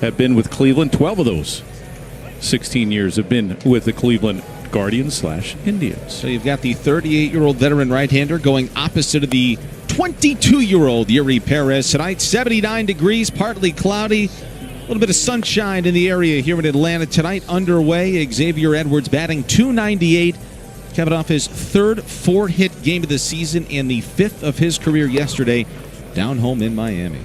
Have been with Cleveland. 12 of those 16 years have been with the Cleveland Guardians/Indians. So you've got the 38-year-old veteran right-hander going opposite of the 22-year-old Yuri Perez tonight. 79 degrees, partly cloudy. A little bit of sunshine in the area here in Atlanta tonight. Underway, Xavier Edwards batting .298. Coming off his third 4-hit game of the season and the 5th of his career yesterday down home in Miami.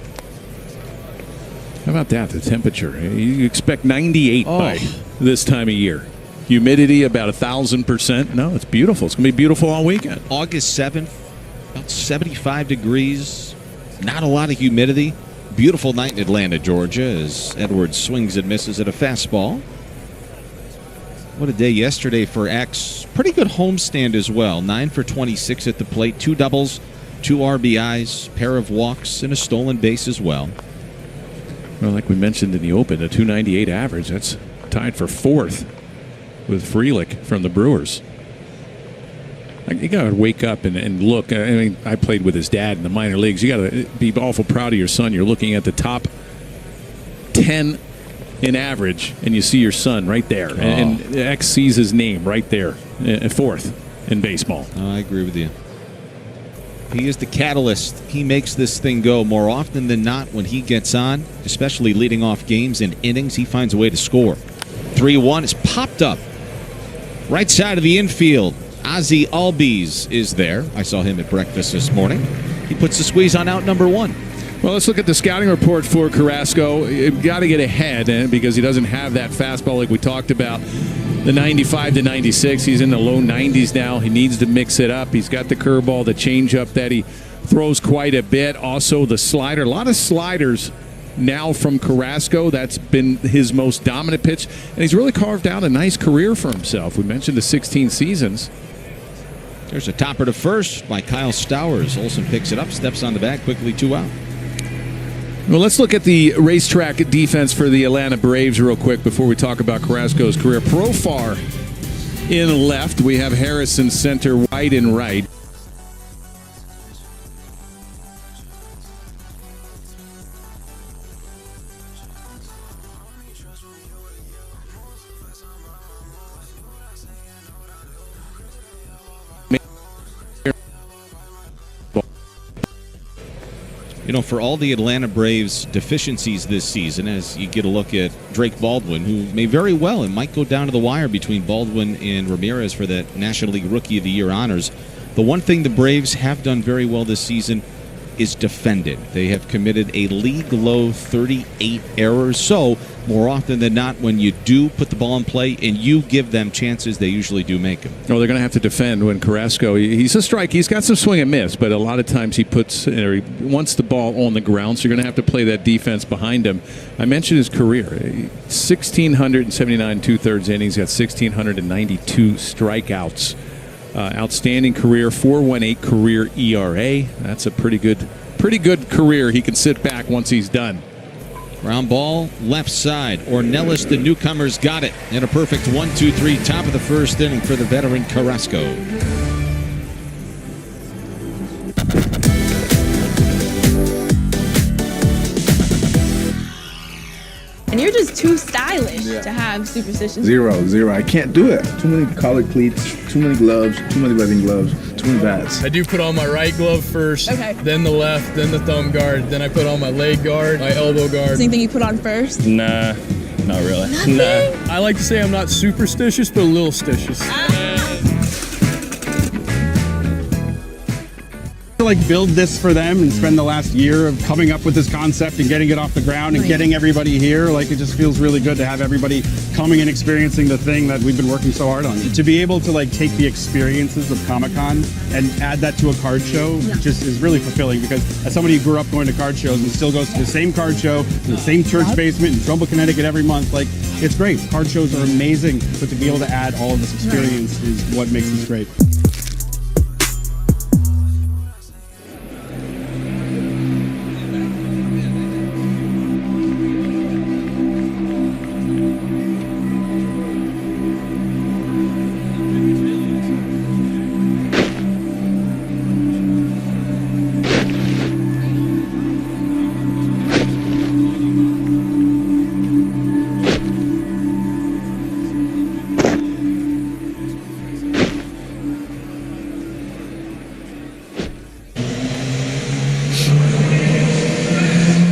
How about that, the temperature? You expect 98 by this time of year. Humidity about 1,000%. No, it's beautiful. It's going to be beautiful all weekend. August 7th, about 75 degrees. Not a lot of humidity. Beautiful night in Atlanta, Georgia, as Edwards swings and misses at a fastball. What a day yesterday for X. Pretty good homestand as well. 9 for 26 at the plate. 2 doubles, 2 RBIs, pair of walks, and a stolen base as well. Well, like we mentioned in the Open, a .298 average. That's tied for 4th with Frelick from the Brewers. You got to wake up and look. I mean, I played with his dad in the minor leagues. You got to be awful proud of your son. You're looking at the top 10 in average, and you see your son right there. And X sees his name right there, 4th in baseball. I agree with you. He is the catalyst. He makes this thing go more often than not when he gets on, especially leading off games and innings. He finds a way to score. 3-1 is popped up. Right side of the infield. Ozzie Albies is there. I saw him at breakfast this morning. He puts the squeeze on out number 1. Well, let's look at the scouting report for Carrasco. You've got to get ahead because he doesn't have that fastball like we talked about. The 95 to 96. He's in the low 90s now. He needs to mix it up. He's got the curveball, the changeup that he throws quite a bit. Also the slider. A lot of sliders now from Carrasco. That's been his most dominant pitch. And he's really carved out a nice career for himself. We mentioned the 16 seasons. There's a topper to first by Kyle Stowers. Olsen picks it up, steps on the bag, quickly 2 out. Well, let's look at the racetrack defense for the Atlanta Braves real quick before we talk about Carrasco's career. Profar in left. We have Harrison center, White in right. You know, for all the Atlanta Braves deficiencies this season, as you get a look at Drake Baldwin, who may very well and might go down to the wire between Baldwin and Ramirez for that National League Rookie of the Year honors, the one thing the Braves have done very well this season is defended. They have committed a league-low 38 errors. So, more often than not, when you do put the ball in play and you give them chances, they usually do make them. Oh, they're going to have to defend when Carrasco, he's a strike. He's got some swing and miss, but a lot of times he wants the ball on the ground, so you're going to have to play that defense behind him. I mentioned his career. 1,679 2/3 innings, got 1,692 strikeouts. Outstanding career, 4.18 career ERA. That's a pretty good career. He can sit back once he's done. Ground ball, left side. Ornelas, the newcomers, got it. And a perfect 1-2-3, top of the first inning for the veteran Carrasco. And you're just too stylish to have superstitions. Zero. I can't do it. Too many colored cleats, too many gloves, too many webbing gloves, too many bats. I do put on my right glove first, then the left, then the thumb guard, then I put on my leg guard, my elbow guard. Anything you put on first? Nah, not really. Nothing? Nah. I like to say I'm not superstitious, but a little stitious. like build this for them and spend the last year of coming up with this concept and getting it off the ground and getting everybody here. Like, it just feels really good to have everybody coming and experiencing the thing that we've been working so hard on. To be able to like take the experiences of Comic-Con and add that to a card show just is really fulfilling, because as somebody who grew up going to card shows and still goes to the same card show in the same church basement in Trumbull, Connecticut every month, like, it's great. Card shows are amazing, but to be able to add all of this experience is what makes this great.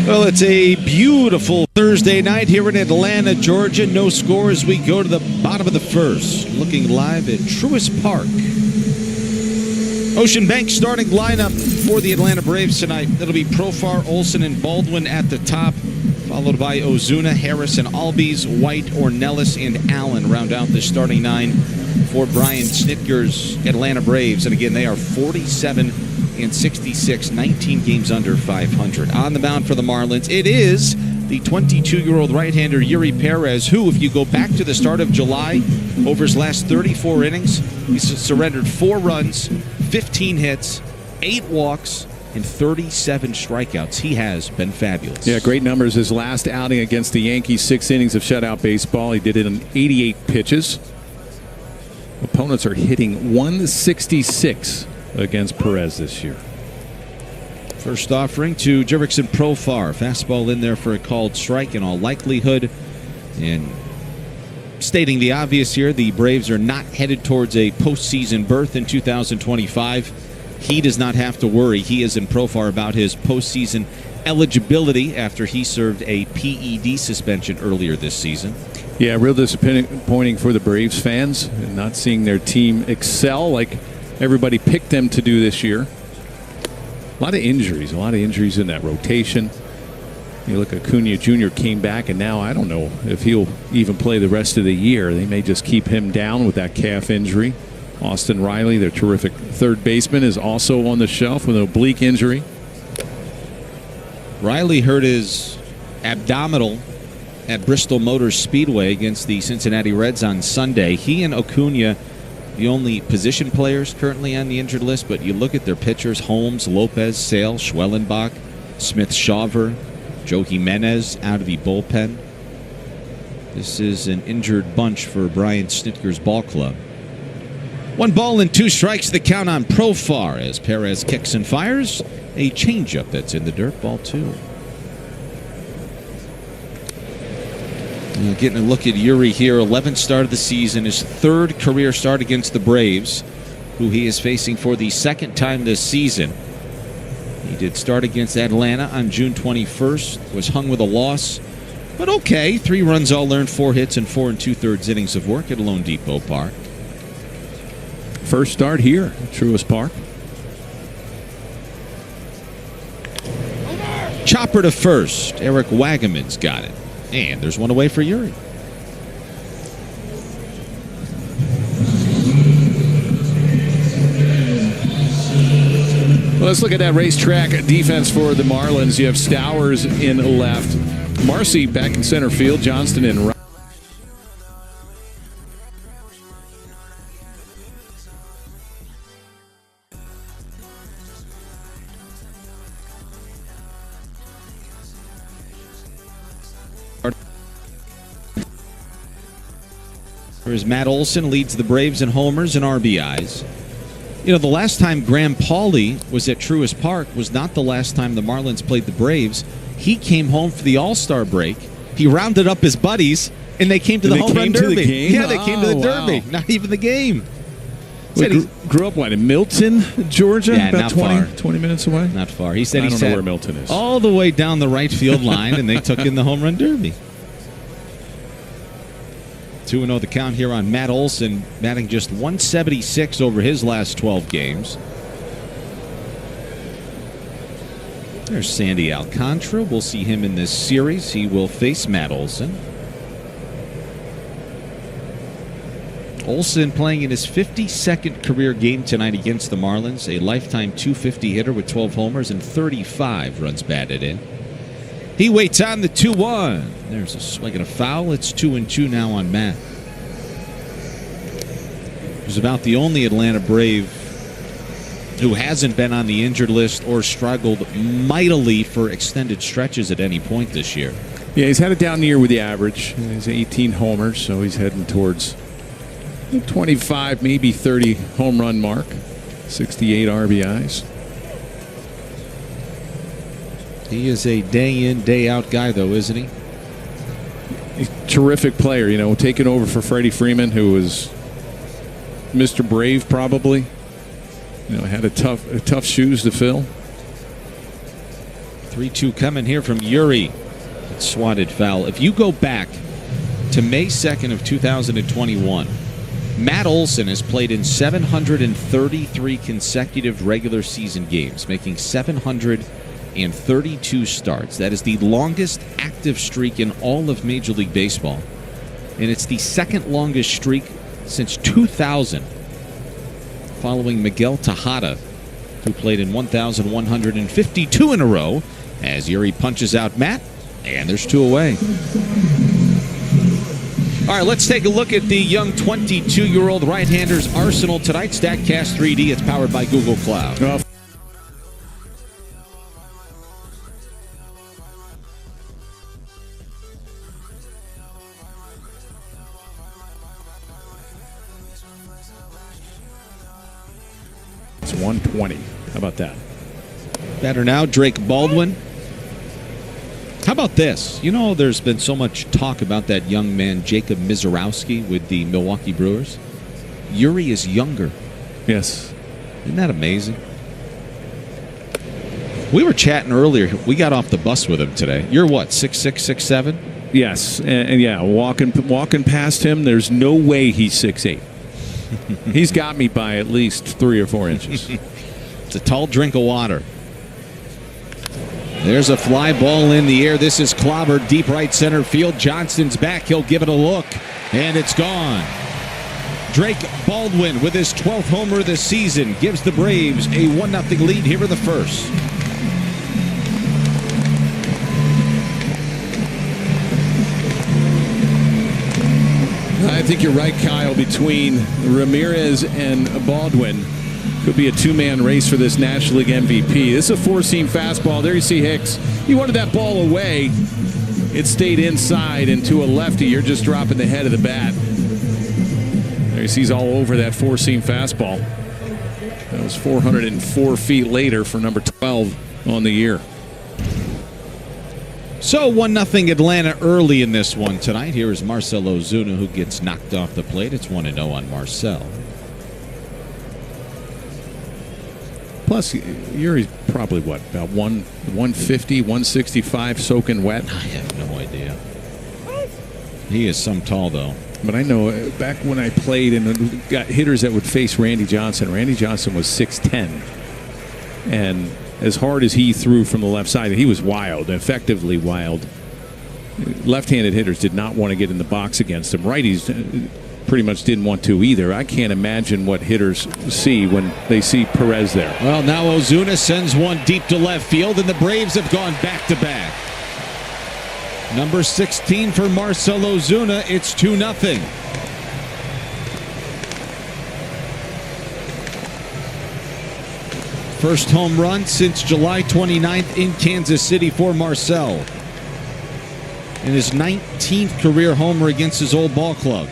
Well, it's a beautiful Thursday night here in Atlanta, Georgia. No score as we go to the bottom of the first. Looking live at Truist Park. Ocean Bank starting lineup for the Atlanta Braves tonight. That'll be Profar, Olsen, and Baldwin at the top, followed by Ozuna, Harris, and Albies, White, Ornelas, and Allen round out the starting nine for Brian Snitker's Atlanta Braves. And again, they are 47-66, 19 games under 500. On the mound for the Marlins, it is the 22-year-old right-hander Yuri Perez, who, if you go back to the start of July, over his last 34 innings, he's surrendered 4 runs, 15 hits, 8 walks, and 37 strikeouts. He has been fabulous. Yeah, great numbers. His last outing against the Yankees, 6 innings of shutout baseball. He did it in 88 pitches. Opponents are hitting 166 against Perez this year. First offering to Jurickson Profar. Fastball in there for a called strike in all likelihood. And stating the obvious here, the Braves are not headed towards a postseason berth in 2025. He does not have to worry. He is in Profar about his postseason eligibility after he served a PED suspension earlier this season. Yeah, real disappointing for the Braves fans, and not seeing their team excel like everybody picked them to do this year. A lot of injuries in that rotation. You look at Acuna Jr. came back, and now I don't know if he'll even play the rest of the year. They may just keep him down with that calf injury. Austin Riley, their terrific third baseman, is also on the shelf with an oblique injury. Riley hurt his abdominal at Bristol Motor Speedway against the Cincinnati Reds on Sunday. He and Acuna, the only position players currently on the injured list, but you look at their pitchers: Holmes, Lopez, Sale, Schwellenbach, Smith-Shawver, Joe Jimenez out of the bullpen. This is an injured bunch for Brian Snitker's ball club. 1 ball and 2 strikes, the count on Profar as Perez kicks and fires a changeup that's in the dirt. Ball 2. Getting a look at Yuri here. 11th start of the season, his 3rd career start against the Braves, who he is facing for the 2nd time this season. He did start against Atlanta on June 21st, was hung with a loss, but okay. 3 runs all earned, 4 hits, and 4 2/3 innings of work at Lone Depot Park. First start here at Truist Park. Chopper to first. Eric Wagaman's got it. And there's one away for Yuri. Well, let's look at that racetrack defense for the Marlins. You have Stowers in left, Marcy back in center field, Johnston in right. Whereas Matt Olson leads the Braves in homers and RBIs. You know, the last time Graham Pauley was at Truist Park was not the last time the Marlins played the Braves. He came home for the All-Star break. He rounded up his buddies, and they came to the home run derby. Yeah, they came to the derby. Wow. Not even the game. He grew up, in Milton, Georgia? Yeah, about not 20 minutes away? Not far. He said I don't know where Milton is. All the way down the right field line, and they took in the home run derby. 2-0 the count here on Matt Olson, batting just 176 over his last 12 games. There's Sandy Alcantara. We'll see him in this series. He will face Matt Olson. Olson playing in his 52nd career game tonight against the Marlins. A lifetime .250 hitter with 12 homers and 35 runs batted in. He waits on the 2-1. There's a swing and a foul. It's 2-2 now on Matt. He's about the only Atlanta Brave who hasn't been on the injured list or struggled mightily for extended stretches at any point this year. Yeah, he's had a down year with the average. He's 18 homers, so he's heading towards 25, maybe 30 home run mark. 68 RBIs. He is a day in, day out guy, though, isn't he? He's a terrific player, you know, taking over for Freddie Freeman, who was Mr. Brave probably. You know, had a tough shoes to fill. 3-2 coming here from Yuri. It's swatted foul. If you go back to May 2nd of 2021, Matt Olson has played in 733 consecutive regular season games, making 732 starts. That is the longest active streak in all of Major League Baseball. And it's the second longest streak since 2000, following Miguel Tejada, who played in 1,152 in a row, as Yuri punches out Matt, and there's 2 away. All right, let's take a look at the young 22-year-old right-hander's arsenal tonight. StatCast 3D, it's powered by Google Cloud. It's 120. How about that? Better now, Drake Baldwin. How about this? You know, there's been so much talk about that young man, Jacob Mizorowski, with the Milwaukee Brewers. Yuri is younger. Yes. Isn't that amazing? We were chatting earlier. We got off the bus with him today. You're what, 6'6", 6'7"? Yes, and yeah, walking past him, there's no way he's 6'8". He's got me by at least 3 or 4 inches. It's a tall drink of water. There's a fly ball in the air. This is clobbered deep right center field. Johnston's back. He'll give it a look, and it's gone. Drake Baldwin with his 12th homer this season gives the Braves a 1-0 lead here in the first. I think you're right, Kyle. Between Ramirez and Baldwin, could be a 2-man race for this National League MVP. This is a 4-seam fastball. There you see Hicks. He wanted that ball away. It stayed inside, and to a lefty, you're just dropping the head of the bat. There you see he's all over that 4-seam fastball. That was 404 feet later for number 12 on the year. So 1-0 Atlanta early in this one tonight. Here is Marcell Ozuna, who gets knocked off the plate. It's 1-0 on Marcell. Plus, Yuri's probably, what, about 150, 165 soaking wet? I have no idea. He is some tall, though. But I know back when I played and got hitters that would face Randy Johnson was 6'10". And as hard as he threw from the left side, he was wild, effectively wild. Left-handed hitters did not want to get in the box against him. Righties pretty much didn't want to either. I can't imagine what hitters see when they see Perez there. Well, now Ozuna sends one deep to left field, and the Braves have gone back-to-back. Number 16 for Marcell Ozuna. It's 2-0. First home run since July 29th in Kansas City for Marcell. And his 19th career homer against his old ball club.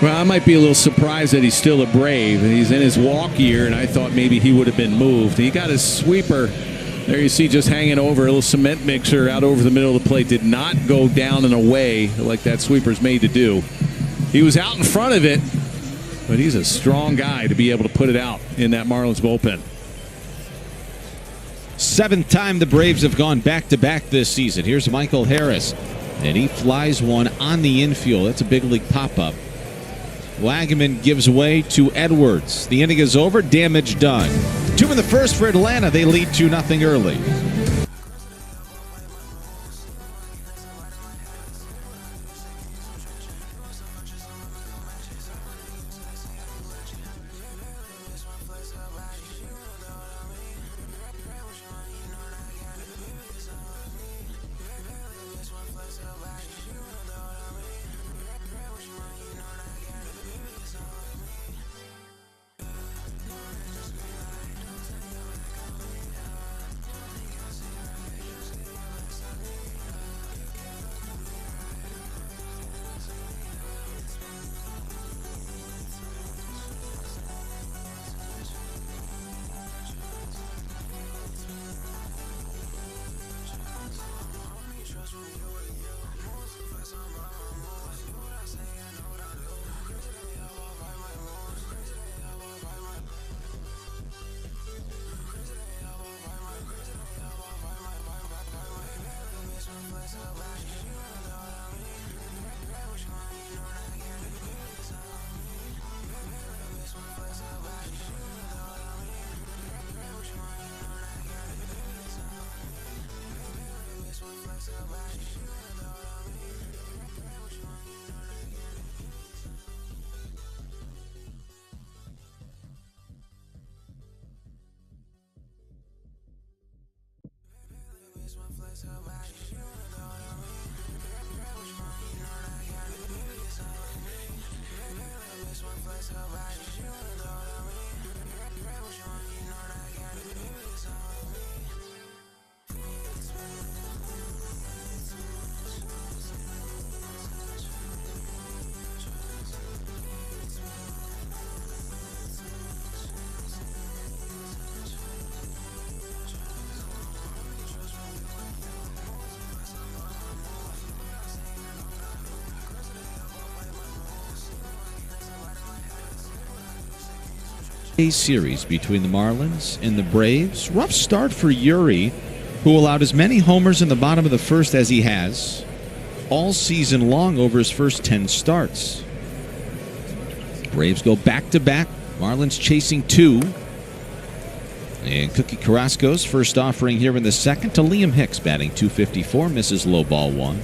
Well, I might be a little surprised that he's still a Brave. He's in his walk year, and I thought maybe he would have been moved. He got his sweeper. There you see just hanging over a little cement mixer out over the middle of the plate. Did not go down and away like that sweeper's made to do. He was out in front of it, but he's a strong guy to be able to put it out in that Marlins bullpen. 7th time the Braves have gone back-to-back this season. Here's Michael Harris, and he flies one on the infield. That's a big league pop-up. Wagaman gives way to Edwards. The inning is over. Damage done. 2 in the first for Atlanta. They lead 2-0 early. Series between the Marlins and the Braves. Rough start for Yuri, who allowed as many homers in the bottom of the first as he has all season long over his first 10 starts. Braves go back-to-back. Marlins chasing 2. And Cookie Carrasco's first offering here in the second to Liam Hicks, batting .254, misses low ball 1.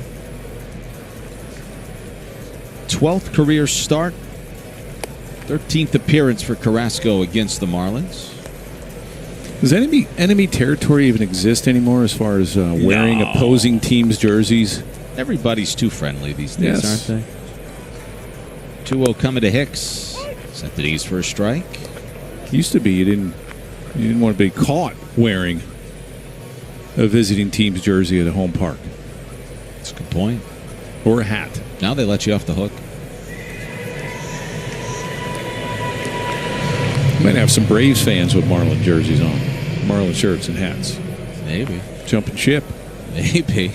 12th career start. 13th appearance for Carrasco against the Marlins. Does enemy territory even exist anymore as far as wearing opposing teams' jerseys? Everybody's too friendly these days, yes. Aren't they? 2-0 coming to Hicks. Set the D's for a strike. Used to be you didn't want to be caught wearing a visiting team's jersey at a home park. That's a good point. Or a hat. Now they let you off the hook. Might have some Braves fans with Marlin jerseys on. Marlin shirts and hats. Maybe. Jumping ship. Maybe.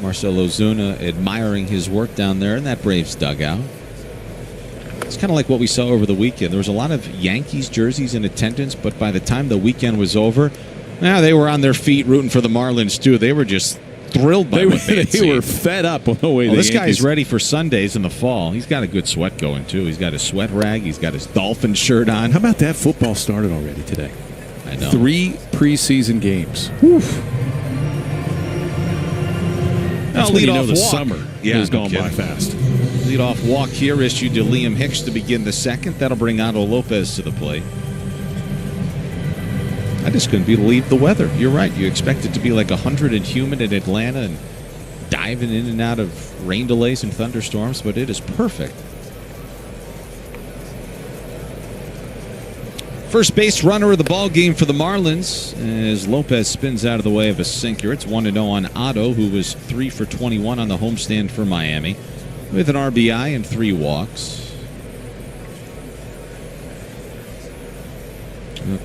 Marcelo Zuna admiring his work down there in that Braves dugout. It's kind of like what we saw over the weekend. There was a lot of Yankees jerseys in attendance, but by the time the weekend was over, they were on their feet rooting for the Marlins too. They were just thrilled by what they had seen. They were fed up with the way this guy's ready for Sundays in the fall. He's got a good sweat going too. He's got his sweat rag. He's got his Dolphin shirt on. How about that? Football started already today. I know. 3 preseason games. That's when you know the summer is going by fast. Leadoff walk here issued to Liam Hicks to begin the second. That'll bring Otto Lopez to the plate. I just couldn't believe the weather. You're right. You expect it to be like 100 and humid in Atlanta and diving in and out of rain delays and thunderstorms, but it is perfect. First base runner of the ball game for the Marlins as Lopez spins out of the way of a sinker. It's 1-0 on Otto, who was 3 for 21 on the homestand for Miami, with an RBI and 3 walks.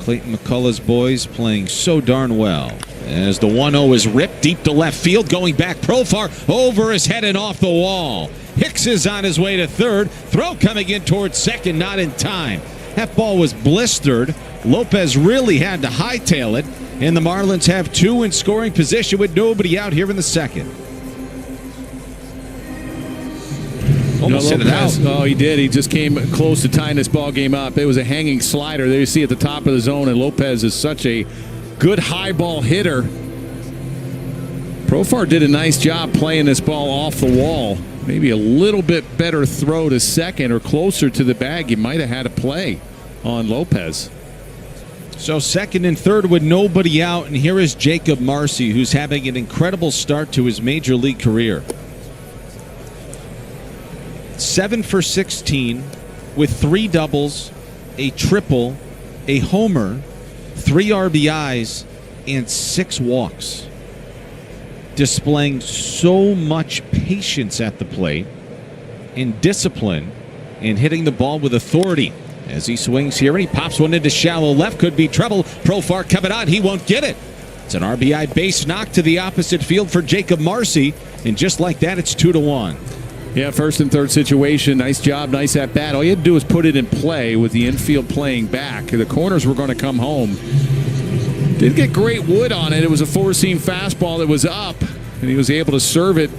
Clayton McCullough's boys playing so darn well. As the 1-0 is ripped deep to left field, going back profile, over his head and off the wall. Hicks is on his way to third. Throw coming in towards second, not in time. That ball was blistered. Lopez really had to hightail it, and the Marlins have 2 in scoring position with nobody out here in the second. Almost hit it out. Oh, he did. He just came close to tying this ball game up. It was a hanging slider. There you see at the top of the zone, and Lopez is such a good high ball hitter. Profar did a nice job playing this ball off the wall. Maybe a little bit better throw to second or closer to the bag. You might have had a play on Lopez. So second and third with nobody out, and here is Jacob Marcy, who's having an incredible start to his major league career. 7 for 16 with 3 doubles, a triple, a homer, 3 RBIs, and 6 walks. Displaying so much patience at the plate and discipline and hitting the ball with authority. As he swings here, and he pops one into shallow left. Could be trouble. Profar coming on. He won't get it. It's an RBI base knock to the opposite field for Jacob Marcy. And just like that, it's 2-1. Yeah, first and third situation. Nice job, nice at bat. All you had to do was put it in play with the infield playing back. The corners were going to come home. Did get great wood on it. It was a four-seam fastball that was up, and he was able to serve it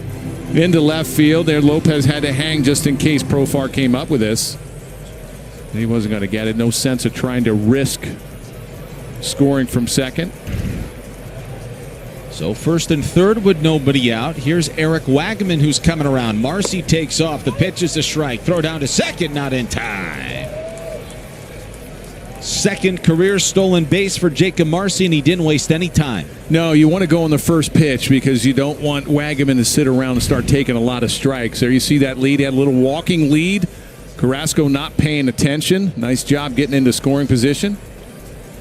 into left field. There, Lopez had to hang just in case Profar came up with this. He wasn't going to get it. No sense of trying to risk scoring from second. So first and third with nobody out. Here's Eric Wagaman, who's coming around. Marcy takes off. The pitch is a strike. Throw down to second. Not in time. Second career stolen base for Jacob Marcy, and he didn't waste any time. No, you want to go on the first pitch because you don't want Wagaman to sit around and start taking a lot of strikes. There you see that lead. He had a little walking lead. Carrasco not paying attention. Nice job getting into scoring position.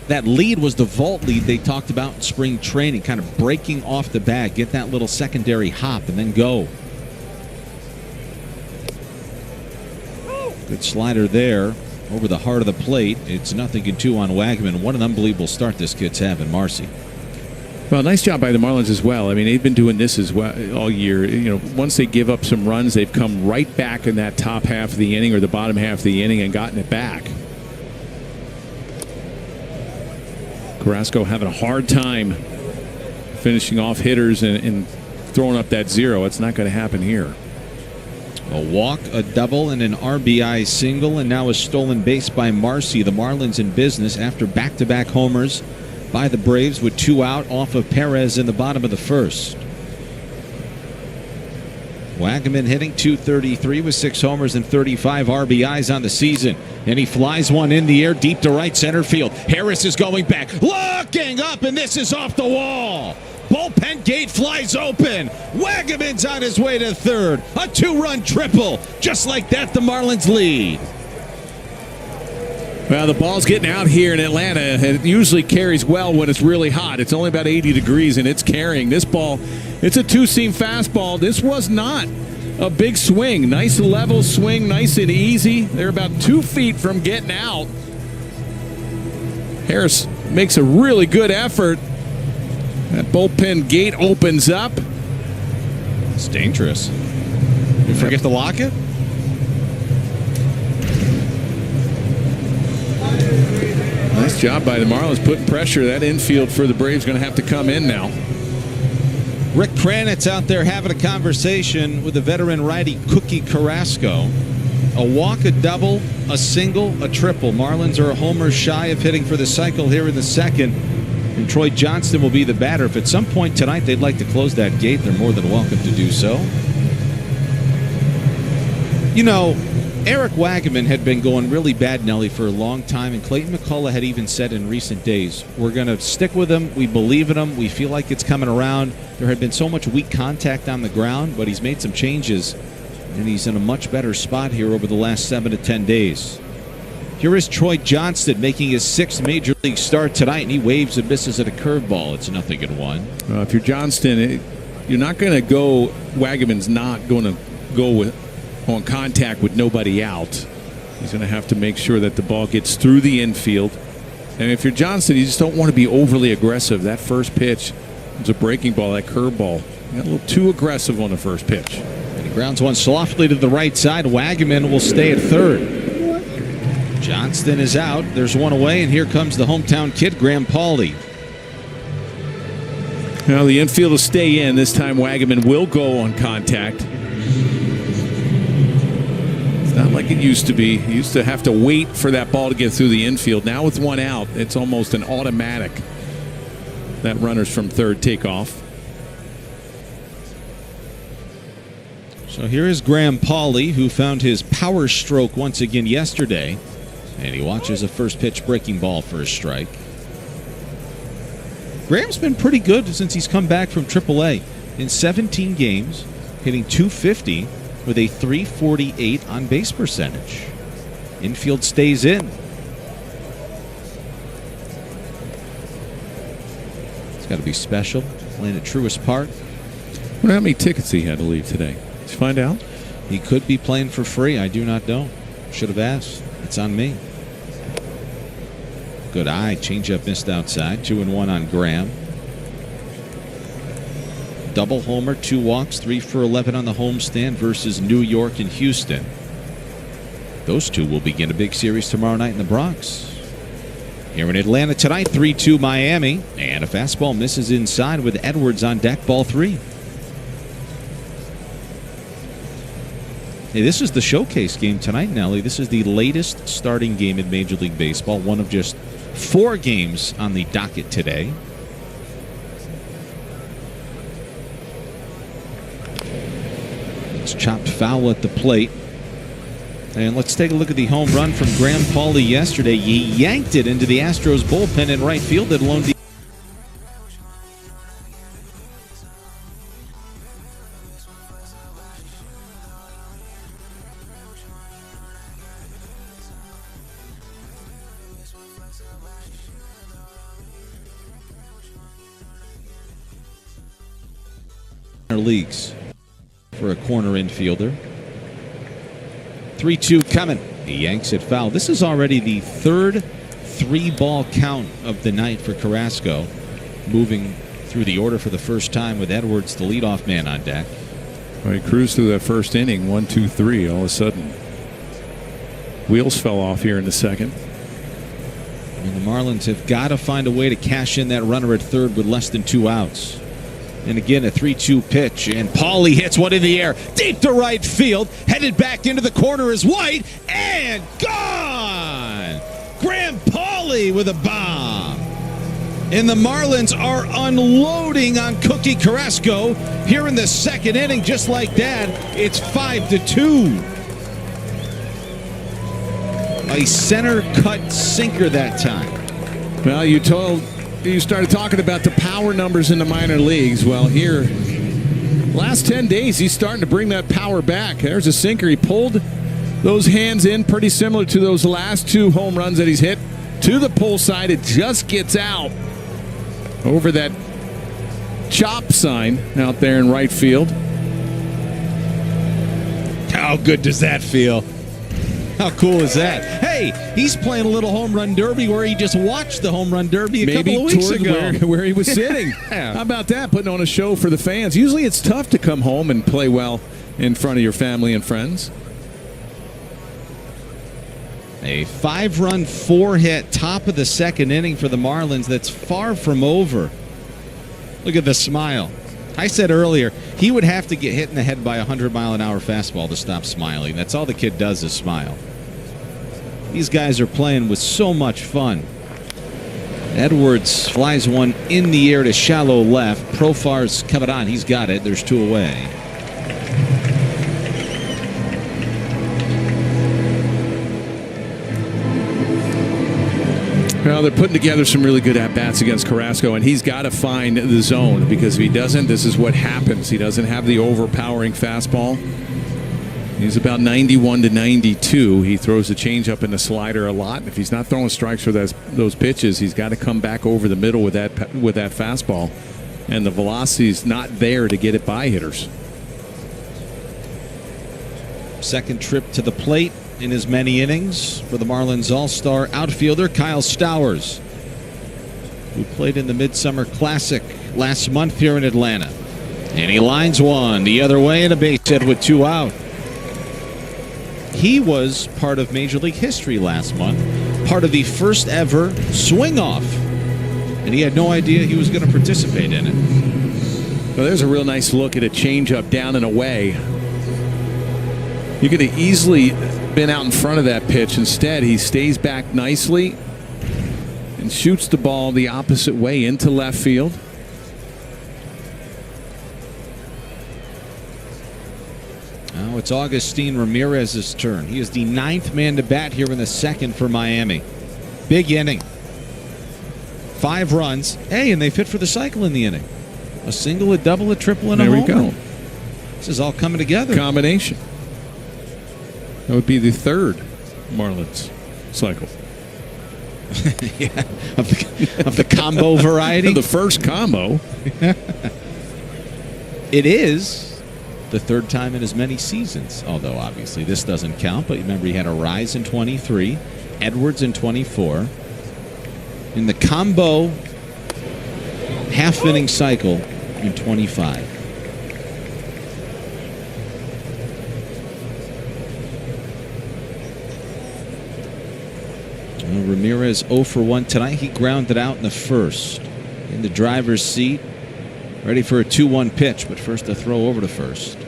That lead was the vault lead they talked about in spring training, kind of breaking off the bag, get that little secondary hop, and then go. Good slider there over the heart of the plate. It's 0-2 on Wagaman. What an unbelievable start this kid's having, Marcy. Well, nice job by the Marlins as well. I mean, they've been doing this as well all year. You know, once they give up some runs, they've come right back in that top half of the inning or the bottom half of the inning and gotten it back. Carrasco having a hard time finishing off hitters and throwing up that zero. It's not going to happen here. A walk, a double, and an RBI single, and now a stolen base by Marcy. The Marlins in business after back-to-back homers by the Braves with 2 out off of Perez in the bottom of the first. Wagaman hitting .233 with 6 homers and 35 RBIs on the season. And he flies one in the air deep to right center field. Harris is going back, looking up, and this is off the wall. Bullpen gate flies open. Wagaman's on his way to third. A 2-run triple. Just like that, the Marlins lead. Well, the ball's getting out here in Atlanta, and it usually carries well when it's really hot. It's only about 80 degrees, and it's carrying. This ball, it's a 2-seam fastball. This was not a big swing. Nice level swing, nice and easy. They're about 2 feet from getting out. Harris makes a really good effort. That bullpen gate opens up. It's dangerous. You forget to lock it? Nice job by the Marlins putting pressure. That infield for the Braves going to have to come in now. Rick Kranitz out there having a conversation with the veteran righty Cookie Carrasco. A walk, a double, a single, a triple. Marlins are a homer shy of hitting for the cycle here in the second. And Troy Johnston will be the batter. If at some point tonight they'd like to close that gate, they're more than welcome to do so. You know, Eric Wagaman had been going really bad, Nelly, for a long time, and Clayton McCullough had even said in recent days, we're going to stick with him, we believe in him, we feel like it's coming around. There had been so much weak contact on the ground, but he's made some changes, and he's in a much better spot here over the last 7 to 10 days. Here is Troy Johnston making his 6th major league start tonight, and he waves and misses at a curveball. It's 0-1. If you're Johnston, you're not going to go, Wagaman's not going to go on contact with nobody out. He's going to have to make sure that the ball gets through the infield. And if you're Johnston, you just don't want to be overly aggressive. That first pitch was a breaking ball, that curveball. Got a little too aggressive on the first pitch. And he grounds one softly to the right side. Wagaman will stay at third. Johnston is out. There's one away, and here comes the hometown kid, Graham Pauley. Now the infield will stay in. This time Wagaman will go on contact. Not like it used to be. You used to have to wait for that ball to get through the infield. Now with one out, it's almost an automatic that runners from third take off. So here is Graham Pauley, who found his power stroke once again yesterday. And he watches a first pitch breaking ball for a strike. Graham's been pretty good since he's come back from AAA. In 17 games, hitting .250 with a .348 on base percentage. Infield stays in. It's got to be special. Playing at Truist Park. I wonder how many tickets he had to leave today. Did you find out? He could be playing for free. I do not know. Should have asked. It's on me. Good eye. Changeup missed outside. 2-1 on Graham. Double homer, 2 walks, 3 for 11 on the homestand versus New York and Houston. Those two will begin a big series tomorrow night in the Bronx. Here in Atlanta tonight, 3-2 Miami. And a fastball misses inside with Edwards on deck, ball 3. Hey, this is the showcase game tonight, Nelly. This is the latest starting game in Major League Baseball. One of just 4 games on the docket today. It's chopped foul at the plate. And let's take a look at the home run from Graham Pauley yesterday. He yanked it into the Astros bullpen in right field at lone. Leagues for a corner infielder. 3-2 coming. He yanks it foul. This is already the third 3-ball count of the night for Carrasco, moving through the order for the first time with Edwards, the leadoff man, on deck. Well, he cruised through that first inning, 1, 2, 3. All of a sudden, wheels fell off here in the second. And the Marlins have got to find a way to cash in that runner at third with less than 2 outs. And again, a 3-2 pitch, and Pauley hits one in the air, deep to right field, headed back into the corner is White, and gone! Graham Pauley with a bomb. And the Marlins are unloading on Cookie Carrasco here in the second inning. Just like that, it's 5-2. A center cut sinker that time. Well, you started talking about the power numbers in the minor leagues. Well, here, last 10 days, he's starting to bring that power back. There's a sinker. He pulled those hands in, pretty similar to those last 2 home runs that he's hit to the pull side. It just gets out over that chop sign out there in right field. How good does that feel? How cool is that? Hey, he's playing a little home run derby where he just watched the home run derby a couple of weeks ago. Where he was sitting. Yeah. How about that? Putting on a show for the fans. Usually it's tough to come home and play well in front of your family and friends. A 5-run, 4-hit top of the second inning for the Marlins. That's far from over. Look at the smile. I said earlier, he would have to get hit in the head by a 100-mile-an-hour fastball to stop smiling. That's all the kid does is smile. These guys are playing with so much fun. Edwards flies one in the air to shallow left. Profar's coming on. He's got it. There's 2 away. Well, they're putting together some really good at-bats against Carrasco, and he's got to find the zone, because if he doesn't, this is what happens. He doesn't have the overpowering fastball. He's about 91 to 92. He throws the changeup and the slider a lot. If he's not throwing strikes for those pitches, he's got to come back over the middle with that fastball, and the velocity's not there to get it by hitters. Second trip to the plate in as many innings for the Marlins all-star outfielder Kyle Stowers, who played in the Midsummer Classic last month here in Atlanta. And he lines one the other way and a base hit with 2 out. He was part of Major League history last month, part of the first ever swing-off, and he had no idea he was going to participate in it. Well, there's a real nice look at a changeup down and away. You could have easily been out in front of that pitch. Instead, he stays back nicely and shoots the ball the opposite way into left field. Now it's Agustin Ramirez's turn. He is the 9th man to bat here in the 2nd for Miami. Big inning. 5 runs. Hey, and they fit for the cycle in the inning. A single, a double, a triple, and a homer. There we go. This is all coming together. Combination. That would be the 3rd Marlins cycle. Yeah, of the combo variety. The first combo. It is the 3rd time in as many seasons, although obviously this doesn't count. But remember, he had a rise in 23, Edwards in 24. In the combo half-inning cycle in 25. Ramirez 0 for 1 tonight. He grounded out in the 1st. In the driver's seat. Ready for a 2-1 pitch, but first a throw over to first.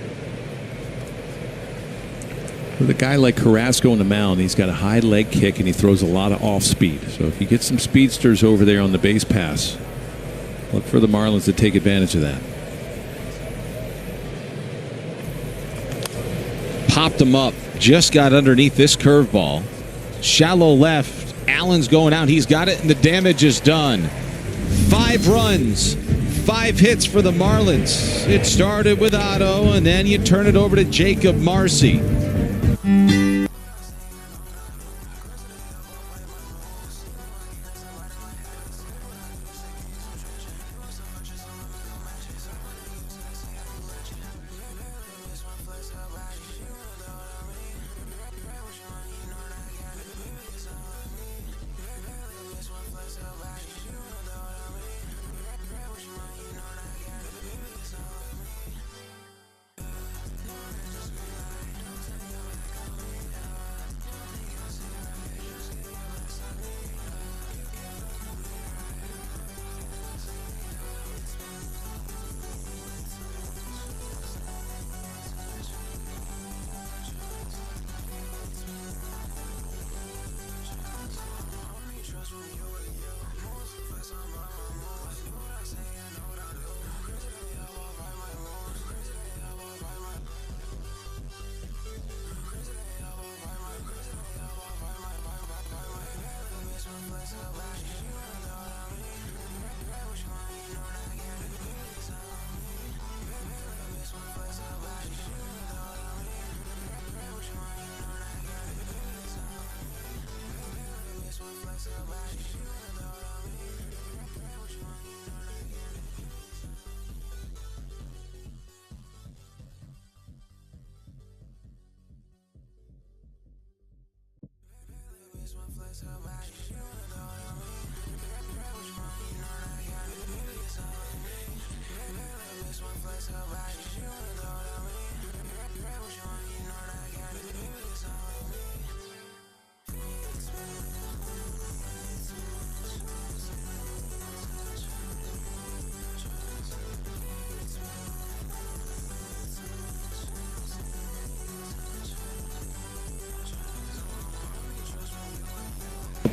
With a guy like Carrasco on the mound, he's got a high leg kick and he throws a lot of off speed. So if you get some speedsters over there on the base pass, look for the Marlins to take advantage of that. Popped him up. Just got underneath this curveball. Shallow left. Allen's going out. He's got it, and the damage is done. 5 runs, 5 hits for the Marlins. It started with Otto, and then you turn it over to Jacob Marcy.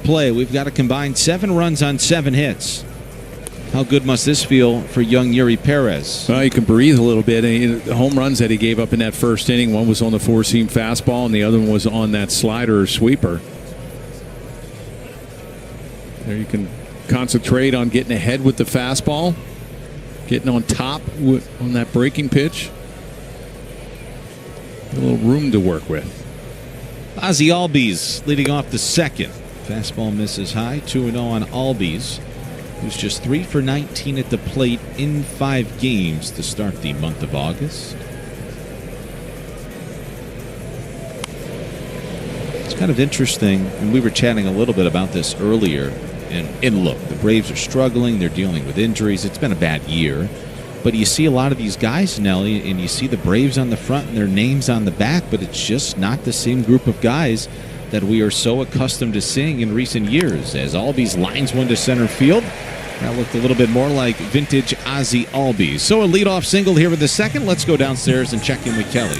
Play. We've got a combined 7 runs on 7 hits. How good must this feel for young Yuri Perez? Well, you can breathe a little bit. The home runs that he gave up in that first inning, one was on the 4-seam fastball and the other one was on that slider or sweeper. There you can concentrate on getting ahead with the fastball, getting on top on that breaking pitch. A little room to work with. Ozzie Albies leading off the 2nd. Fastball misses high. 2-0 on Albies, who's just 3 for 19 at the plate in 5 games to start the month of August. It's kind of interesting, and we were chatting a little bit about this earlier. And look, the Braves are struggling. They're dealing with injuries. It's been a bad year. But you see a lot of these guys, Nelly, and you see the Braves on the front and their names on the back, but it's just not the same group of guys that we are so accustomed to seeing in recent years. As Albies lines one to center field, That looked a little bit more like vintage Ozzie Albies. So a leadoff single here in the second. Let's go downstairs and check in with Kelly.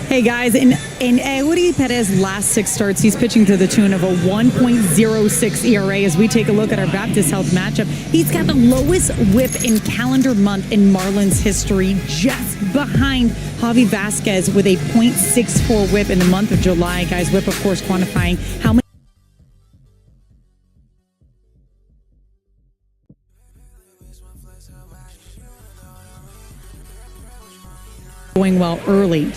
Hey guys, in Eury Perez's last 6 starts, he's pitching to the tune of a 1.06 ERA. As we take a look at our Baptist Health matchup, he's got the lowest whip in calendar month in Marlins history, just behind Javi Vasquez with a .64 whip in the month of July. Guys, whip, of course, quantifying how many going well early.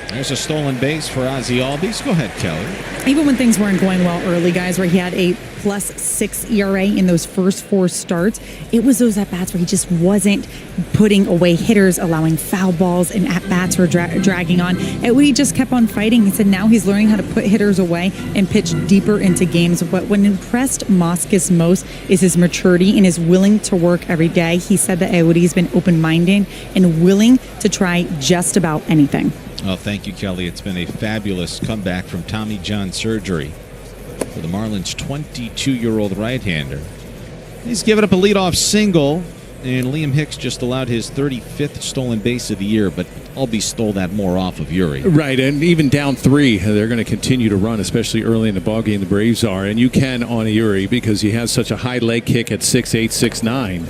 There's a stolen base for Ozzie Albies. Go ahead, Kelly. Even when things weren't going well early, guys, where he had a +6 ERA in those first 4 starts, it was those at-bats where he just wasn't putting away hitters, allowing foul balls, and at-bats were dragging on. And we just kept on fighting. He said now he's learning how to put hitters away and pitch deeper into games. But what impressed Moskis most is his maturity and his willing to work every day. He said that Eury's been open-minded and willing to try just about anything. Well, thank you, Kelly. It's been a fabulous comeback from Tommy John surgery for the Marlins' 22-year-old right-hander. He's given up a leadoff single, and Liam Hicks just allowed his 35th stolen base of the year, but Albies stole that more off of Eury. Right, and even down 3, they're going to continue to run, especially early in the ballgame, the Braves are. And you can on Eury because he has such a high leg kick at 6'8", 6'9".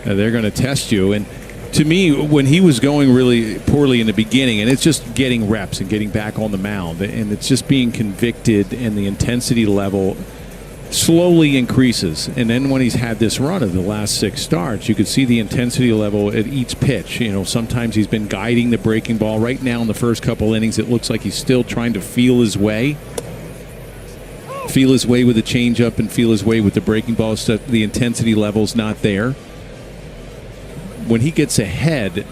They're going to test you. And to me, when he was going really poorly in the beginning, and it's just getting reps and getting back on the mound, and it's just being convicted, and the intensity level slowly increases. And then when he's had this run of the last 6 starts, you could see the intensity level at each pitch. You know, sometimes he's been guiding the breaking ball. Right now in the first couple innings, it looks like he's still trying to feel his way with the changeup and feel his way with the breaking ball. So the intensity level's not there. When he gets ahead,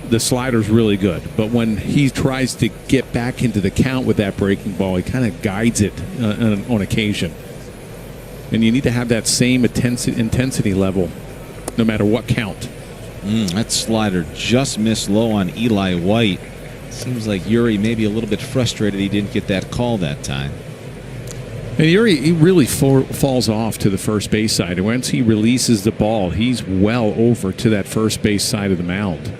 the slider's really good. But when he tries to get back into the count with that breaking ball, he kind of guides it on occasion. And you need to have that same intensity level no matter what count. That slider just missed low on Eli White. Seems like Eury may be a little bit frustrated he didn't get that call that time. And Eury, he really falls off to the first base side. And once he releases the ball, he's well over to that first base side of the mound.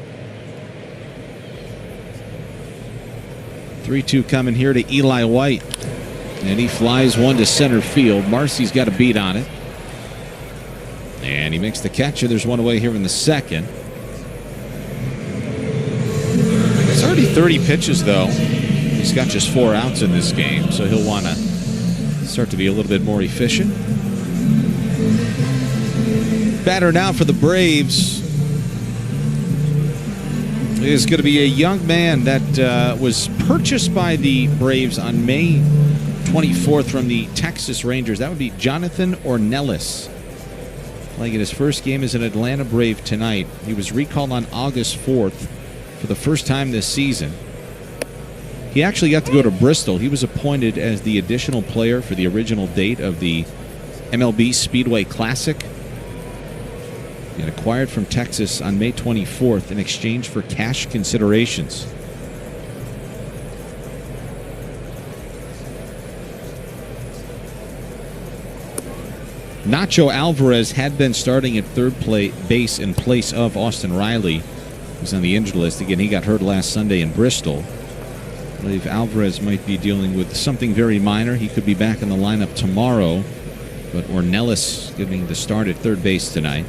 3-2 coming here to Eli White. And he flies one to center field. Marcy's got a beat on it. And he makes the catch. There's one away here in the second. It's already 30 pitches, though. He's got just 4 outs in this game, so he'll want to start to be a little bit more efficient. Batter now for the Braves is going to be a young man that was purchased by the Braves on May 24th from the Texas Rangers. That would be Jonathan Ornelas, playing in his first game as an Atlanta Brave tonight. He was recalled on August 4th for the first time this season. He actually got to go to Bristol. He was appointed as the additional player for the original date of the MLB Speedway Classic. And acquired from Texas on May 24th in exchange for cash considerations. Nacho Alvarez had been starting at third base in place of Austin Riley, who's on the injured list. Again, he got hurt last Sunday in Bristol. I believe Alvarez might be dealing with something very minor. He could be back in the lineup tomorrow, but Ornelas getting the start at third base tonight.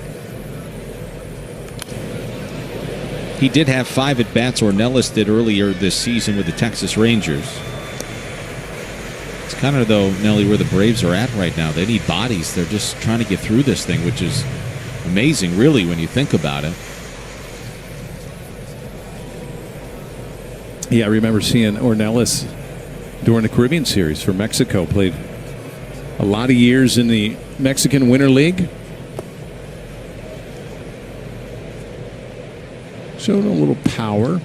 He did have 5 at-bats. Ornelas did earlier this season with the Texas Rangers. It's kind of, though, Nelly, where the Braves are at right now. They need bodies. They're just trying to get through this thing, which is amazing, really, when you think about it. Yeah, I remember seeing Ornelas during the Caribbean Series for Mexico. Played a lot of years in the Mexican Winter League. Showed a little power.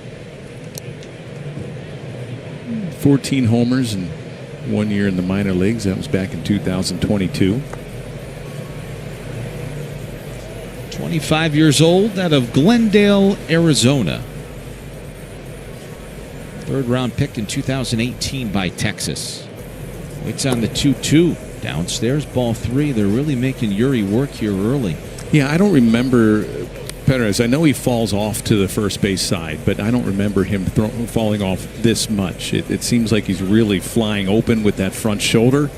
14 homers in 1 year in the minor leagues. That was back in 2022. 25 years old, out of Glendale, Arizona. 3rd round pick in 2018 by Texas. Waits on the 2-2. Downstairs, ball 3. They're really making Yuri work here early. Yeah, I don't remember Perez. I know he falls off to the first base side, but I don't remember him falling off this much. It seems like he's really flying open with that front shoulder,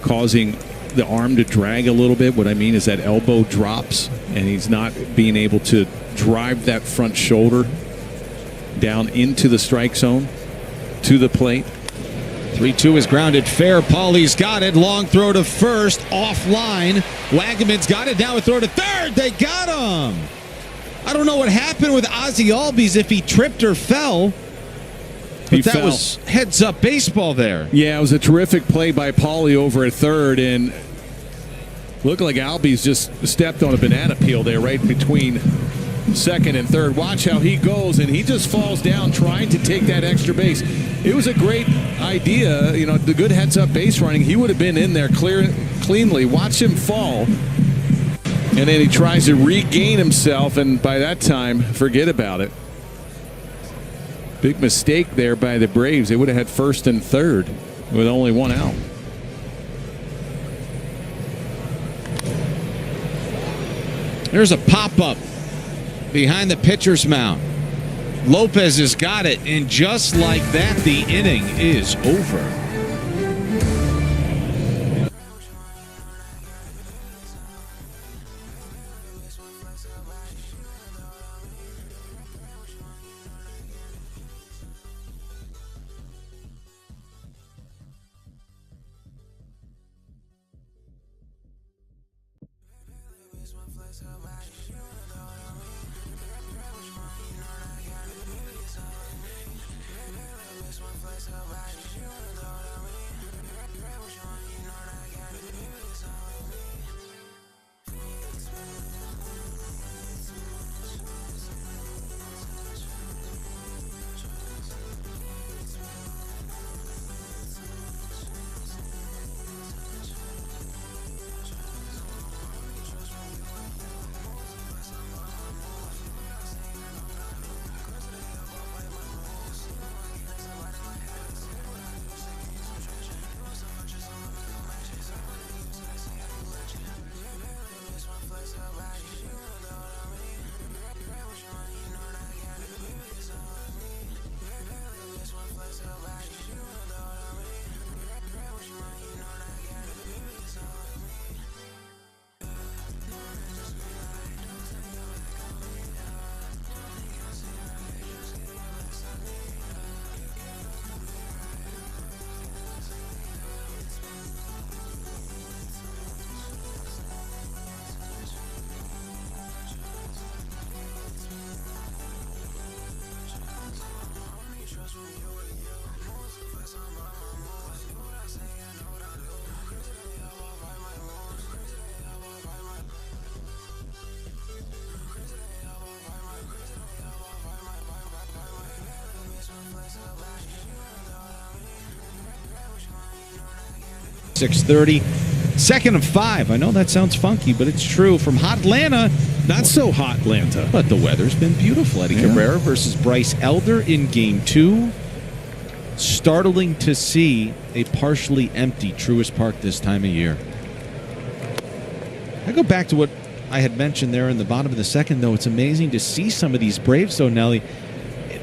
causing the arm to drag a little bit. What I mean is that elbow drops, and he's not being able to drive that front shoulder down into the strike zone to the plate. 3-2 is grounded fair. Paulie's got it. Long throw to first. Offline. Wagaman's got it. Now a throw to third. They got him. I don't know what happened with Ozzie Albies, if he tripped or fell. But that was heads-up baseball there. Yeah, it was a terrific play by Paulie over at third, and looked like Albies just stepped on a banana peel there right between second and third. Watch how he goes, and he just falls down trying to take that extra base. It was a great idea, you know, the good heads-up base running. He would have been in there cleanly. Watch him fall, and then he tries to regain himself, and by that time, forget about it. Big mistake there by the Braves. They would have had first and third with only one out. There's a pop-up behind the pitcher's mound. Lopez has got it, and just like that, the inning is over. .630. Second of 5. I know that sounds funky, but it's true. From hot Atlanta. Not so hot Atlanta. But the weather's been beautiful. Eddie Cabrera versus Bryce Elder in Game 2. Startling to see a partially empty Truist Park this time of year. I go back to what I had mentioned there in the bottom of the second, though. It's amazing to see some of these Braves, though, Nelly.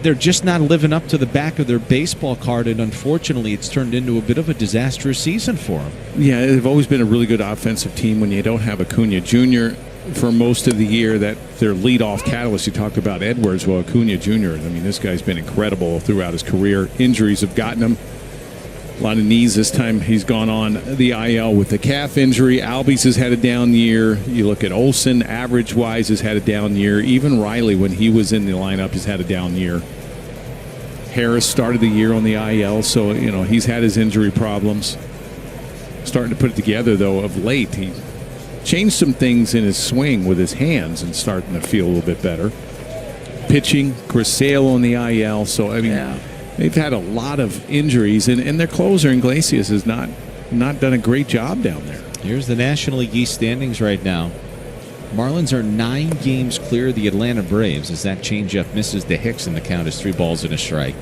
They're just not living up to the back of their baseball card, and unfortunately it's turned into a bit of a disastrous season for them. Yeah, they've always been a really good offensive team when you don't have Acuna Jr. for most of the year. That their leadoff catalyst. You talk about Edwards, well, Acuna Jr., I mean, this guy's been incredible throughout his career. Injuries have gotten him. A lot of knees this time. He's gone on the IL with the calf injury. Albies has had a down year. You look at Olsen, average-wise, has had a down year. Even Riley, when he was in the lineup, has had a down year. Harris started the year on the IL, so, you know, he's had his injury problems. Starting to put it together, though, of late. He changed some things in his swing with his hands and starting to feel a little bit better. Pitching, Chris Sale on the IL, so, I mean... They've had a lot of injuries, and their closer, Iglesias, has not done a great job down there. Here's the National League East standings right now. Marlins are 9 games clear of the Atlanta Braves as that changeup misses the Hicks, and the count is 3 balls and a strike.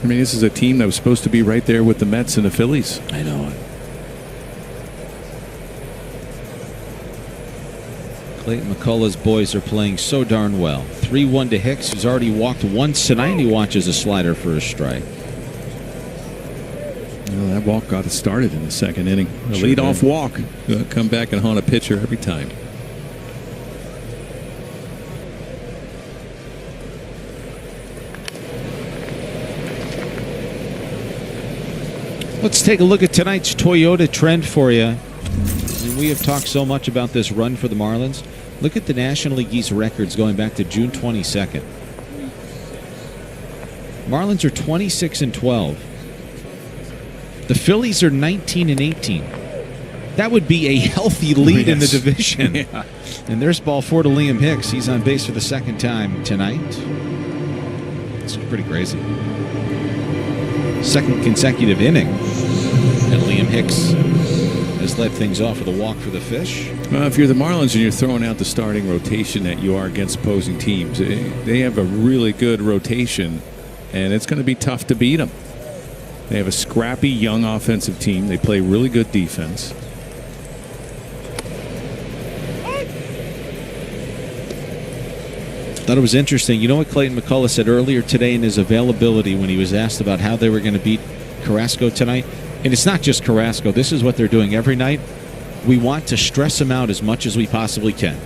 I mean, this is a team that was supposed to be right there with the Mets and the Phillies. I know it. Clayton McCullough's boys are playing so darn well. 3-1 to Hicks, who's already walked once tonight, and he watches a slider for a strike. Well, that walk got it started in the second inning. A Sure leadoff did. walk. Come back and haunt a pitcher every time. Let's take a look at tonight's Toyota trend for you. We have talked so much about this run for the Marlins. Look at the National League East records going back to June 22nd. Marlins are 26-12. The Phillies are 19-18. That would be a healthy lead in the division. Yeah. And there's ball 4 to Liam Hicks. He's on base for the second time tonight. It's pretty crazy. Second consecutive inning. And Liam Hicks has led things off with a walk for the Fish. Well, if you're the Marlins and you're throwing out the starting rotation that you are against opposing teams, they have a really good rotation, and it's going to be tough to beat them. They have a scrappy, young offensive team. They play really good defense. Thought it was interesting. You know what Clayton McCullough said earlier today in his availability when he was asked about how they were going to beat Carrasco tonight? And it's not just Carrasco. This is what they're doing every night. We want to stress them out as much as we possibly can.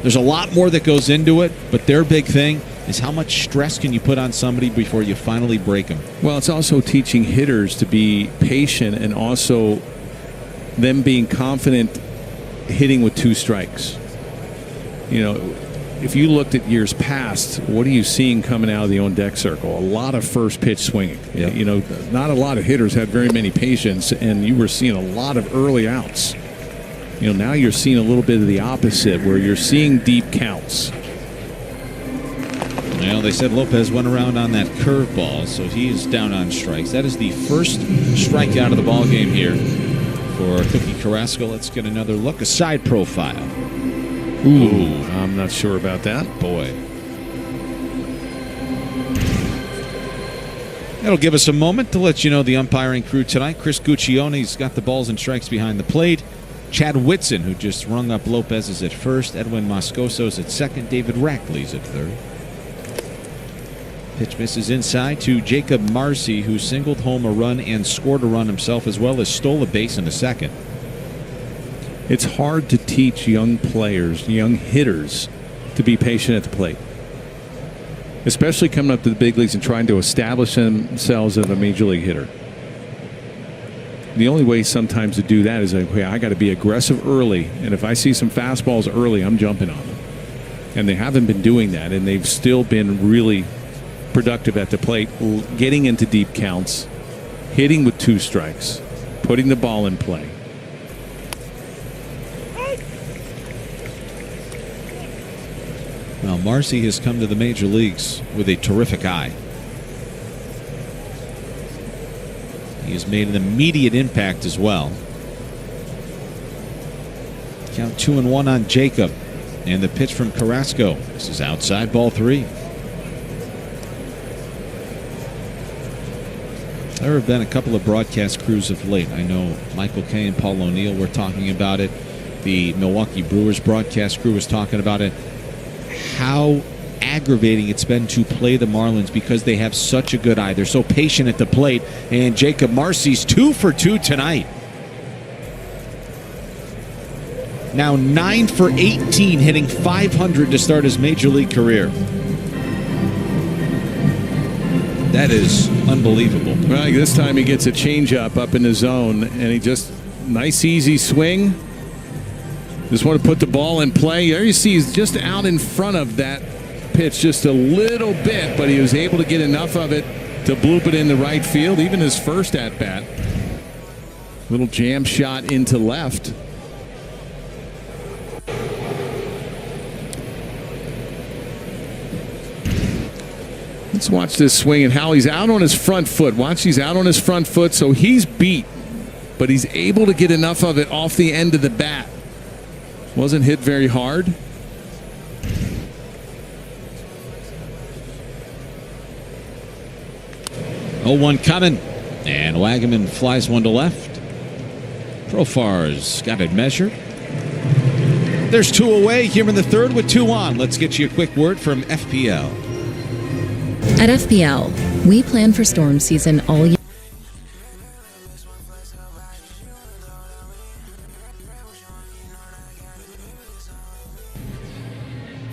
There's a lot more that goes into it, but their big thing is how much stress can you put on somebody before you finally break them. Well, it's also teaching hitters to be patient and also them being confident hitting with 2 strikes. You know, if you looked at years past, what are you seeing coming out of the on-deck circle? A lot of first pitch swinging. Yep. You know, not a lot of hitters had very many patience, and you were seeing a lot of early outs. You know, now you're seeing a little bit of the opposite, where you're seeing deep counts. Well, they said Lopez went around on that curveball, so he's down on strikes. That is the first strikeout of the ball game here for Cookie Carrasco. Let's get another look. A side profile. Ooh, I'm not sure about that. Boy. That'll give us a moment to let you know the umpiring crew tonight. Chris Guccione's got the balls and strikes behind the plate. Chad Whitson, who just rung up Lopez, is at first. Edwin Moscoso's at second. David Rackley's at third. Pitch misses inside to Jacob Marcy, who singled home a run and scored a run himself, as well as stole a base in the second. It's hard to teach young players, young hitters, to be patient at the plate, especially coming up to the big leagues and trying to establish themselves as a major league hitter. The only way sometimes to do that is like, okay, I got to be aggressive early, and if I see some fastballs early, I'm jumping on them. And they haven't been doing that, and they've still been really productive at the plate, getting into deep counts, hitting with 2 strikes, putting the ball in play. Well, Marcy has come to the major leagues with a terrific eye. He has made an immediate impact as well. Count 2-1 on Jacob. And the pitch from Carrasco. This is outside, ball 3. There have been a couple of broadcast crews of late. I know Michael Kay and Paul O'Neill were talking about it. The Milwaukee Brewers broadcast crew was talking about it. How aggravating it's been to play the Marlins because they have such a good eye. They're so patient at the plate. And Jacob Marcy's 2 for 2 tonight. Now 9 for 18, hitting .500 to start his major league career. That is unbelievable. Well, this time he gets a changeup up in the zone, and he just, nice easy swing. Just want to put the ball in play. There you see he's just out in front of that pitch just a little bit, but he was able to get enough of it to bloop it in the right field, even his first at-bat. Little jam shot into left. Let's watch this swing and how he's out on his front foot. Watch, he's out on his front foot, so he's beat, but he's able to get enough of it off the end of the bat. Wasn't hit very hard. 0-1 coming. And Wagaman flies one to left. Profar's got it measured. There's 2 away here in the third with 2 on. Let's get you a quick word from FPL. At FPL, we plan for storm season all year.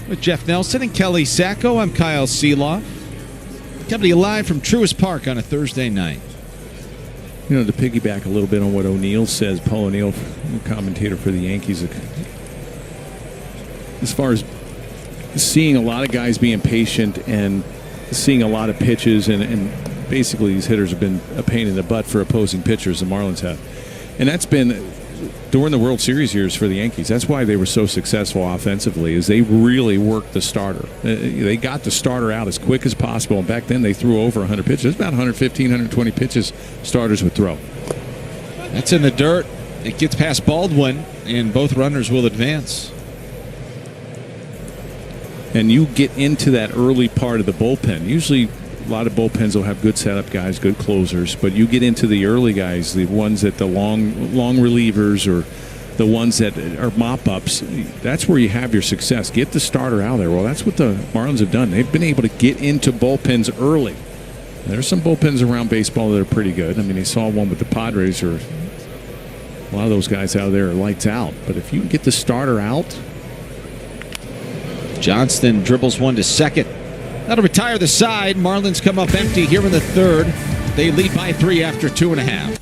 With Jeff Nelson and Kelly Sacco, I'm Kyle Seeloff. Coming to you live from Truist Park on a Thursday night. You know, to piggyback a little bit on what O'Neill says, Paul O'Neill, commentator for the Yankees, as far as seeing a lot of guys being patient and seeing a lot of pitches, and basically these hitters have been a pain in the butt for opposing pitchers, the Marlins have. And that's been during the World Series years for the Yankees. That's why they were so successful offensively, is they really worked the starter. They got the starter out as quick as possible, and back then they threw over 100 pitches. It's about 115, 120 pitches starters would throw. That's in the dirt. It gets past Baldwin, and both runners will advance. And you get into that early part of the bullpen. Usually a lot of bullpens will have good setup guys, good closers, but you get into the early guys, the ones that the long relievers or the ones that are mop-ups, that's where you have your success. Get the starter out there. Well, that's what the Marlins have done. They've been able to get into bullpens early. There's some bullpens around baseball that are pretty good. I mean, they saw one with the Padres, or a lot of those guys out there are lights out. But if you can get the starter out. Johnston dribbles one to second. That'll retire the side. Marlins come up empty here in the third. They lead by 3 after 2.5.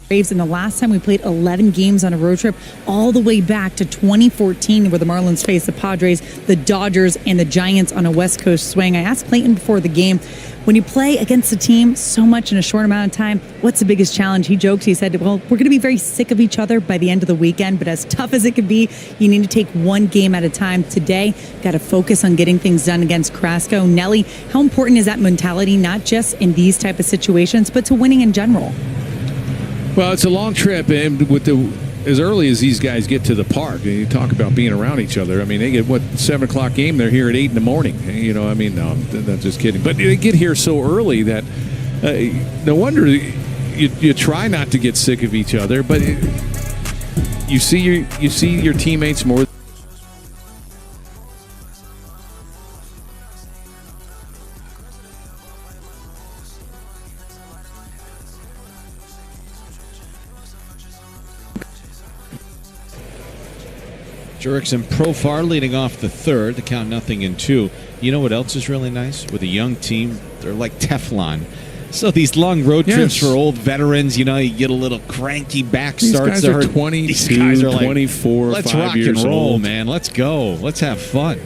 Braves, and the last time we played 11 games on a road trip, all the way back to 2014, where the Marlins faced the Padres, the Dodgers, and the Giants on a West Coast swing. I asked Clayton before the game, when you play against a team so much in a short amount of time, what's the biggest challenge? He joked, he said, well, we're going to be very sick of each other by the end of the weekend, but as tough as it can be, you need to take one game at a time. Today, got to focus on getting things done against Carrasco. Nelly, how important is that mentality, not just in these type of situations, but to winning in general? Well, it's a long trip, and with as early as these guys get to the park, and you talk about being around each other. I mean, they get 7 o'clock game. They're here at 8 in the morning. You know, I mean, no, I'm just kidding. But they get here so early that no wonder you try not to get sick of each other. But you see your teammates more. Jurickson Profar leading off the third. The count 0-2. You know what else is really nice? With a young team, they're like Teflon. So these long road trips for old veterans, you get a little cranky back starts. These guys are 22, these guys are 24, let's 5 rock years and roll, old. man. Let's go. Let's have fun.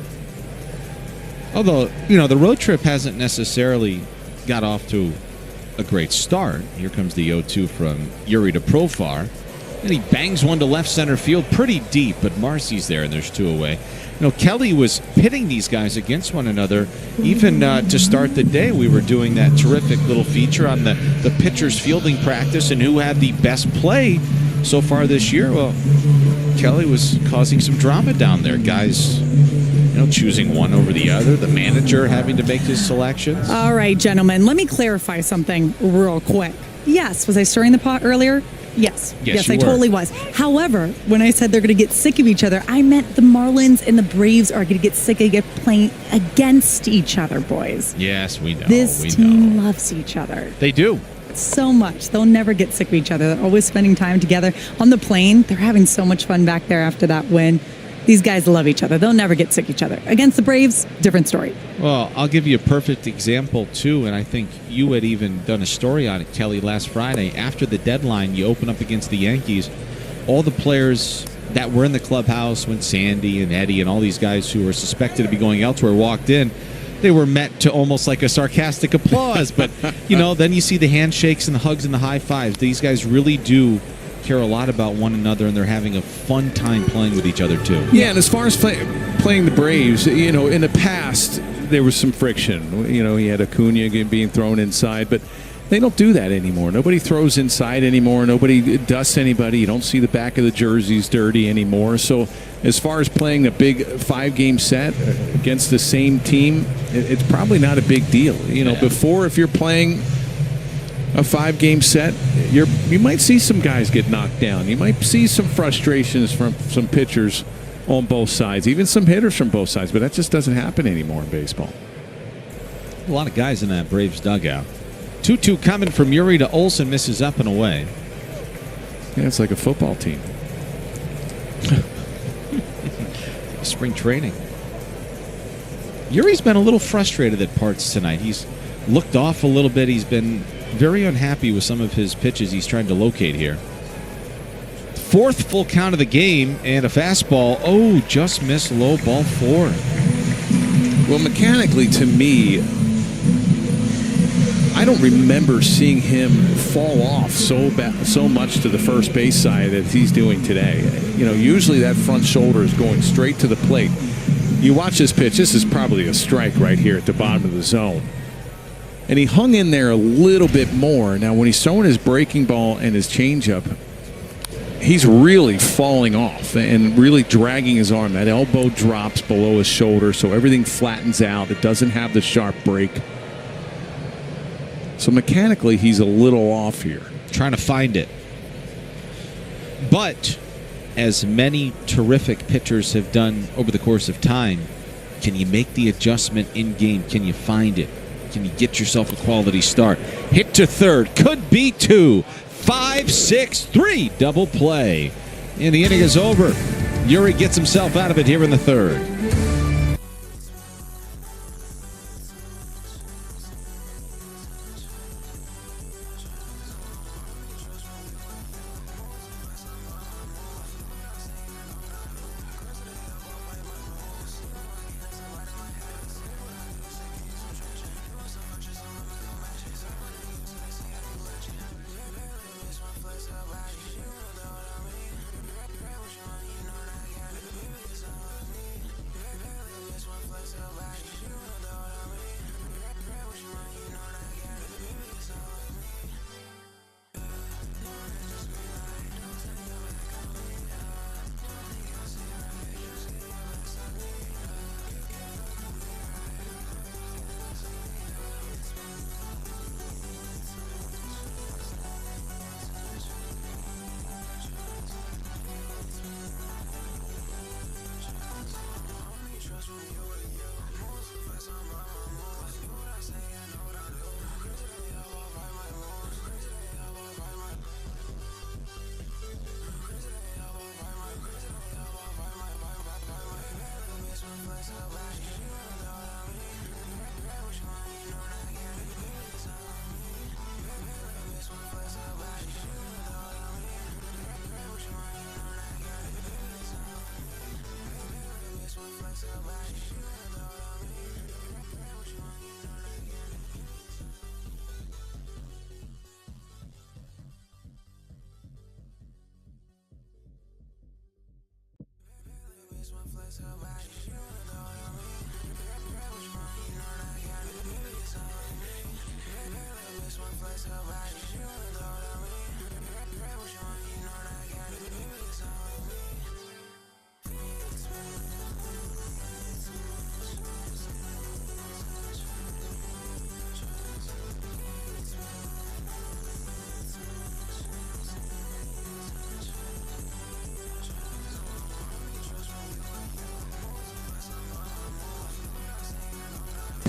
Although, the road trip hasn't necessarily got off to a great start. Here comes the 0-2 from Yuri to Profar. And he bangs one to left center field pretty deep, but Marcy's there, and there's 2 away. Kelly was pitting these guys against one another. Even to start the day, we were doing that terrific little feature on the pitcher's fielding practice and who had the best play so far this year. Well, Kelly was causing some drama down there. Guys, choosing one over the other. The manager having to make his selections. All right, gentlemen, let me clarify something real quick. Yes, was I stirring the pot earlier? Yes, I totally was. However, when I said they're going to get sick of each other, I meant the Marlins and the Braves are going to get sick of playing against each other, boys. Yes, we know. This team loves each other. They do. So much. They'll never get sick of each other. They're always spending time together. On the plane, they're having so much fun back there after that win. These guys love each other. They'll never get sick of each other. Against the Braves, different story. Well, I'll give you a perfect example, too, and I think you had even done a story on it, Kelly, last Friday. After the deadline, you open up against the Yankees. All the players that were in the clubhouse when Sandy and Eddie and all these guys who were suspected to be going elsewhere walked in, they were met to almost like a sarcastic applause. But, then you see the handshakes and the hugs and the high fives. These guys really do care a lot about one another, and they're having a fun time playing with each other too. Yeah, and as far as playing the Braves, in the past there was some friction. He had Acuna being thrown inside, but they don't do that anymore. Nobody throws inside anymore. Nobody dusts anybody. You don't see the back of the jerseys dirty anymore. So as far as playing a big 5-game set against the same team, it's probably not a big deal. Before, if you're playing a 5-game set, you might see some guys get knocked down. You might see some frustrations from some pitchers on both sides, even some hitters from both sides, but that just doesn't happen anymore in baseball. A lot of guys in that Braves dugout. 2-2 coming from Yuri to Olsen, misses up and away. Yeah, it's like a football team. Spring training. Yuri's been a little frustrated at parts tonight. He's looked off a little bit. He's been very unhappy with some of his pitches he's trying to locate here. 4th full count of the game and a fastball. Oh, just missed low, ball 4. Well, mechanically, to me, I don't remember seeing him fall off so much to the first base side as he's doing today. Usually that front shoulder is going straight to the plate. You watch this pitch. This is probably a strike right here at the bottom of the zone. And he hung in there a little bit more. Now, when he's throwing his breaking ball and his changeup, he's really falling off and really dragging his arm. That elbow drops below his shoulder, so everything flattens out. It doesn't have the sharp break. So mechanically, he's a little off here. Trying to find it. But as many terrific pitchers have done over the course of time, can you make the adjustment in game? Can you find it? Can you get yourself a quality start? Hit to third. Could be 2. 5-6-3. Double play. And the inning is over. Yuri gets himself out of it here in the third.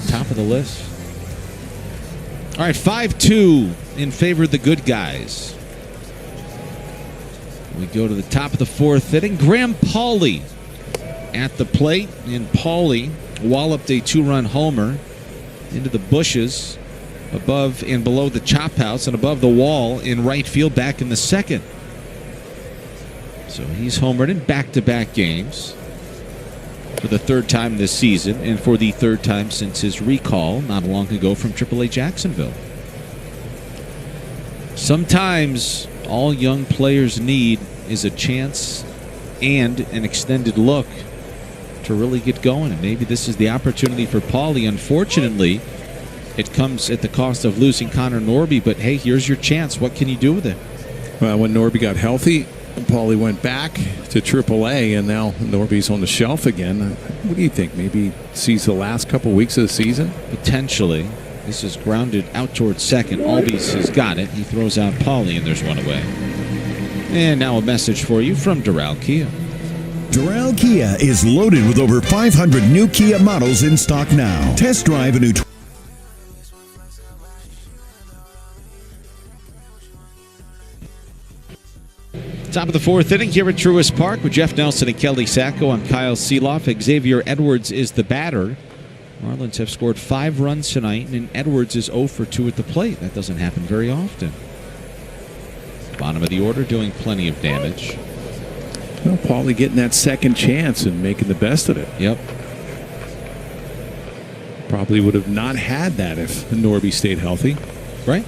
Top of the list. All right, 5-2 in favor of the good guys. We go to the top of the fourth inning. Graham Pauley at the plate, and Pauley walloped a 2-run homer into the bushes above and below the chop house and above the wall in right field back in the second. So he's homered in back-to-back games for the third time this season and for the third time since his recall not long ago from AAA Jacksonville. Sometimes all young players need is a chance and an extended look to really get going, and maybe this is the opportunity for Pauley. Unfortunately, it comes at the cost of losing Connor Norby, but hey, here's your chance. What can you do with it? Well, when Norby got healthy, Pauley went back to AAA, and now Norby's on the shelf again. What do you think? Maybe sees the last couple weeks of the season? Potentially. This is grounded out towards second. Albies has got it. He throws out Pauley, and there's one away. And now a message for you from Doral Kia. Doral Kia is loaded with over 500 new Kia models in stock now. Test drive a new Top of the fourth inning here at Truist Park with Jeff Nelson and Kelly Sacco. I'm Kyle Seeloff. Xavier Edwards is the batter. Marlins have scored 5 runs tonight, and Edwards is 0 for 2 at the plate. That doesn't happen very often. Bottom of the order doing plenty of damage. Well, Pauley getting that second chance and making the best of it. Yep. Probably would have not had that if Norby stayed healthy. Right.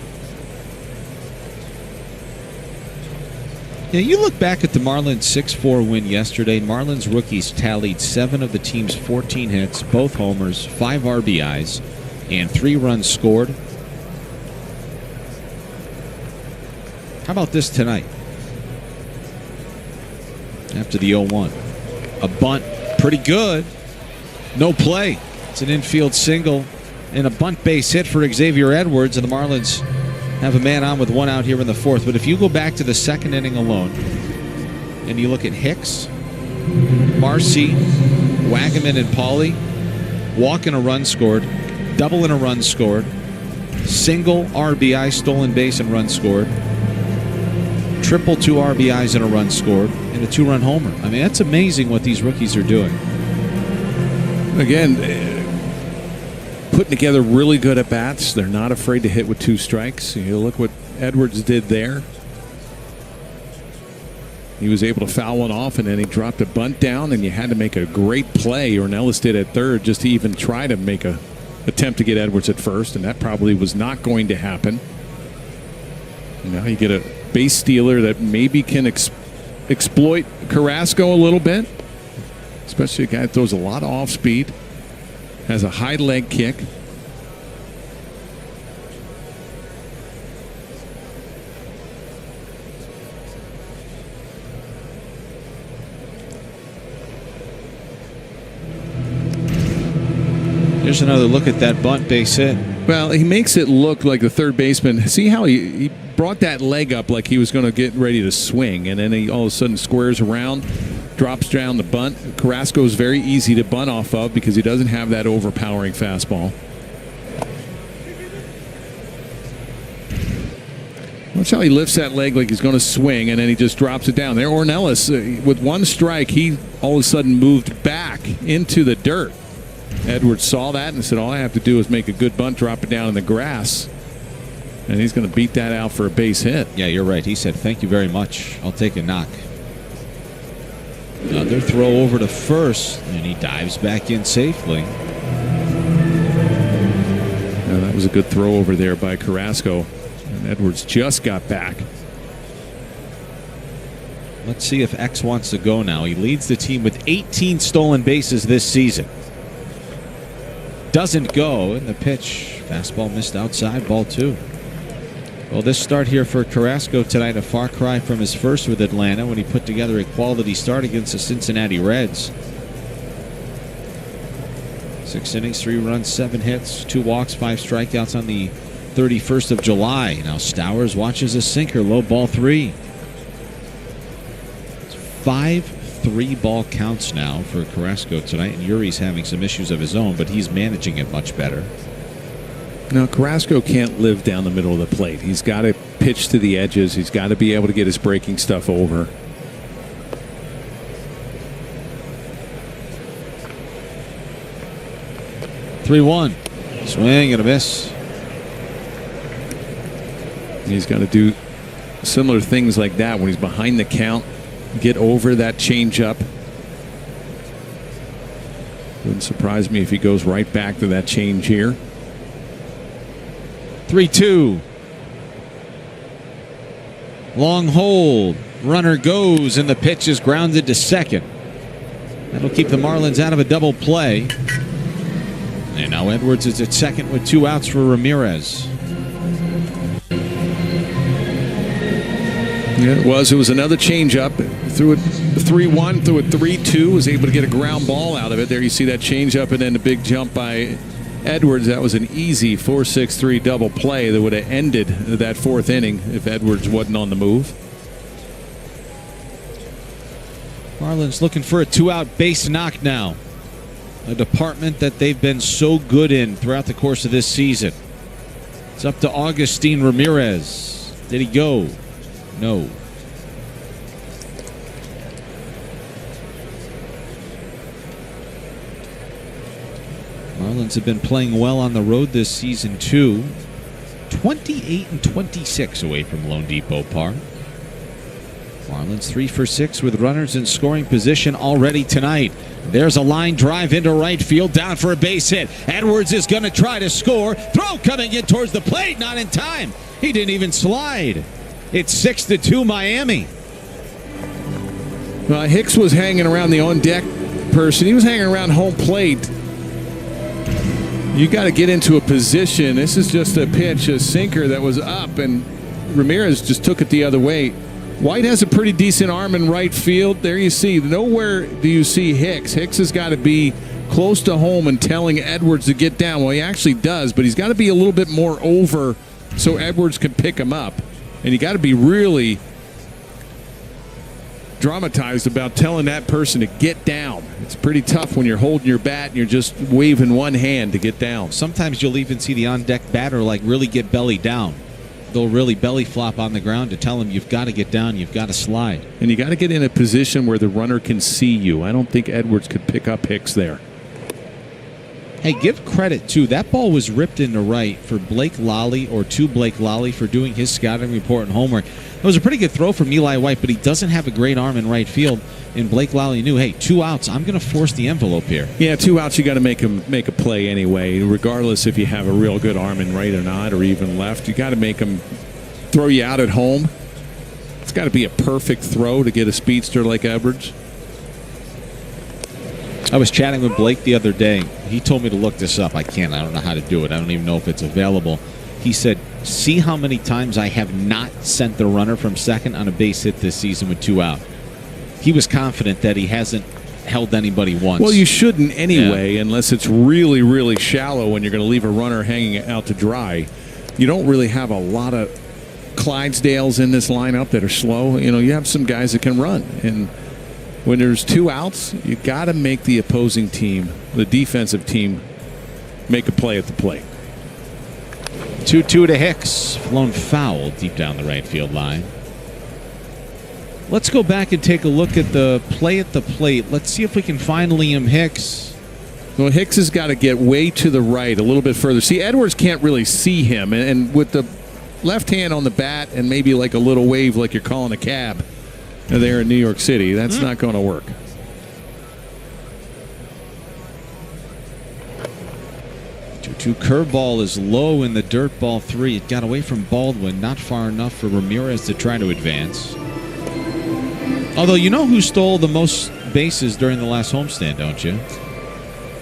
Yeah, you look back at the Marlins 6-4 win yesterday. Marlins rookies tallied 7 of the team's 14 hits, both homers, 5 RBIs, and 3 runs scored. How about this tonight? After the 0-1. A bunt, pretty good. No play. It's an infield single and a bunt base hit for Xavier Edwards, and the Marlins have a man on with 1 out here in the fourth. But if you go back to the second inning alone and you look at Hicks, Marcy, Wagaman, and Pauley, walk in a run scored, double in a run scored, single RBI, stolen base, and run scored, triple 2 RBIs and a run scored, and a 2-run homer. I mean, that's amazing what these rookies are doing. Again, putting together really good at bats. They're not afraid to hit with 2 strikes. You look what Edwards did there. He was able to foul one off, and then he dropped a bunt down, and you had to make a great play, or Ornelas did at third, just to even try to make a attempt to get Edwards at first, and that probably was not going to happen. Now you get a base stealer that maybe can exploit Carrasco a little bit, especially a guy that throws a lot of off speed. Has a high leg kick. Here's another look at that bunt base hit. Well, he makes it look like the third baseman. See how he brought that leg up like he was going to get ready to swing, and then he all of a sudden squares around, drops down the bunt. Carrasco is very easy to bunt off of because he doesn't have that overpowering fastball. Watch how he lifts that leg like he's going to swing, and then he just drops it down. There, Ornelas, with 1 strike, he all of a sudden moved back into the dirt. Edwards saw that and said, all I have to do is make a good bunt, drop it down in the grass. And he's going to beat that out for a base hit. Yeah, you're right. He said, thank you very much. I'll take a knock. Another throw over to first, and he dives back in safely. Now, that was a good throw over there by Carrasco. And Edwards just got back. Let's see if X wants to go now. He leads the team with 18 stolen bases this season. Doesn't go, and the pitch. Fastball missed outside, ball 2. Well, this start here for Carrasco tonight, a far cry from his first with Atlanta when he put together a quality start against the Cincinnati Reds. 6 innings, 3 runs, 7 hits, 2 walks, 5 strikeouts on the 31st of July. Now Stowers watches a sinker, low, ball 3. 5 3-ball counts now for Carrasco tonight, and Yuri's having some issues of his own, but he's managing it much better. Now, Carrasco can't live down the middle of the plate. He's got to pitch to the edges. He's got to be able to get his breaking stuff over. Three-one. Swing and a miss. He's got to do similar things like that when he's behind the count. Get over that changeup. Wouldn't surprise me if he goes right back to that change here. 3-2. Long hold. Runner goes, and the pitch is grounded to second. That'll keep the Marlins out of a double play. And now Edwards is at second with 2 outs for Ramirez. Yeah, it was another changeup. Threw it 3-1, threw it 3-2, was able to get a ground ball out of it. There you see that changeup and then the big jump by Edwards. That was an easy 4-6-3 double play that would have ended that 4th inning if Edwards wasn't on the move. Marlins looking for a 2-out base knock now. A department that they've been so good in throughout the course of this season. It's up to Augustin Ramirez. Did he go? No. Marlins have been playing well on the road this season too. 28-26 away from Lone Depot Park. Marlins 3 for 6 with runners in scoring position already tonight. There's a line drive into right field, down for a base hit. Edwards is going to try to score. Throw coming in towards the plate, not in time. He didn't even slide. It's 6-2 Miami. Hicks was hanging around the on-deck person. He was hanging around home plate. You got to get into a position. This is just a pitch, a sinker that was up, and Ramirez just took it the other way. White has a pretty decent arm in right field. There you see. Nowhere do you see Hicks. Hicks has got to be close to home and telling Edwards to get down. Well, he actually does, but he's got to be a little bit more over so Edwards can pick him up. And you got to be really dramatized about telling that person to get down. It's pretty tough when you're holding your bat and you're just waving one hand to get down. Sometimes you'll even see the on-deck batter like really get belly down. They'll really belly flop on the ground to tell him you've got to get down, you've got to slide. And you got to get in a position where the runner can see you. I don't think Edwards could pick up Hicks there. Hey, give credit, too. That ball was ripped into right for Blake Lally, or to Blake Lally, for doing his scouting report and homework. It was a pretty good throw from Eli White, but he doesn't have a great arm in right field. And Blake Lally knew, hey, 2 outs, I'm going to force the envelope here. Yeah, 2 outs, you got to make a play anyway, regardless if you have a real good arm in right or not, or even left. You got to make them throw you out at home. It's got to be a perfect throw to get a speedster like Edwards. I was chatting with Blake the other day. He told me to look this up. I can't. I don't know how to do it. I don't even know if it's available. He said, see how many times I have not sent the runner from second on a base hit this season with 2 out. He was confident that he hasn't held anybody once. Well, you shouldn't anyway, unless it's really, really shallow when you're going to leave a runner hanging out to dry. You don't really have a lot of Clydesdales in this lineup that are slow. You know, you have some guys that can run. And when there's 2 outs, you got to make the opposing team, the defensive team, make a play at the plate. 2-2 to Hicks. Flown foul deep down the right field line. Let's go back and take a look at the play at the plate. Let's see if we can find Liam Hicks. Well, Hicks has got to get way to the right, a little bit further. See, Edwards can't really see him. And with the left hand on the bat and maybe like a little wave like you're calling a cab there in New York City, that's not going to work. Curveball is low in the dirt, ball 3. It got away from Baldwin, not far enough for Ramirez to try to advance. Although you know who stole the most bases during the last homestand, don't you?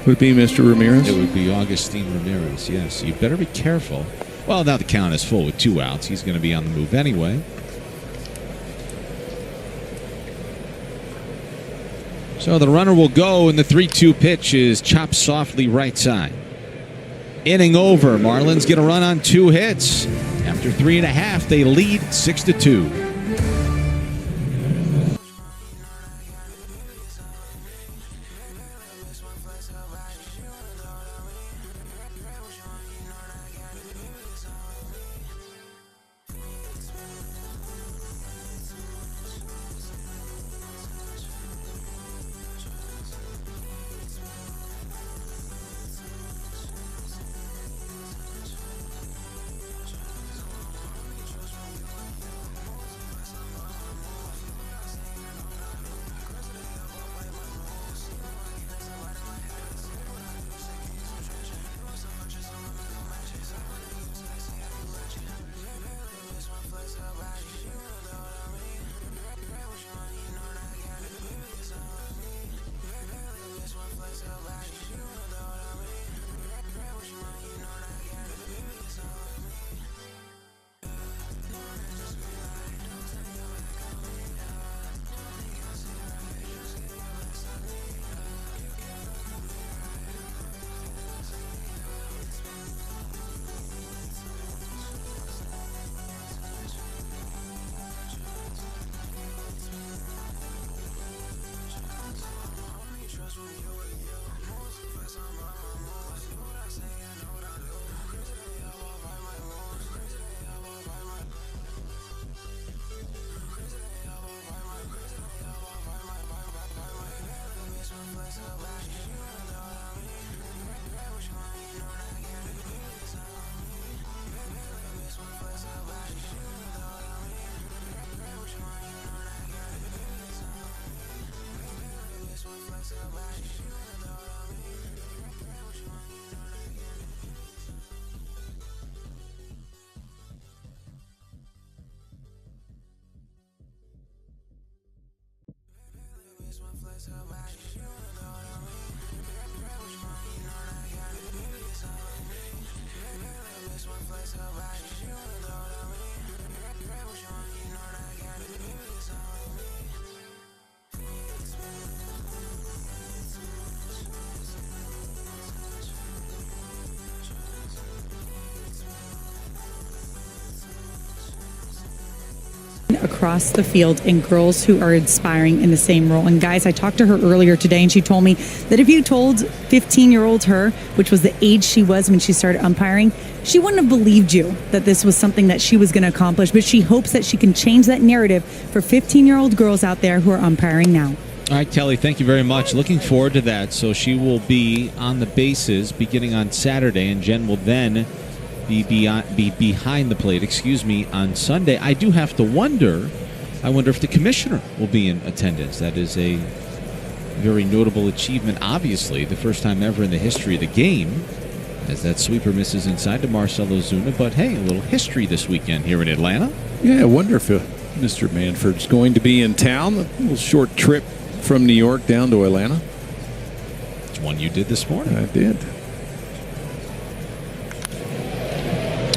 Would it be Mr. Ramirez? It would be Augustine Ramirez, yes. You better be careful. Well, now the count is full with 2 outs. He's going to be on the move anyway. So the runner will go, and the 3-2 pitch is chopped softly right side. Inning over. Marlins get a run on 2 hits. After 3.5, they lead 6-2. Across the field and girls who are inspiring in the same role. And guys, I talked to her earlier today and she told me that if you told 15-year-old her, which was the age she was when she started umpiring, she wouldn't have believed you that this was something that she was going to accomplish. But she hopes that she can change that narrative for 15-year-old girls out there who are umpiring now. All right, Kelly, thank you very much. Looking forward to that. So she will be on the bases beginning on Saturday, and Jen will then be behind the plate, on Sunday. I do have to wonder, if the commissioner will be in attendance. That is a very notable achievement, obviously, the first time ever in the history of the game, as that sweeper misses inside to Marcell Ozuna. But hey, a little history this weekend here in Atlanta. Yeah, I wonder if Mr. Manford's going to be in town. A little short trip from New York down to Atlanta. It's one you did this morning. I did.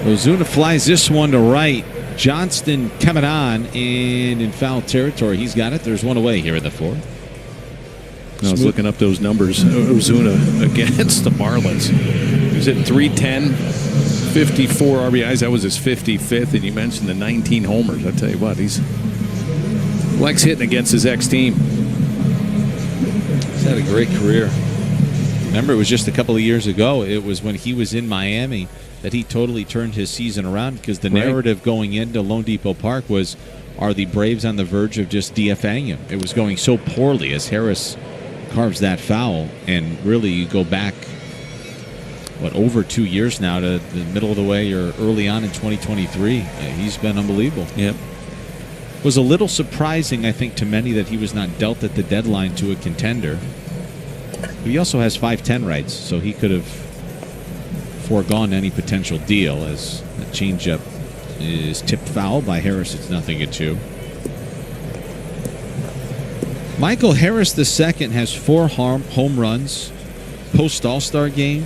Ozuna flies this one to right. Johnston coming on, and in foul territory. He's got it. There's one away here in the 4th. I was looking up those numbers. Ozuna against the Marlins. He was hitting .310, 54 RBIs. That was his 55th, and you mentioned the 19 homers. I tell you what, he's likes hitting against his ex-team. He's had a great career. Remember, it was just a couple of years ago. It was when he was in Miami that he totally turned his season around, because the narrative going into Lone Depot Park was, are the Braves on the verge of just DFAing him? It was going so poorly as Harris carves that foul, and really you go back, over 2 years now to the middle of the way or early on in 2023. He's been unbelievable. Yep. It was a little surprising, I think, to many that he was not dealt at the deadline to a contender. He also has 5'10" rights, so he could have foregone any potential deal, as the changeup is tipped foul by Harris. It's 0-2. Michael Harris II has 4 home runs post All-Star game.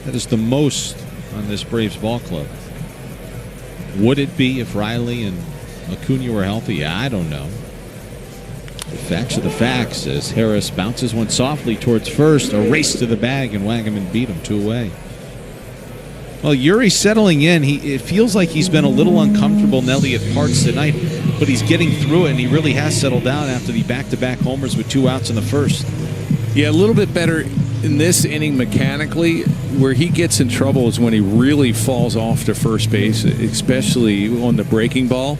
That is the most on this Braves ball club. Would it be if Riley and Acuna were healthy? I don't know. The facts are the facts as Harris bounces one softly towards first. A race to the bag, and Wagaman beat him 2 away. Well, Yuri's settling in. It feels like he's been a little uncomfortable in Elliott Parks tonight, but he's getting through it, and he really has settled down after the back-to-back homers with 2 outs in the first. Yeah, a little bit better in this inning mechanically. Where he gets in trouble is when he really falls off to first base, especially on the breaking ball.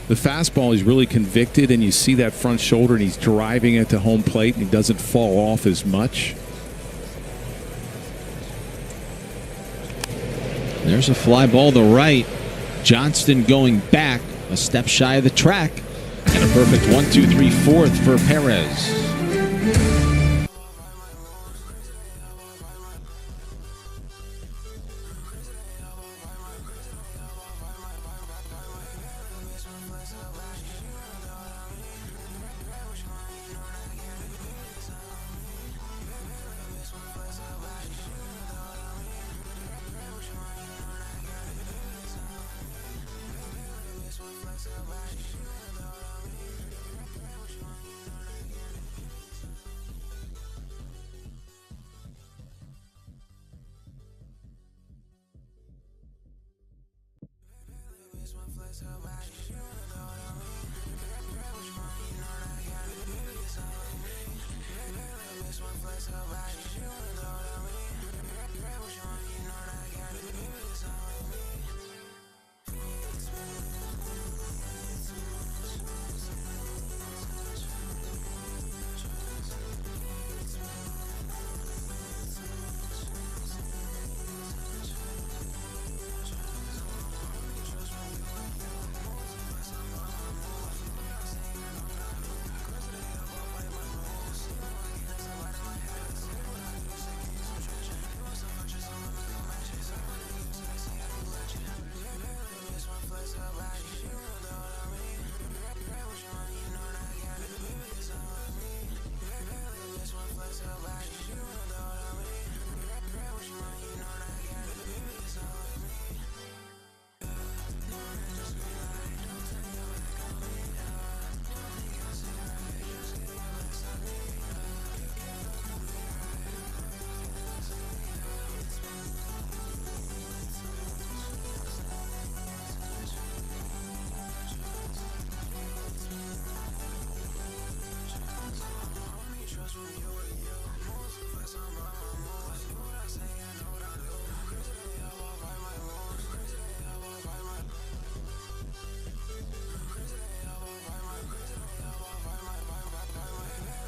The fastball, he's really convicted, and you see that front shoulder, and he's driving it to home plate, and he doesn't fall off as much. There's a fly ball to right. Johnston going back a step shy of the track, and a perfect 1-2-3 fourth for Perez.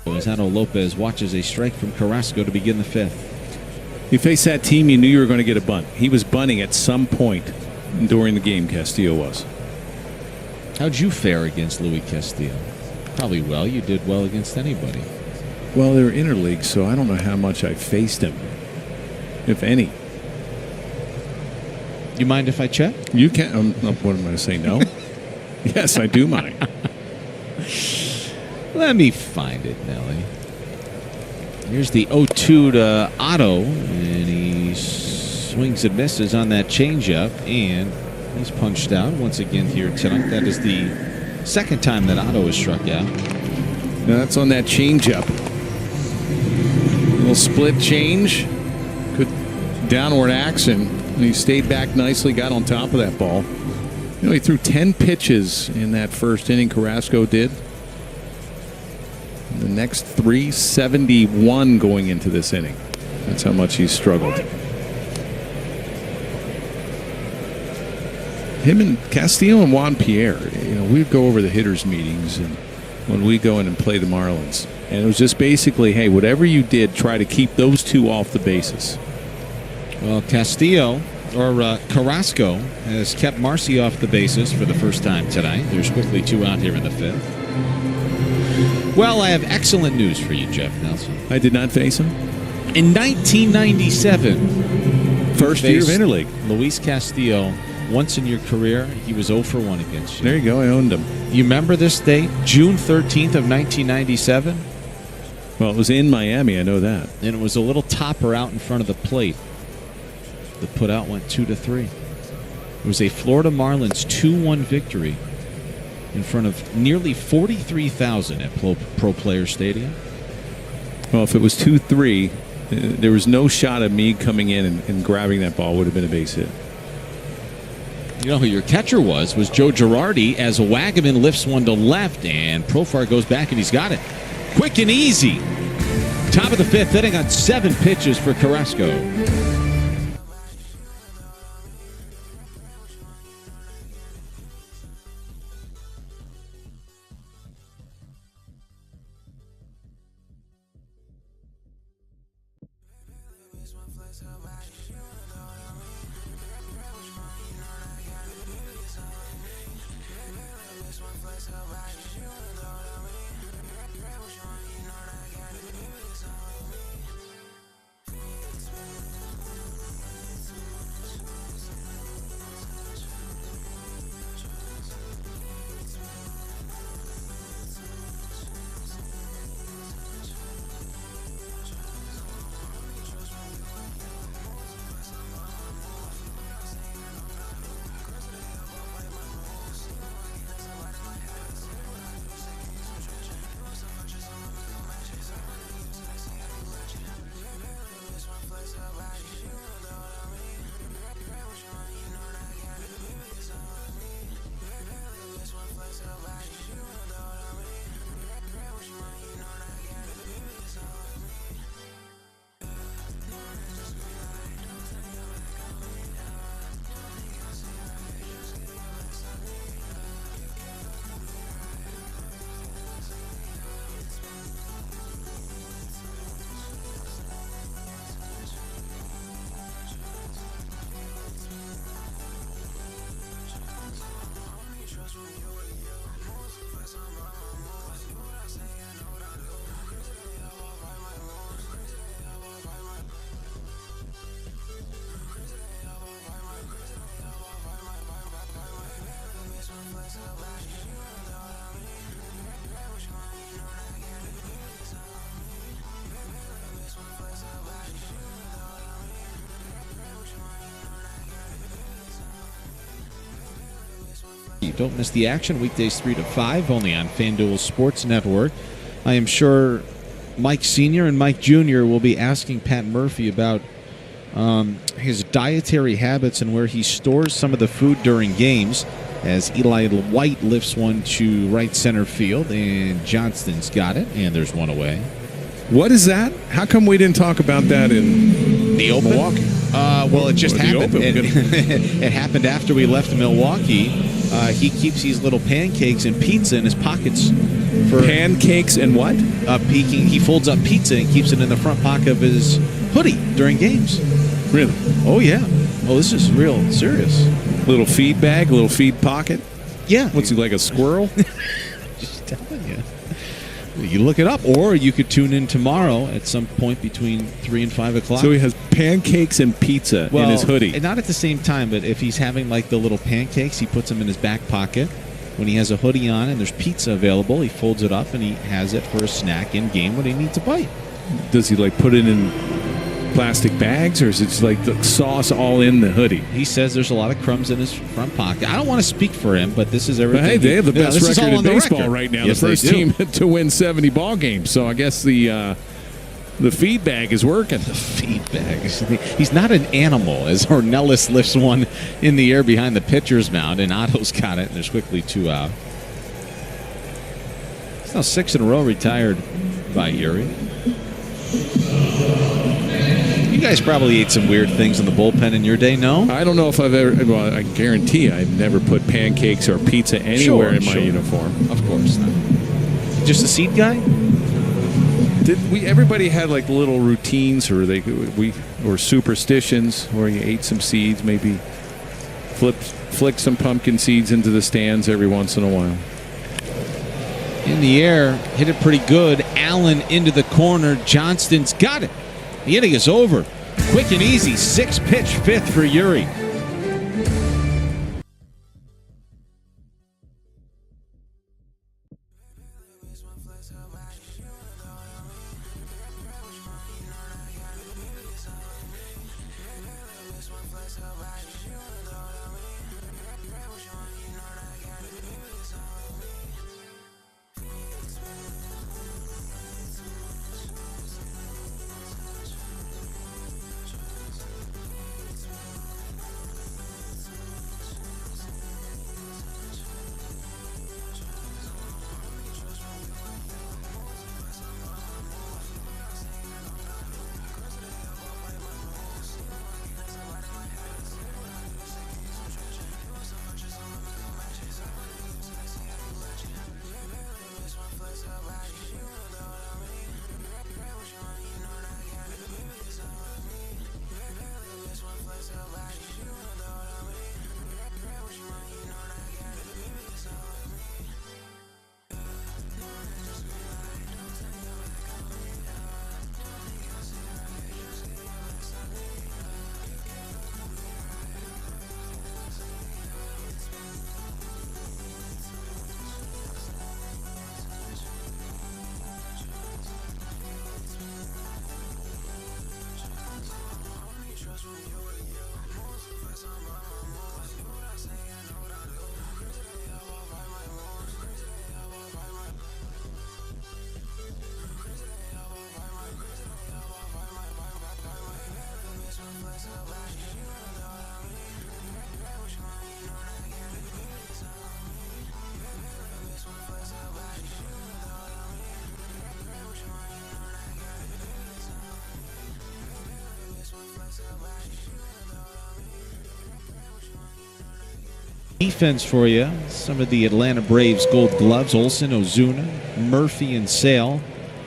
Lozano Lopez watches a strike from Carrasco to begin the 5th. You face that team, you knew you were going to get a bunt. He was bunting at some point during the game, Castillo was. How'd you fare against Luis Castillo? Probably well. You did well against anybody. Well, they were interleague, so I don't know how much I faced him, if any. You mind if I check? You can. What am I going to say? No? Yes, I do mind. Let me find it, Nelly. Here's the 0-2 to Otto, and he swings and misses on that changeup, and he's punched out once again here tonight. That is the second time that Otto has struck out. Now that's on that changeup. Little split change, good downward action, and he stayed back nicely, got on top of that ball. You know, he threw 10 pitches in that first inning, Carrasco did. The next 371 going into this inning. That's how much he's struggled. Him and Castillo and Juan Pierre, you know, we'd go over the hitters meetings and when we go in and play the Marlins. And it was just basically, hey, whatever you did, try to keep those two off the bases. Well, Castillo, or Carrasco, has kept Marcy off the bases for the first time tonight. There's quickly 2 out here in the 5th. Well, I have excellent news for you, Jeff Nelson. I did not face him. In 1997, first year of interleague, Luis Castillo once in your career, he was 0 for 1 against you. There you go. I owned him. You remember this date? June 13th of 1997? Well, it was in Miami. I know that. And it was a little topper out in front of the plate. The putout went 2-3. It was a Florida Marlins 2-1 victory in front of nearly 43,000 at Pro Player Stadium. Well, if it was 2-3, there was no shot of me coming in and grabbing that ball. Would have been a base hit. You know who your catcher was Joe Girardi, as Wagaman lifts one to left, and Profar goes back, and he's got it. Quick and easy. Top of the 5th inning on 7 pitches for Carrasco. Don't miss the action weekdays 3 to 5 only on FanDuel Sports Network. I am sure Mike Sr. and Mike Jr. will be asking Pat Murphy about his dietary habits and where he stores some of the food during games, as Eli White lifts one to right center field, and Johnston's got it, and there's one away. What is that? How come we didn't talk about that in the open? Milwaukee? Well, it just happened. It happened after we left Milwaukee. He keeps these little pancakes and pizza in his pockets. For pancakes and what? He folds up pizza and keeps it in the front pocket of his hoodie during games. Really? Oh, yeah. Oh, this is real serious. Little feed bag, little feed pocket? Yeah. What's he, like a squirrel? Just telling you. You look it up, or you could tune in tomorrow at some point between 3 and 5 o'clock. So he has pancakes and pizza in his hoodie. And not at the same time, but if he's having like the little pancakes, he puts them in his back pocket. When he has a hoodie on and there's pizza available, he folds it up and he has it for a snack in game when he needs a bite. Does he like put it in plastic bags, or is it just like the sauce all in the hoodie? He says there's a lot of crumbs in his front pocket. I don't want to speak for him, but this is everything. But hey, they have the best record in baseball record right now. Yes, the first team to win 70 ball games. So I guess the feed bag is working. The feed bag. He's not an animal, as Ornelas lifts one in the air behind the pitcher's mound, and Otto's got it, and there's quickly 2 out. It's now 6 in a row retired by Yuri. You guys probably ate some weird things in the bullpen in your day, no? I don't know if I've ever. Well, I guarantee I've never put pancakes or pizza anywhere in my uniform. Of course not. Just a seed guy? Everybody had like little routines, or superstitions, where you ate some seeds, maybe flick some pumpkin seeds into the stands every once in a while. In the air, hit it pretty good. Allen into the corner. Johnston's got it. The inning is over. Quick and easy. 6-pitch 5th for Yuri. Defense for you. Some of the Atlanta Braves Gold Gloves: Olsen, Ozuna, Murphy, and Sale.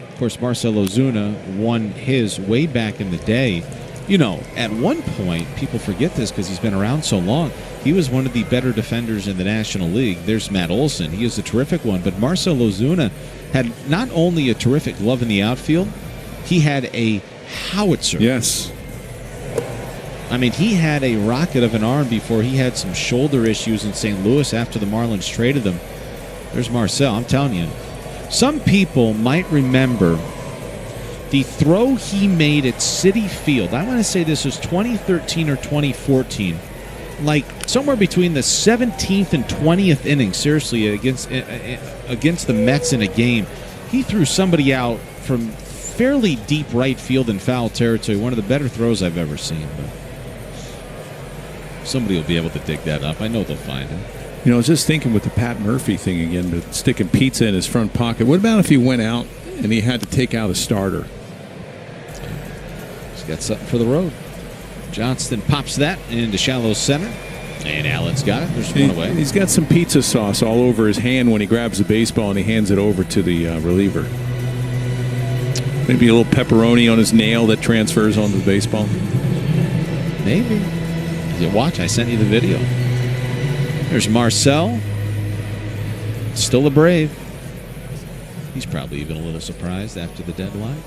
Of course, Marcell Ozuna won his way back in the day. You know, at one point, people forget this because he's been around so long, he was one of the better defenders in the National League. There's Matt Olson. He is a terrific one. But Marcell Ozuna had not only a terrific glove in the outfield, he had a howitzer. Yes. I mean, he had a rocket of an arm before he had some shoulder issues in St. Louis after the Marlins traded him. There's Marcell. I'm telling you. Some people might remember the throw he made at Citi Field. I want to say this was 2013 or 2014. Like somewhere between the 17th and 20th inning, seriously, against the Mets in a game. He threw somebody out from fairly deep right field in foul territory. One of the better throws I've ever seen. But somebody will be able to dig that up. I know they'll find it. You know, I was just thinking with the Pat Murphy thing again, but sticking pizza in his front pocket. What about if he went out and he had to take out a starter? He's got something for the road. Johnston pops that into shallow center. And Allen's got it. There's one away. He's got some pizza sauce all over his hand when he grabs the baseball and he hands it over to the reliever. Maybe a little pepperoni on his nail that transfers onto the baseball. Maybe. Watch, I sent you the video. There's Marcell. Still a Brave. He's probably even a little surprised after the deadline.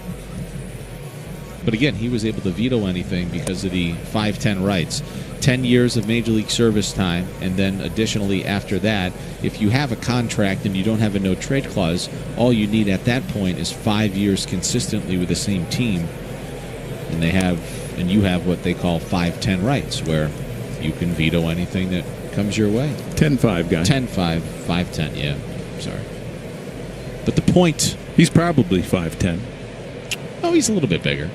But again, he was able to veto anything because of the 5-10 rights. 10 years of Major League service time, and then additionally after that, if you have a contract and you don't have a no-trade clause, all you need at that point is 5 years consistently with the same team. And you have what they call 5-10 rights, where you can veto anything that comes your way. 10-5 guy. 10-5, 5-10, yeah. Sorry. But the point... He's probably 5'10". Oh, he's a little bit bigger.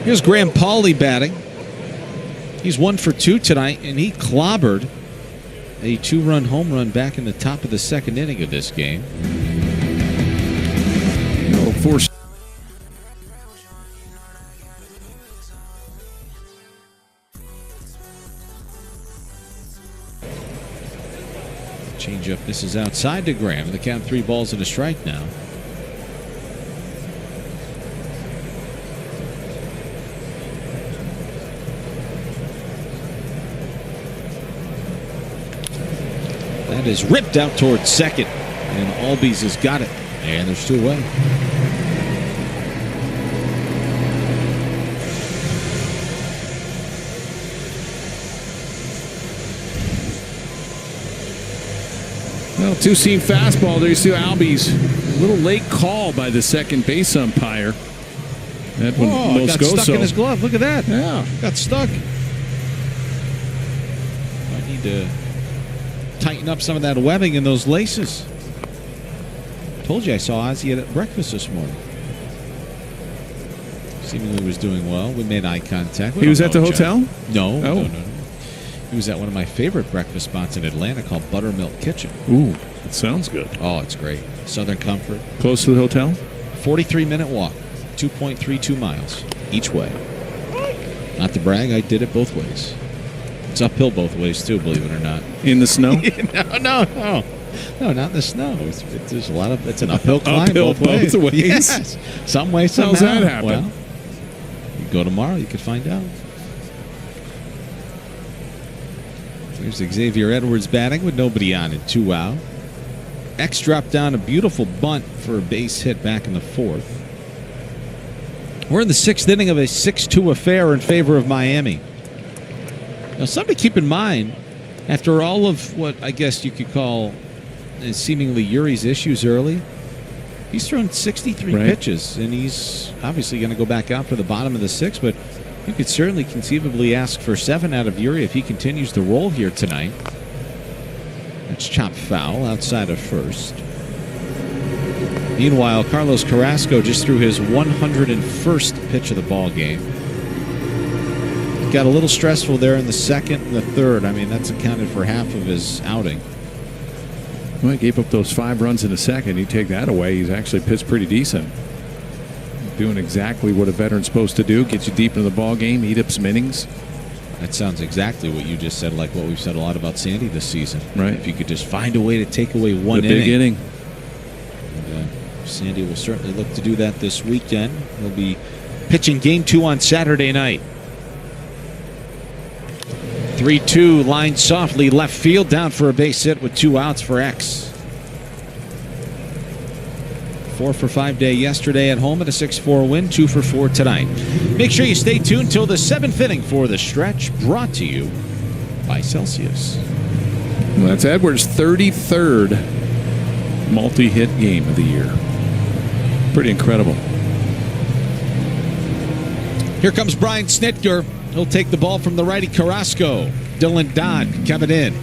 Here's Graham Pauley batting. He's 1 for 2 tonight, and he clobbered a 2-run home run back in the top of the second inning of this game. Changeup misses outside to Graham. The count 3 balls and a strike now. That is ripped out towards second, and Albies has got it. And there's 2 away. Well, two-seam fastball. There you see Albie's little late call by the second base umpire. That one got stuck in his glove. Look at that. Yeah. Got stuck. I need to tighten up some of that webbing in those laces. Told you I saw Ozzy at breakfast this morning. Seemingly was doing well. We made eye contact. He was at the hotel? No. Oh. No. He was at one of my favorite breakfast spots in Atlanta called Buttermilk Kitchen. Ooh, that sounds good. Oh, it's great. Southern Comfort. Close to the hotel? 43-minute walk. 2.32 miles each way. Not to brag, I did it both ways. It's uphill both ways, too, believe it or not. In the snow? No, not in the snow. There's a lot of. It's an uphill climb both ways. Yes. Some way, somehow. How's that happen? Well, you go tomorrow, you could find out. There's Xavier Edwards batting with nobody on and 2 out. X dropped down a beautiful bunt for a base hit back in the 4th. We're in the 6th inning of a 6-2 affair in favor of Miami. Now, something to keep in mind, after all of what I guess you could call seemingly Yuri's issues early, he's thrown 63 pitches, and he's obviously going to go back out for the bottom of the 6th, but you could certainly conceivably ask for 7 out of Yuri if he continues to roll here tonight. That's chopped foul outside of first. Meanwhile, Carlos Carrasco just threw his 101st pitch of the ball game. It got a little stressful there in the 2nd and the 3rd. I mean, that's accounted for half of his outing. Well, he gave up those 5 runs in the 2nd. You take that away, he's actually pitched pretty decent. Doing exactly what a veteran's supposed to do. Get you deep into the ball game, eat up some innings. That sounds exactly what you just said, like what we've said a lot about Sandy this season. Right. If you could just find a way to take away one inning. Big inning. And, Sandy will certainly look to do that this weekend. He'll be pitching Game 2 on Saturday night. 3-2, line softly left field, down for a base hit with 2 outs for X. 4 for 5 day yesterday at home at a 6-4 win, 2 for 4 tonight. Make sure you stay tuned till the 7th inning for The Stretch, brought to you by Celsius. Well, that's Edwards' 33rd multi-hit game of the year. Pretty incredible. Here comes Brian Snitker. He'll take the ball from the righty Carrasco. Dylan Dodd coming in.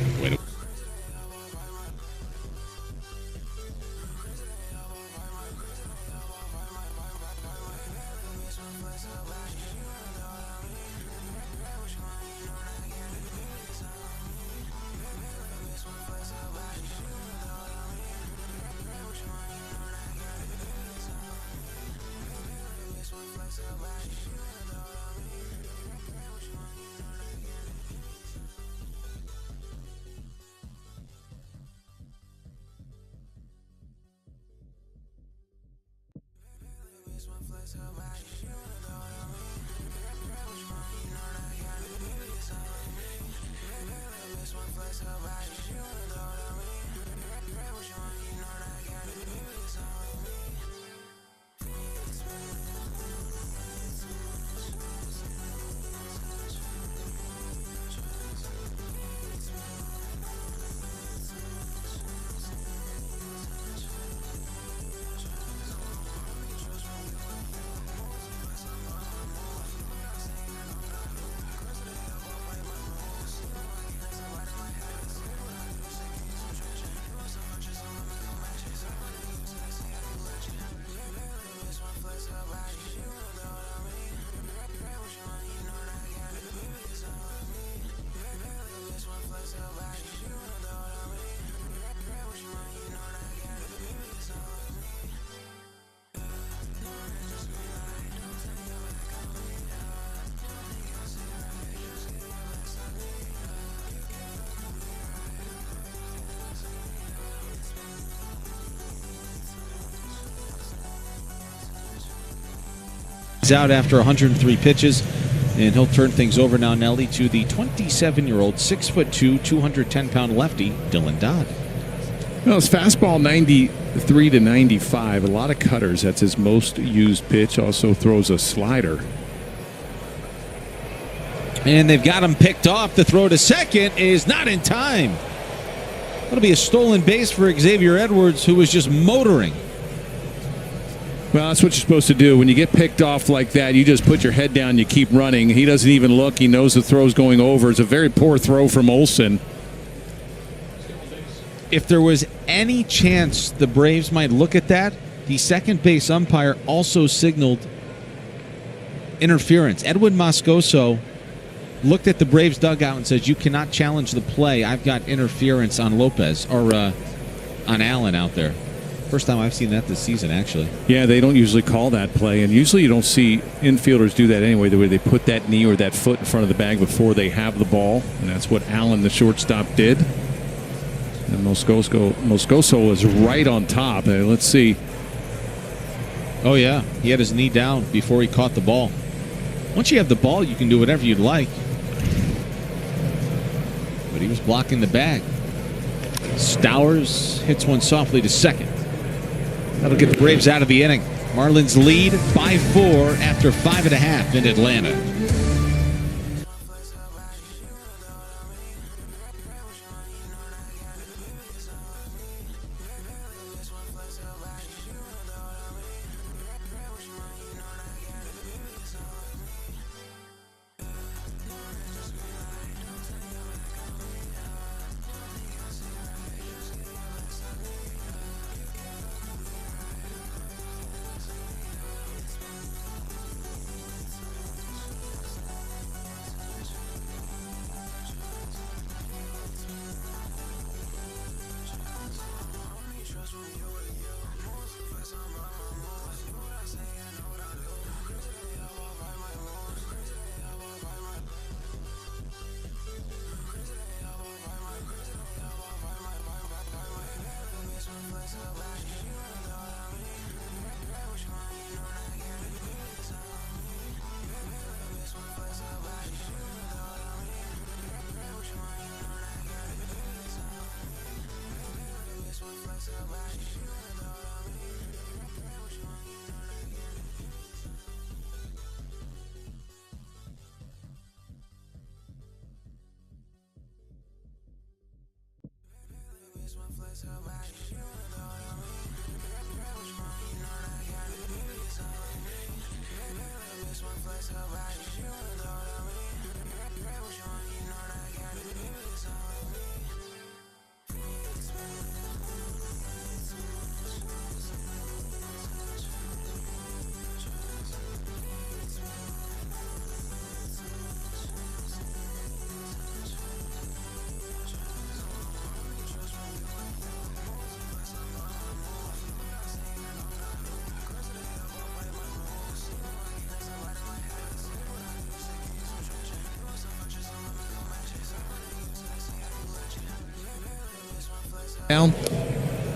He's out after 103 pitches, and he'll turn things over now, Nelly, to the 27-year-old, 6'2", 210-pound lefty, Dylan Dodd. Well, his fastball 93 to 95. A lot of cutters. That's his most used pitch. Also throws a slider. And they've got him picked off. The throw to second is not in time. That'll be a stolen base for Xavier Edwards, who was just motoring. Well, that's what you're supposed to do. When you get picked off like that, you just put your head down, you keep running. He doesn't even look. He knows the throw's going over. It's a very poor throw from Olsen. If there was any chance the Braves might look at that, the second base umpire also signaled interference. Edwin Moscoso looked at the Braves dugout and says, "You cannot challenge the play. I've got interference on Lopez," or on Allen out there. First time I've seen that this season, actually. Yeah, they don't usually call that play, and usually you don't see infielders do that anyway, the way they put that knee or that foot in front of the bag before they have the ball, and that's what Allen, the shortstop, did. And Moscoso was right on top. Let's see. Oh, yeah. He had his knee down before he caught the ball. Once you have the ball, you can do whatever you'd like. But he was blocking the bag. Stowers hits one softly to second. That'll get the Braves out of the inning. Marlins lead 5-4 after 5.5 in Atlanta.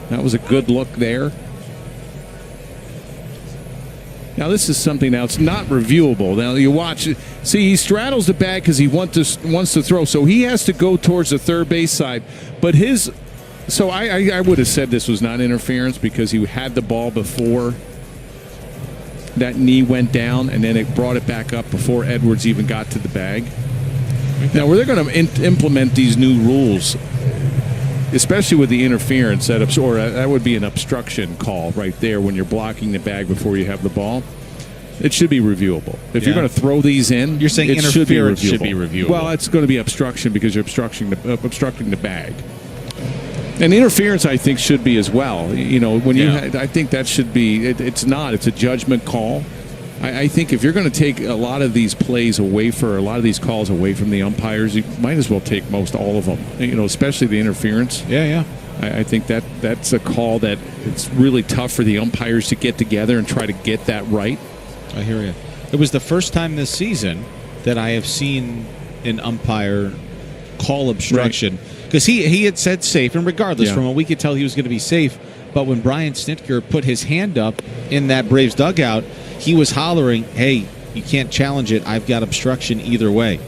That was a good look there. Now this is something now it's not reviewable. Now you watch, see he straddles the bag because he wants to throw, so he has to go towards the third base side. But so I would have said this was not interference because he had the ball before that knee went down, and then it brought it back up before Edwards even got to the bag. Now where they're going to implement these new rules, especially with the interference setups, or that would be an obstruction call right there when you're blocking the bag before you have the ball. It should be reviewable. If you're going to throw these in, you're saying interference should be reviewable. Well, it's going to be obstruction because you're obstructing the bag. And interference, I think, should be as well. You know, when I think that should be. It's not. It's a judgment call. I think if you're going to take a lot of these plays away a lot of these calls away from the umpires, you might as well take most all of them. You know, especially the interference. Yeah. I think that's a call that it's really tough for the umpires to get together and try to get that right. I hear you. It was the first time this season that I have seen an umpire call obstruction because he had said safe, and regardless, from what we could tell, he was going to be safe. But when Brian Snitker put his hand up in that Braves dugout, he was hollering, "Hey, you can't challenge it. I've got obstruction either way."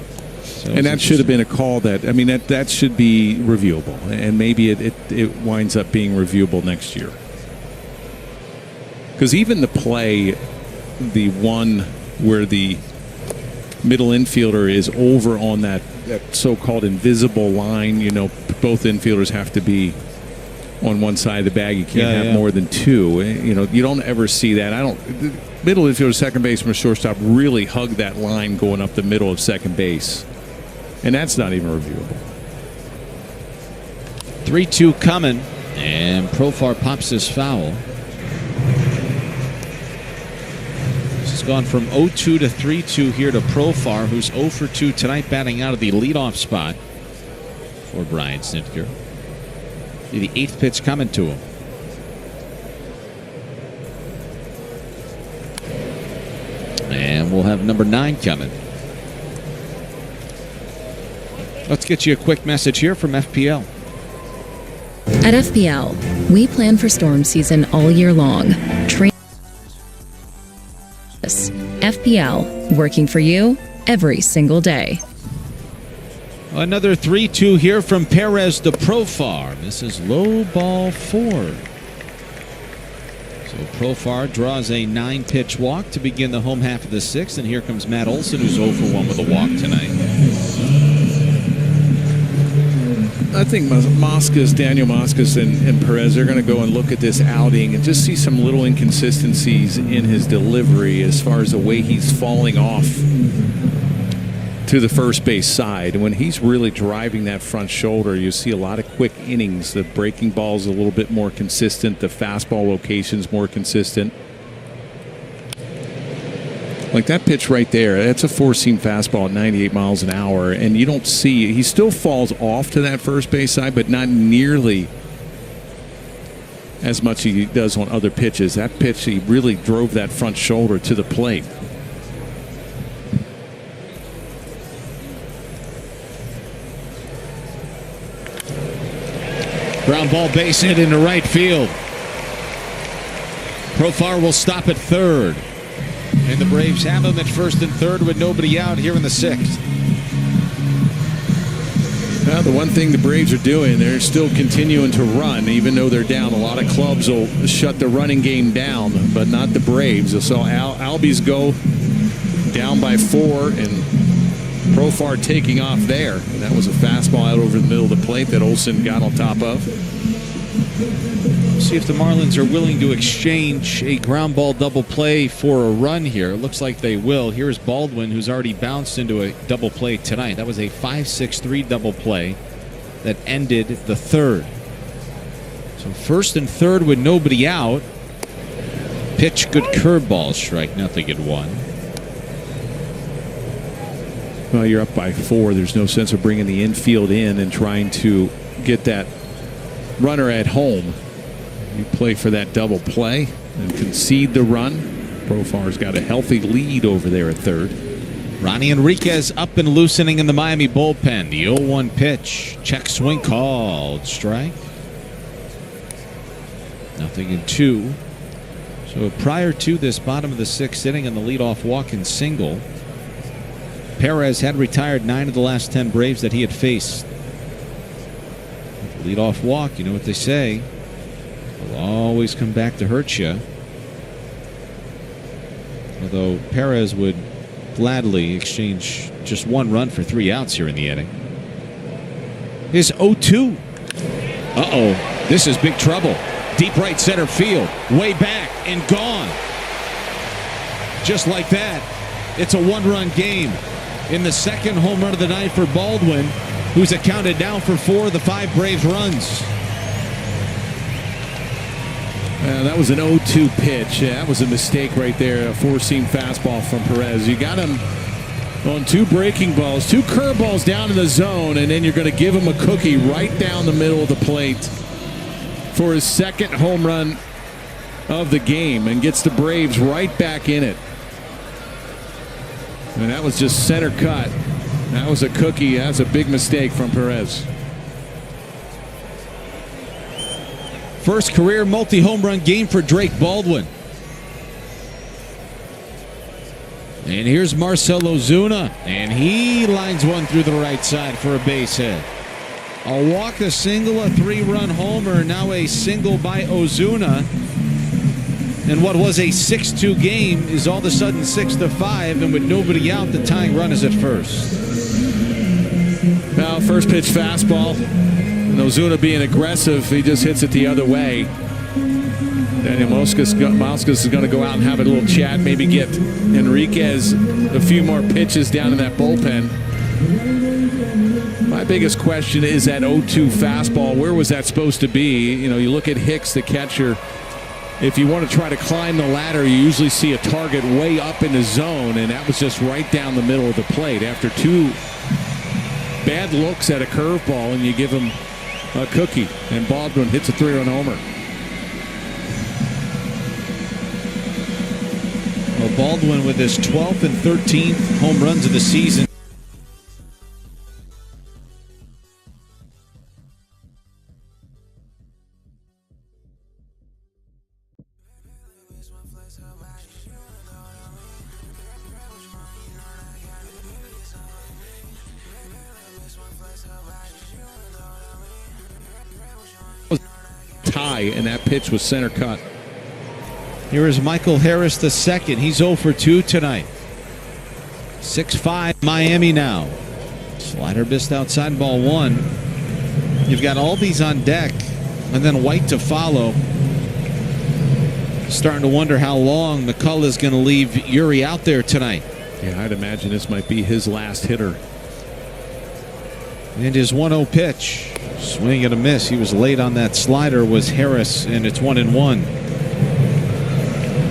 So and that should have been a call that should be reviewable, and maybe it winds up being reviewable next year. Because even the play, the one where the middle infielder is over on that so-called invisible line, both infielders have to be on one side of the bag. You can't have more than two. You know, you don't ever see that. Middle infielder, second baseman, shortstop really hug that line going up the middle of second base. And that's not even reviewable. 3-2 coming, and Profar pops his foul. This has gone from 0-2 to 3-2 here to Profar, who's 0 for 2 tonight, batting out of the leadoff spot for Brian Snitker. The 8th pitch coming to him. And we'll have number 9 coming. Let's get you a quick message here from FPL. At FPL, we plan for storm season all year long. FPL, working for you every single day. Another 3-2 here from Perez to Profar. This is low ball 4. So Profar draws a 9-pitch walk to begin the home half of the 6th, and here comes Matt Olson, who's 0 for 1 with a walk tonight. I think Daniel Moscas and Perez are going to go and look at this outing and just see some little inconsistencies in his delivery as far as the way he's falling off to the first base side. When he's really driving that front shoulder, you see a lot of quick innings. The breaking ball's a little bit more consistent. The fastball location's more consistent. Like that pitch right there, that's a four-seam fastball at 98 miles an hour, and you don't see, he still falls off to that first base side, but not nearly as much as he does on other pitches. That pitch, he really drove that front shoulder to the plate. Ground ball base hit into right field. Profar will stop at third. And the Braves have him at first and third with nobody out here in the 6th. Well, the one thing the Braves are doing, they're still continuing to run, even though they're down. A lot of clubs will shut the running game down, but not the Braves. So Albies go down by 4, and Profar taking off there. And that was a fastball out over the middle of the plate that Olson got on top of. See if the Marlins are willing to exchange a ground ball double play for a run here. It looks like they will. Here's Baldwin, who's already bounced into a double play tonight. That was a 5-6-3 double play that ended the 3rd. So first and third with nobody out. Pitch, good curveball, strike nothing at 1. Well, you're up by 4. There's no sense of bringing the infield in and trying to get that runner at home. You play for that double play and concede the run. Profar's got a healthy lead over there at third. Ronnie Enriquez up and loosening in the Miami bullpen. The 0-1 pitch. Check swing called. Strike. Nothing in 2. So prior to this bottom of the 6th inning and the leadoff walk and single, Perez had retired 9 of the last 10 Braves that he had faced. Leadoff walk, you know what they say. Will always come back to hurt you. Although Perez would gladly exchange just 1 run for 3 outs here in the inning. Here's 0-2. Uh-oh. This is big trouble. Deep right center field. Way back and gone. Just like that. It's a 1-run game. In the 2nd home run of the night for Baldwin, who's accounted now for 4 of the 5 Braves runs. That was an 0-2 pitch. That was a mistake right there. A 4-seam fastball from Perez. You got him on 2 breaking balls, 2 curveballs down in the zone, and then you're going to give him a cookie right down the middle of the plate for his 2nd home run of the game, and gets the Braves right back in it. And that was just center cut. That was a cookie. That's a big mistake from Perez. First career multi-home run game for Drake Baldwin. And here's Marcell Ozuna, and he lines one through the right side for a base hit. A walk, a single, a 3-run homer, now a single by Ozuna. And what was a 6-2 game is all of a sudden 6-5, and with nobody out, the tying run is at first. Now, first pitch fastball. And Ozuna being aggressive, he just hits it the other way. Daniel Moscas is going to go out and have a little chat, maybe get Enriquez a few more pitches down in that bullpen. My biggest question is that 0-2 fastball. Where was that supposed to be? You know, you look at Hicks, the catcher. If you want to try to climb the ladder, you usually see a target way up in the zone, and that was just right down the middle of the plate. After two bad looks at a curveball, and you give him a cookie, and Baldwin hits a 3-run homer. Well, Baldwin with his 12th and 13th home runs of the season. Tie, and that pitch was center cut. Here is Michael Harris the second. He's 0 for 2 tonight. 6-5 Miami now. Slider missed outside, ball one. You've got all these on deck, and then White to follow. Starting to wonder how long McCullough is going to leave Yuri out there tonight. Yeah, I'd imagine this might be his last hitter. And his 1-0 pitch. Swing and a miss. He was late on that slider, was Harris, and it's 1-1.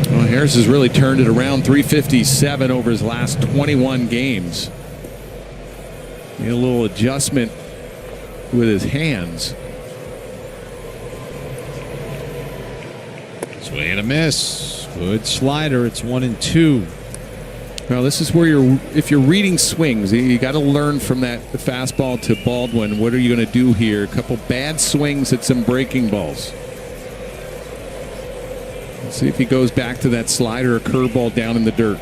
Well, Harris has really turned it around. 357 over his last 21 games. Made a little adjustment with his hands. Swing and a miss. Good slider. It's 1-2. Well, this is where if you're reading swings, you got to learn from that fastball to Baldwin. What are you going to do here? A couple bad swings at some breaking balls. Let's see if he goes back to that slider or curveball down in the dirt.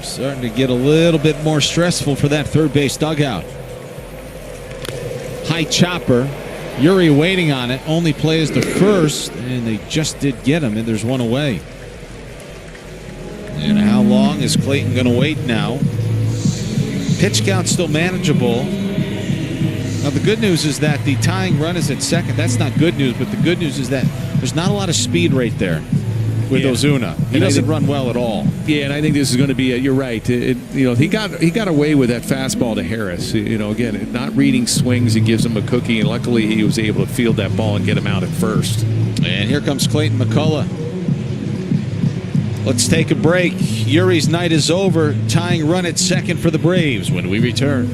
Starting to get a little bit more stressful for that third base dugout. High chopper. Yuri waiting on it. Only plays the first, and they just did get him, and there's one away. And how long is Clayton going to wait now? Pitch count still manageable. Now, the good news is that the tying run is at second. That's not good news, but the good news is that there's not a lot of speed right there with Ozuna. He doesn't run well at all. Yeah, and I think this is going to be you're right. He got away with that fastball to Harris. Again, not reading swings, it gives him a cookie, and luckily he was able to field that ball and get him out at first. And here comes Clayton McCullough. Let's take a break. Yuri's night is over. Tying run at second for the Braves when we return.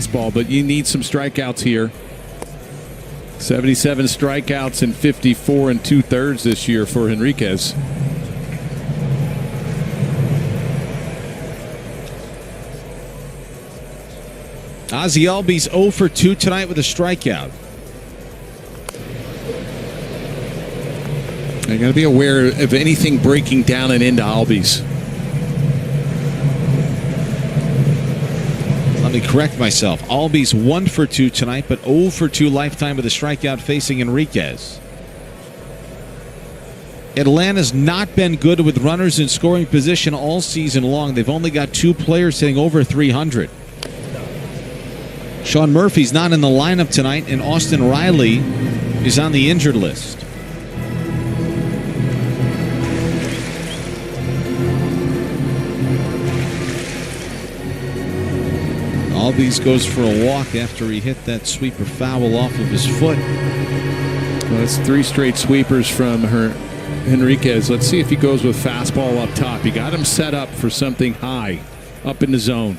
fastball, but you need some strikeouts here. 77 strikeouts in 54 2/3 this year for Henriquez. Ozzie Albies 0 for 2 tonight with a strikeout. I got to be aware of anything breaking down and into Albies. Let me correct myself. Albies 1 for 2 tonight, but 0 for 2 lifetime with a strikeout facing Henriquez. Atlanta's not been good with runners in scoring position all season long. They've only got 2 players hitting over 300. Sean Murphy's not in the lineup tonight, and Austin Riley is on the injured list. Albies goes for a walk after he hit that sweeper foul off of his foot. Well, that's 3 straight sweepers from Henriquez. Let's see if he goes with fastball up top. He got him set up for something high up in the zone.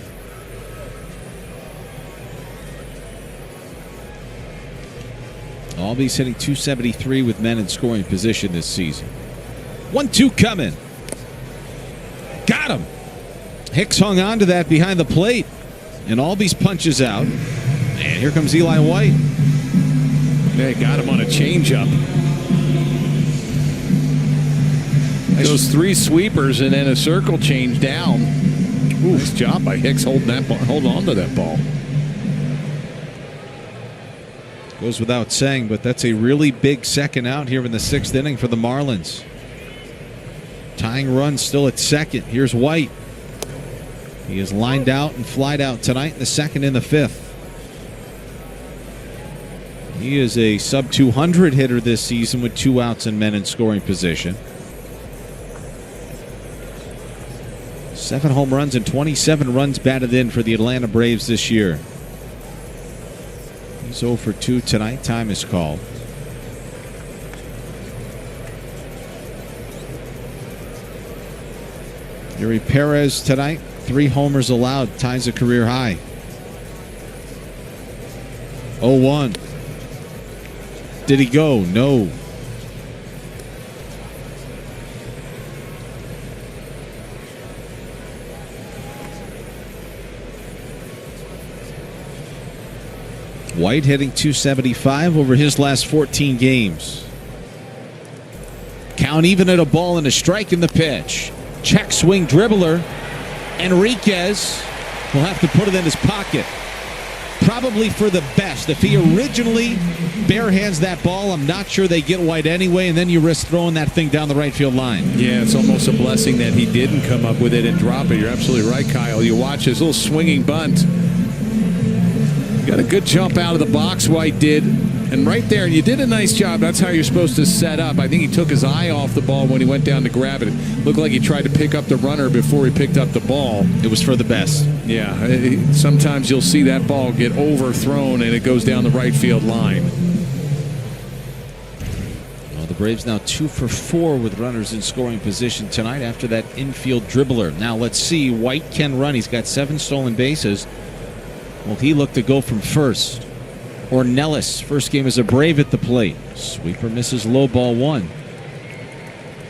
Albies hitting .273 with men in scoring position this season. 1-2 coming. Got him. Hicks hung on to that behind the plate. And Albies punches out. And here comes Eli White. They got him on a changeup. Those 3 sweepers and then a circle change down. Ooh, nice job by Hicks holding on to that ball. Goes without saying, but that's a really big second out here in the 6th inning for the Marlins. Tying run still at second. Here's White. He is lined out and flied out tonight in the 2nd and the 5th. He is a sub-200 hitter this season with 2 outs and men in scoring position. 7 home runs and 27 runs batted in for the Atlanta Braves this year. He's 0 for 2 tonight. Time is called. Yuri Perez tonight. 3 homers allowed. Ties a career high. 0-1. Did he go? No. White hitting .275 over his last 14 games. Count even at a ball and a strike in the pitch. Check swing dribbler. Henriquez will have to put it in his pocket. Probably for the best. If he originally barehands that ball, I'm not sure they get White anyway, and then you risk throwing that thing down the right field line. Yeah, it's almost a blessing that he didn't come up with it and drop it. You're absolutely right, Kyle. You watch his little swinging bunt. Got a good jump out of the box, White did. And right there, and you did a nice job. That's how you're supposed to set up. I think he took his eye off the ball when he went down to grab it. It looked like he tried to pick up the runner before he picked up the ball. It was for the best. Yeah, sometimes you'll see that ball get overthrown and it goes down the right field line. Well, the Braves now 2 for 4 with runners in scoring position tonight after that infield dribbler. Now let's see. White can run. He's got 7 stolen bases. Well, he looked to go from first. Ornelas, first game as a Brave at the plate. Sweeper misses low, ball 1.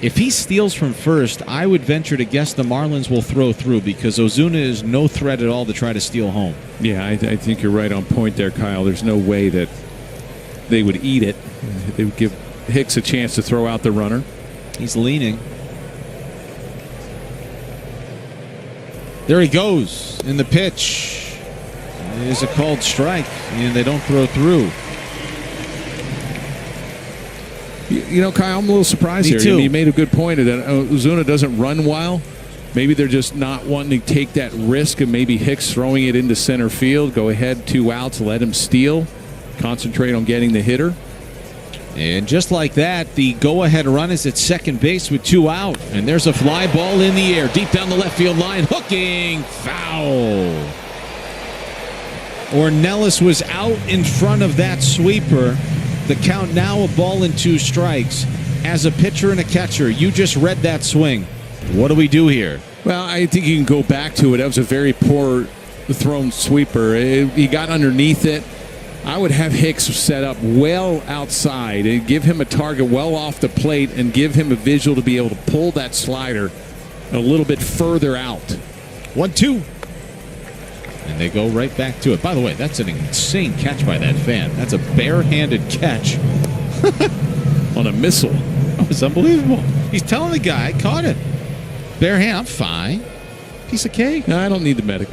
If he steals from first, I would venture to guess the Marlins will throw through because Ozuna is no threat at all to try to steal home. Yeah, I think you're right on point there, Kyle. There's no way that they would eat it. They would give Hicks a chance to throw out the runner. He's leaning. There he goes in the pitch. It is a called strike, and they don't throw through. You know, Kyle, I'm a little surprised Me here. too. You made a good point that Ozuna doesn't run well. Maybe they're just not wanting to take that risk of maybe Hicks throwing it into center field. Go ahead, 2 outs, let him steal. Concentrate on getting the hitter. And just like that, the go-ahead run is at second base with 2 out. And there's a fly ball in the air, deep down the left field line. Hooking, foul. Ornelas was out in front of that sweeper. The count now a ball and 2 strikes. As a pitcher and a catcher, you just read that swing. What do we do here? Well, I think you can go back to it. That was a very poor the thrown sweeper. He got underneath it. I would have Hicks set up well outside and give him a target well off the plate and give him a visual to be able to pull that slider a little bit further out. 1-2. And they go right back to it. By the way, that's an insane catch by that fan. That's a barehanded catch. On a missile. Oh, it's unbelievable. He's telling the guy, caught it. Bare hand, I'm fine. Piece of cake. No, I don't need the medic.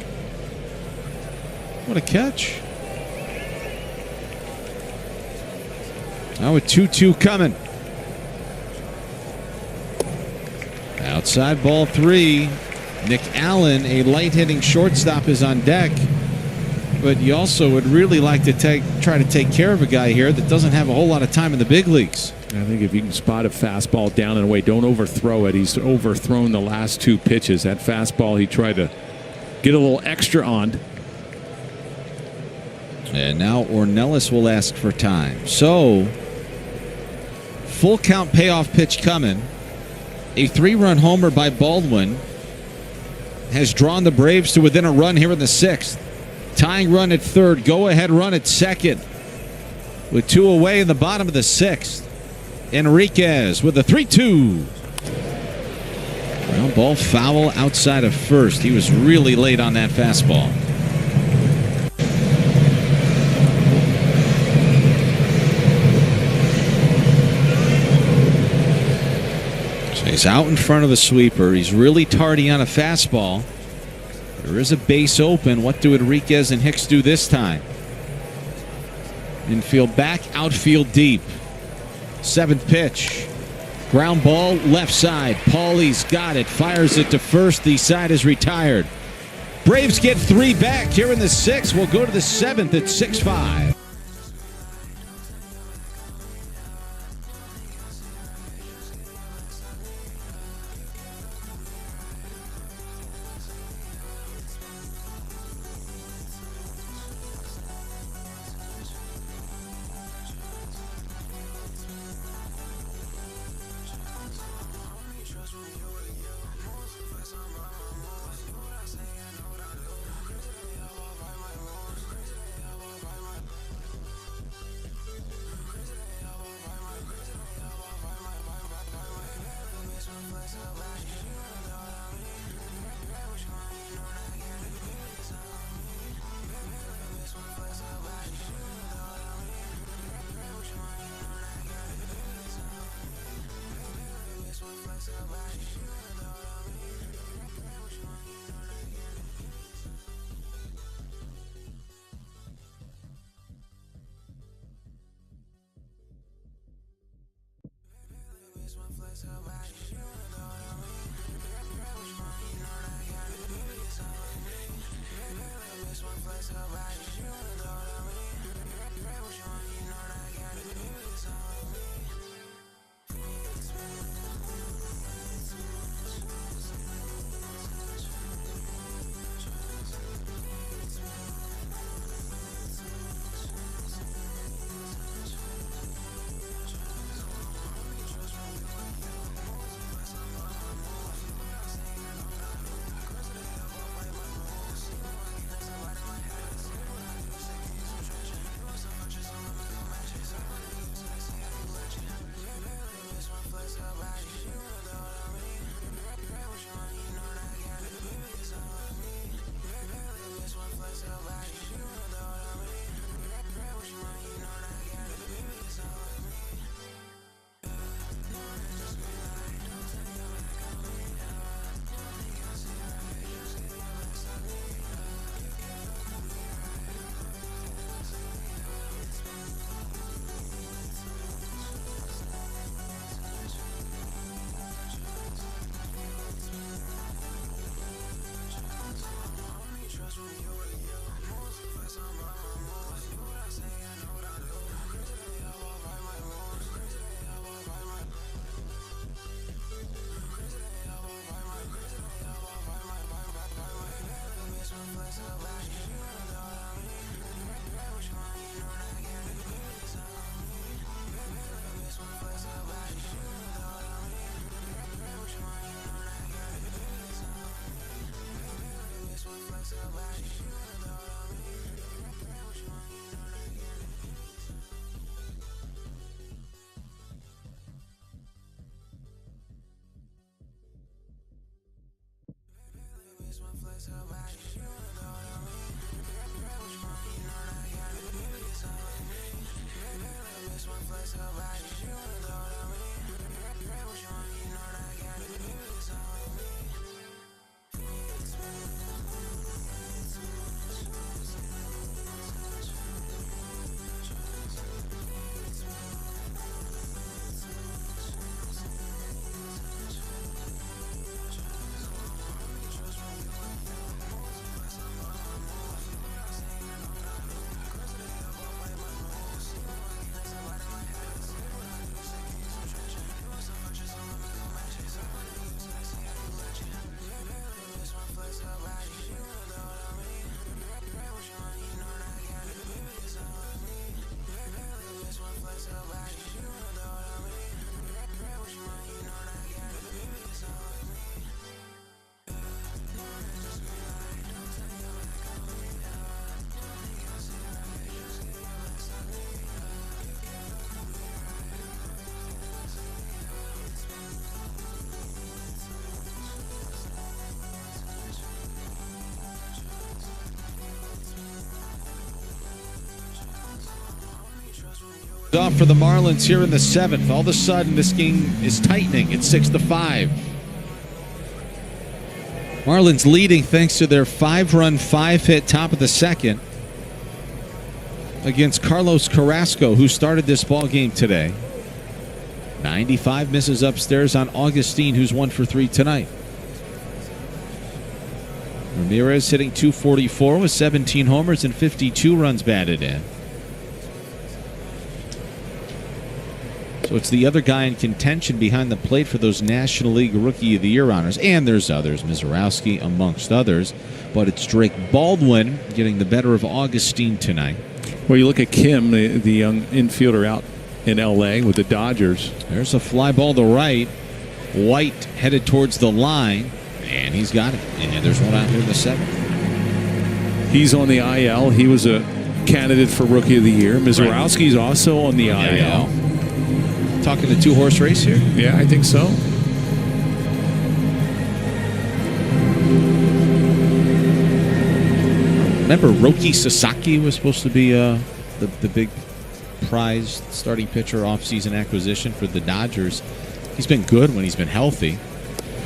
What a catch. Now a 2-2 coming. Outside ball 3. Nick Allen, a light-hitting shortstop, is on deck. But you also would really like to try to take care of a guy here that doesn't have a whole lot of time in the big leagues. I think if you can spot a fastball down and away, don't overthrow it. He's overthrown the last 2 pitches. That fastball he tried to get a little extra on. And now Ornelas will ask for time. So, full count payoff pitch coming. A 3-run homer by Baldwin has drawn the Braves to within a run here in the 6th. Tying run at 3rd, go-ahead run at 2nd. With 2 away in the bottom of the 6th. Enriquez with a 3-2. Ground ball foul outside of 1st. He was really late on that fastball. So he's out in front of a sweeper. He's really tardy on a fastball. There is a base open. What do Enriquez and Hicks do this time? Infield back, outfield deep. 7th pitch. Ground ball left side. Paulie's got it. Fires it to 1st. The side is retired. Braves get 3 back here in the 6th. We'll go to the 7th at 6-5. Off for the Marlins here in the 7th. All of a sudden, this game is tightening. It's 6-5. Marlins leading thanks to their 5-run, 5-hit top of the 2nd against Carlos Carrasco, who started this ball game today. 95 misses upstairs on Augustine, who's 1 for 3 tonight. Ramirez hitting .244 with 17 homers and 52 runs batted in. So it's the other guy in contention behind the plate for those National League Rookie of the Year honors. And there's others, Mizorowski amongst others. But it's Drake Baldwin getting the better of Augustine tonight. Well, you look at Kim, the young infielder out in L.A. with the Dodgers. There's a fly ball to right. White headed towards the line. And he's got it. And there's one out here in the 7th. He's on the IL. He was a candidate for Rookie of the Year. Mizorowski's also on the IL. Talking a 2-horse race here? Yeah, I think so. Remember, Roki Sasaki was supposed to be the big prize starting pitcher offseason acquisition for the Dodgers. He's been good when he's been healthy.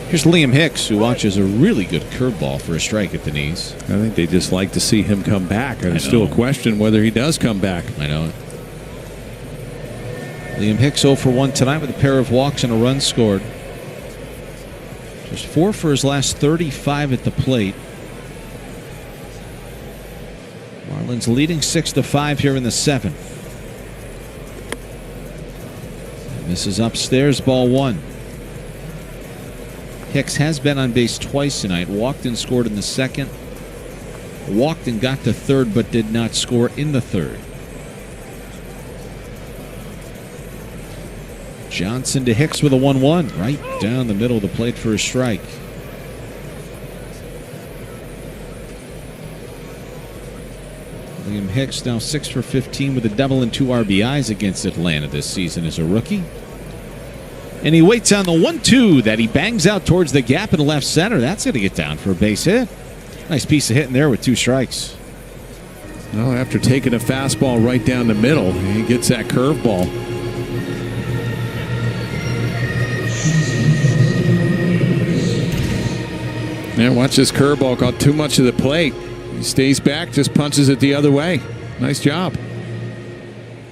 Here's Liam Hicks, who watches a really good curveball for a strike at the knees. I think they just like to see him come back. There's still a question whether he does come back. I know it. Liam Hicks 0 for 1 tonight with a pair of walks and a run scored. Just 4 for his last 35 at the plate. Marlins leading 6-5 here in the 7th. This is upstairs, ball 1. Hicks has been on base twice tonight. Walked and scored in the 2nd. Walked and got to 3rd, but did not score in the 3rd. Johnson to Hicks with a 1-1. Right down the middle of the plate for a strike. Liam Hicks now 6 for 15 with a double and 2 RBIs against Atlanta this season as a rookie. And he waits on the 1-2 that he bangs out towards the gap in left center. That's going to get down for a base hit. Nice piece of hitting there with 2 strikes. Well, after taking a fastball right down the middle, he gets that curveball. Yeah, watch this curveball, caught too much of the plate. He stays back, just punches it the other way. Nice job.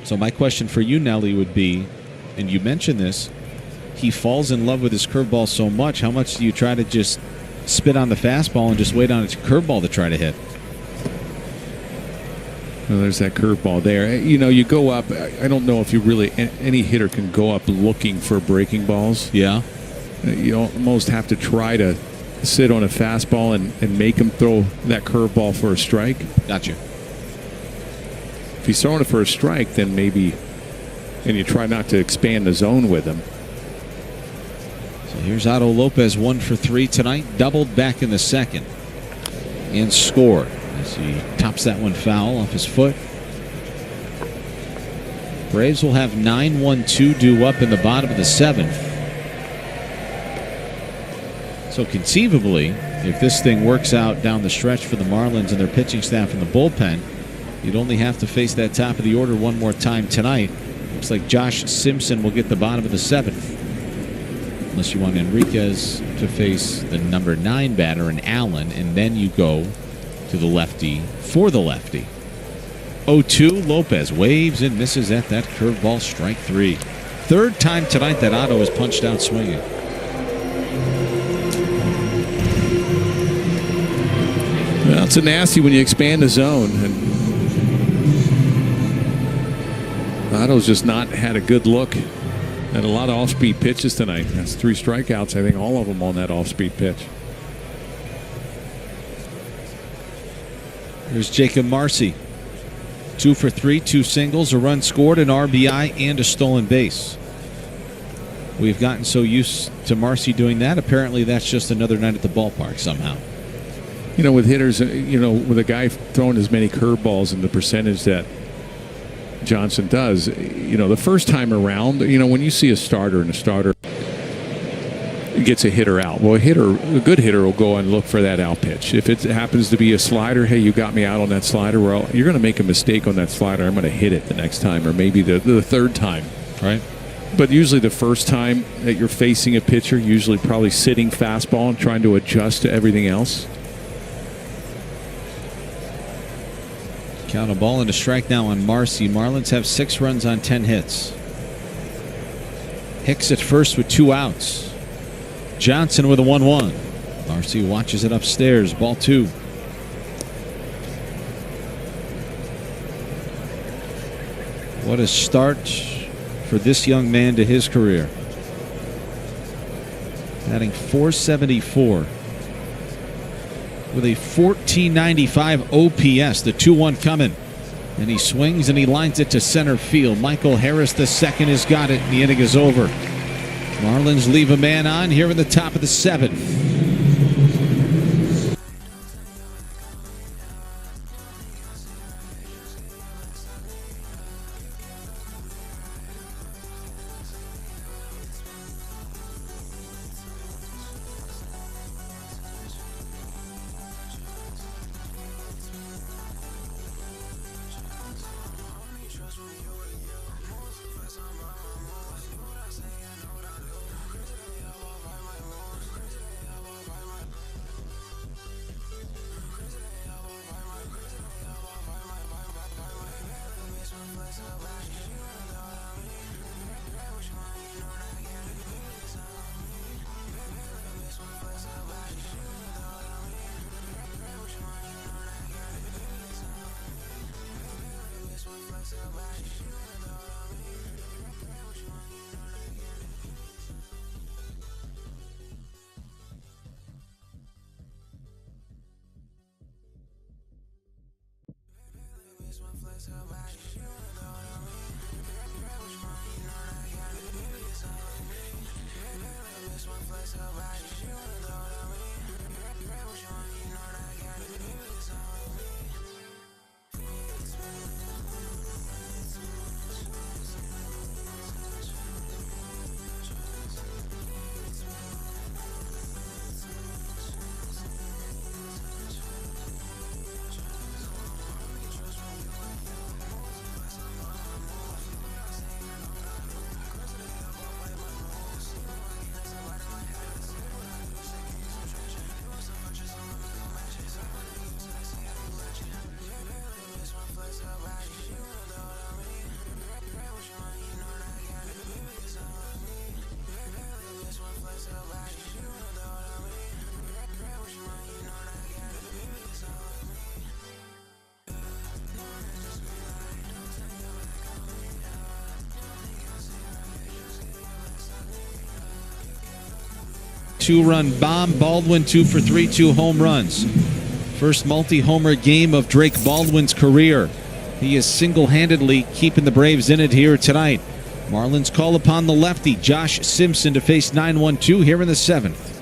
So my question for you, Nelly, would be, and you mentioned this, he falls in love with his curveball so much. How much do you try to just spit on the fastball and just wait on its curveball to try to hit? Well, there's that curveball there. You know, you go up. I don't know if you really, any hitter can go up looking for breaking balls. Yeah. You almost have to try to sit on a fastball and make him throw that curveball for a strike. Gotcha. If he's throwing it for a strike, then maybe, and you try not to expand the zone with him. So here's Otto Lopez, 1 for 3 tonight, doubled back in the 2nd, and scored as he tops that one foul off his foot. Braves will have 9-1-2 due up in the bottom of the 7th. So conceivably, if this thing works out down the stretch for the Marlins and their pitching staff in the bullpen, you'd only have to face that top of the order one more time tonight. Looks like Josh Simpson will get the bottom of the 7th. Unless you want Enriquez to face the number 9 batter in Allen, and then you go to the lefty for the lefty. 0-2, Lopez waves and misses at that curveball, strike 3. 3rd time tonight that Otto has punched out swinging. Well, it's a nasty when you expand the zone. And Otto's just not had a good look at a lot of off-speed pitches tonight. That's 3 strikeouts, I think, all of them on that off-speed pitch. Here's Jacob Marcy. 2 for 3, 2 singles, a run scored, an RBI, and a stolen base. We've gotten so used to Marcy doing that. Apparently, that's just another night at the ballpark somehow. You know, with hitters, you know, with a guy throwing as many curveballs and the percentage that Johnson does, you know, the first time around, you know, when you see a starter and a starter gets a hitter out. Well, a good hitter will go and look for that out pitch. If it happens to be a slider, hey, you got me out on that slider. Well, you're going to make a mistake on that slider. I'm going to hit it the next time, or maybe the third time. Right. But usually the first time that you're facing a pitcher, usually probably sitting fastball and trying to adjust to everything else. Count a ball and a strike now on Marcy. Marlins have 6 runs on 10 hits. Hicks at first with 2 outs. Johnson with a 1-1. Marcy watches it upstairs. Ball 2. What a start for this young man to his career. Batting .474 with a .1495 OPS. The 2-1 coming. And he swings and he lines it to center field. Michael Harris II has got it. The inning is over. Marlins leave a man on here in the top of the 7th. Two-run bomb. Baldwin 2 for 3, 2 home runs. First multi-homer game of Drake Baldwin's career. He is single-handedly keeping the Braves in it here tonight. Marlins call upon the lefty Josh Simpson to face 9-1-2 here in the 7th.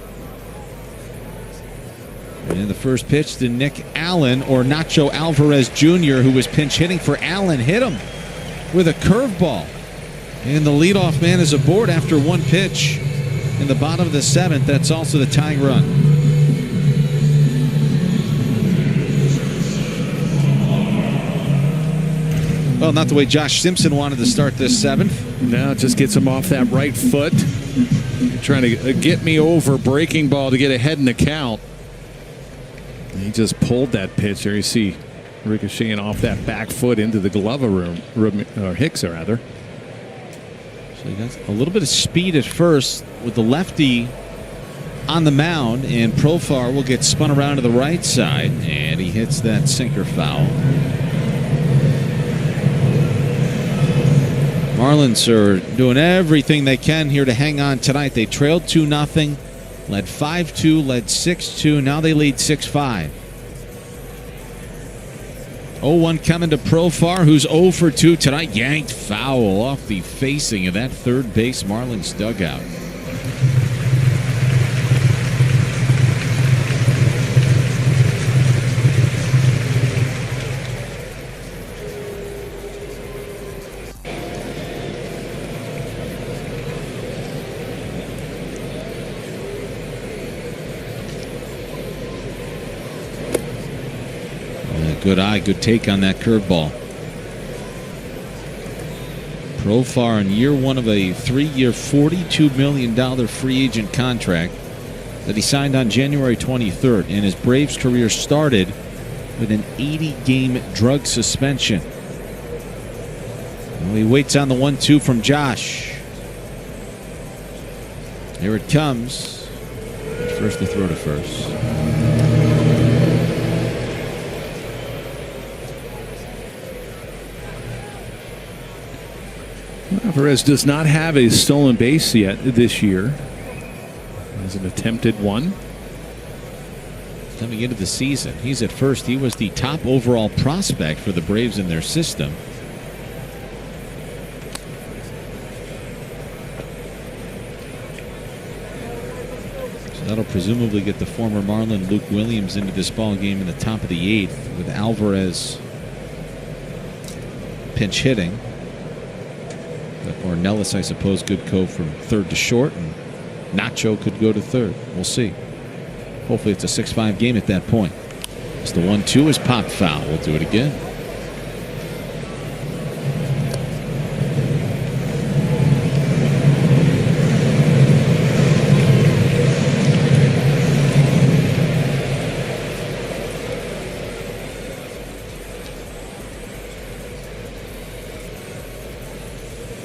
And the first pitch to Nick Allen, or Nacho Alvarez Jr., who was pinch hitting for Allen, hit him with a curveball. And the leadoff man is aboard after 1 pitch. In the bottom of the 7th, that's also the tying run. Well, not the way Josh Simpson wanted to start this 7th. Now it just gets him off that right foot. Trying to get me over breaking ball to get ahead in the count. He just pulled that pitch there. You see ricocheting off that back foot into the glove room, or Hicks rather. So he got a little bit of speed at first with the lefty on the mound, and Profar will get spun around to the right side, and he hits that sinker foul. Marlins are doing everything they can here to hang on tonight. They trailed 2-0, led 5-2, led 6-2. Now they lead 6-5. 0-1 coming to Profar, who's 0 for 2 tonight. Yanked foul off the facing of that third base Marlins dugout. Good eye, good take on that curveball. Profar in year one of a 3-year, $42 million free agent contract that he signed on January 23rd. And his Braves career started with an 80-game drug suspension. And he waits on the 1-2 from Josh. Here it comes. First to throw to first. Alvarez does not have a stolen base yet this year. Has an attempted one. Coming into the season, he's at first. He was the top overall prospect for the Braves in their system. So that'll presumably get the former Marlin Luke Williams into this ball game in the top of the 8th with Alvarez pinch hitting. Or Nellis, I suppose, could go from third to short, and Nacho could go to third. We'll see. Hopefully it's a 6-5 game at that point. As the 1-2 is popped foul. We'll do it again.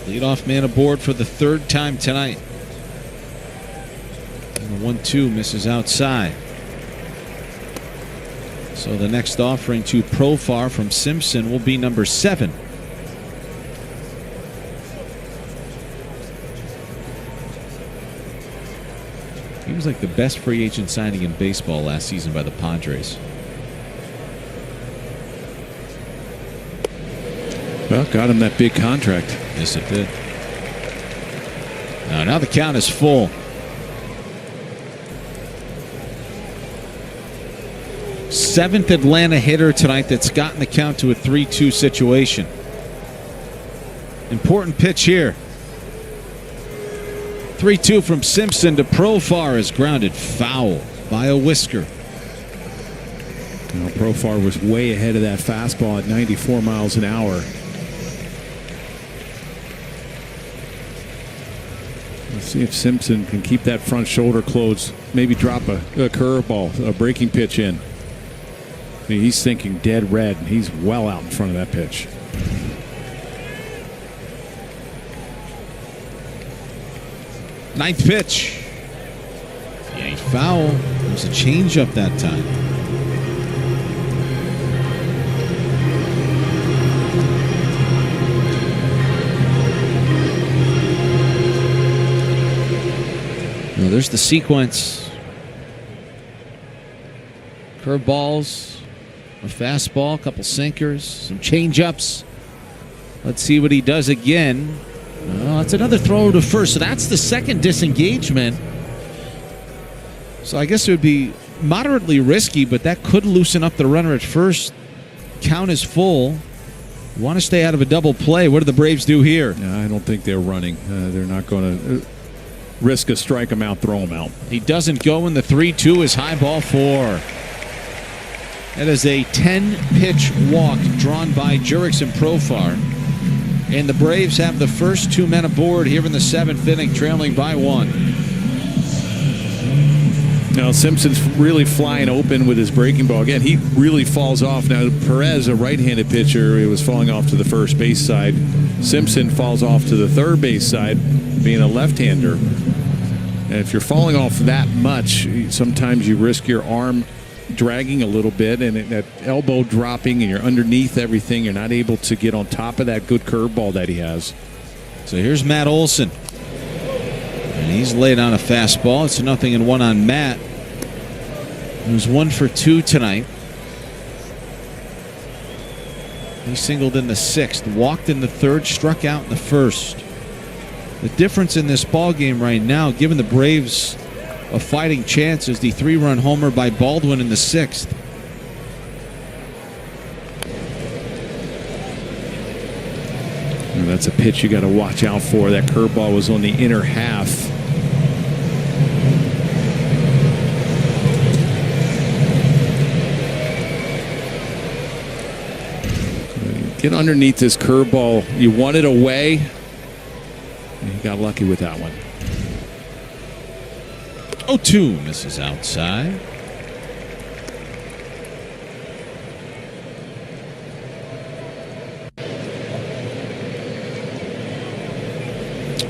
Leadoff man aboard for the 3rd time tonight. And the 1-2 misses outside. So the next offering to Profar from Simpson will be number 7. He was like the best free agent signing in baseball last season by the Padres. Well, got him that big contract. Yes, it did. Now the count is full. 7th Atlanta hitter tonight that's gotten the count to a 3-2 situation. Important pitch here. 3-2 from Simpson to Profar is grounded foul by a whisker. Well, Profar was way ahead of that fastball at 94 miles an hour. Let's see if Simpson can keep that front shoulder closed. Maybe drop a curveball, a breaking pitch in. I mean, he's thinking dead red, and he's well out in front of that pitch. Ninth pitch. Yeah, foul. It was a changeup that time. Well, there's the sequence. Curveballs, a fastball, a couple sinkers, some changeups. Let's see what he does again. Oh, that's another throw to first. So that's the second disengagement. So I guess it would be moderately risky, but that could loosen up the runner at first. Count is full. You want to stay out of a double play. What do the Braves do here? No, I don't think they're running. They're not going to risk a strike him out, throw him out. He doesn't go, and the 3-2 is high ball 4. That is a 10-pitch walk drawn by Jurix and Profar. And the Braves have the first 2 men aboard here in the 7th inning, trailing by 1. Now, Simpson's really flying open with his breaking ball. Again, he really falls off. Now, Perez, a right-handed pitcher, he was falling off to the first base side. Simpson falls off to the third base side, being a left-hander. And if you're falling off that much, sometimes you risk your arm dragging a little bit and that elbow dropping, and you're underneath everything. You're not able to get on top of that good curveball that he has. So here's Matt Olson. And he's laid on a fastball. It's 0-1 on Matt. He was 1 for 2 tonight. He singled in the 6th, walked in the 3rd, struck out in the 1st. The difference in this ball game right now, given the Braves a fighting chance, is the 3-run homer by Baldwin in the 6th. And that's a pitch you got to watch out for. That curveball was on the inner half. Get underneath this curveball. You want it away. And he got lucky with that one. 0-2 misses outside.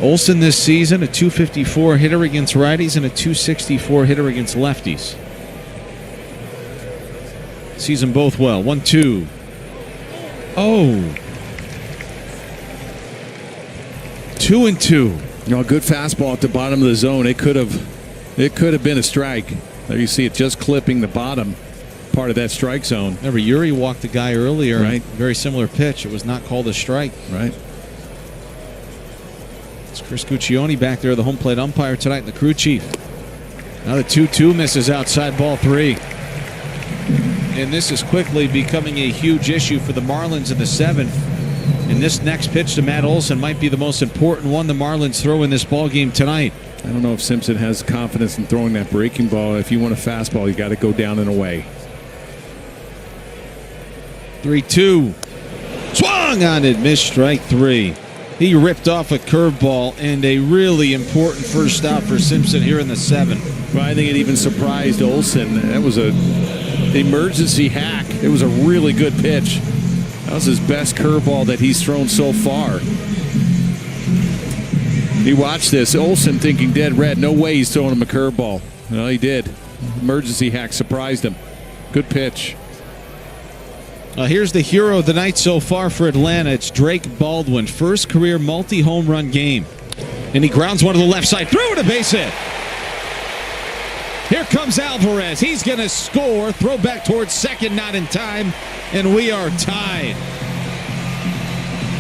Olsen this season, a .254 hitter against righties and a .264 hitter against lefties. Sees them both well. 1-2. Oh. 2-2. A good fastball at the bottom of the zone. It could have been a strike. There you see it just clipping the bottom part of that strike zone. Remember, Yuri walked the guy earlier. Right. Very similar pitch. It was not called a strike. Right. It's Chris Guccione back there, the home plate umpire tonight, and the crew chief. Now the 2-2 misses outside, ball 3. And this is quickly becoming a huge issue for the Marlins in the 7th. And this next pitch to Matt Olson might be the most important one the Marlins throw in this ball game tonight. I don't know if Simpson has confidence in throwing that breaking ball. If you want a fastball, you got to go down and away. 3-2. Swung on it, missed, strike 3. He ripped off a curveball and a really important first out for Simpson here in the 7th. Well, I think it even surprised Olson. That was an emergency hack. It was a really good pitch. That was his best curveball that he's thrown so far. He watched this. Olson thinking dead red. No way he's throwing him a curveball. Well, he did. Emergency hack surprised him. Good pitch. Here's the hero of the night so far for Atlanta. It's Drake Baldwin. First career multi-home run game. And he grounds one to the left side. Through it, a base hit. Here comes Alvarez. He's going to score. Throw back towards second, not in time. And we are tied.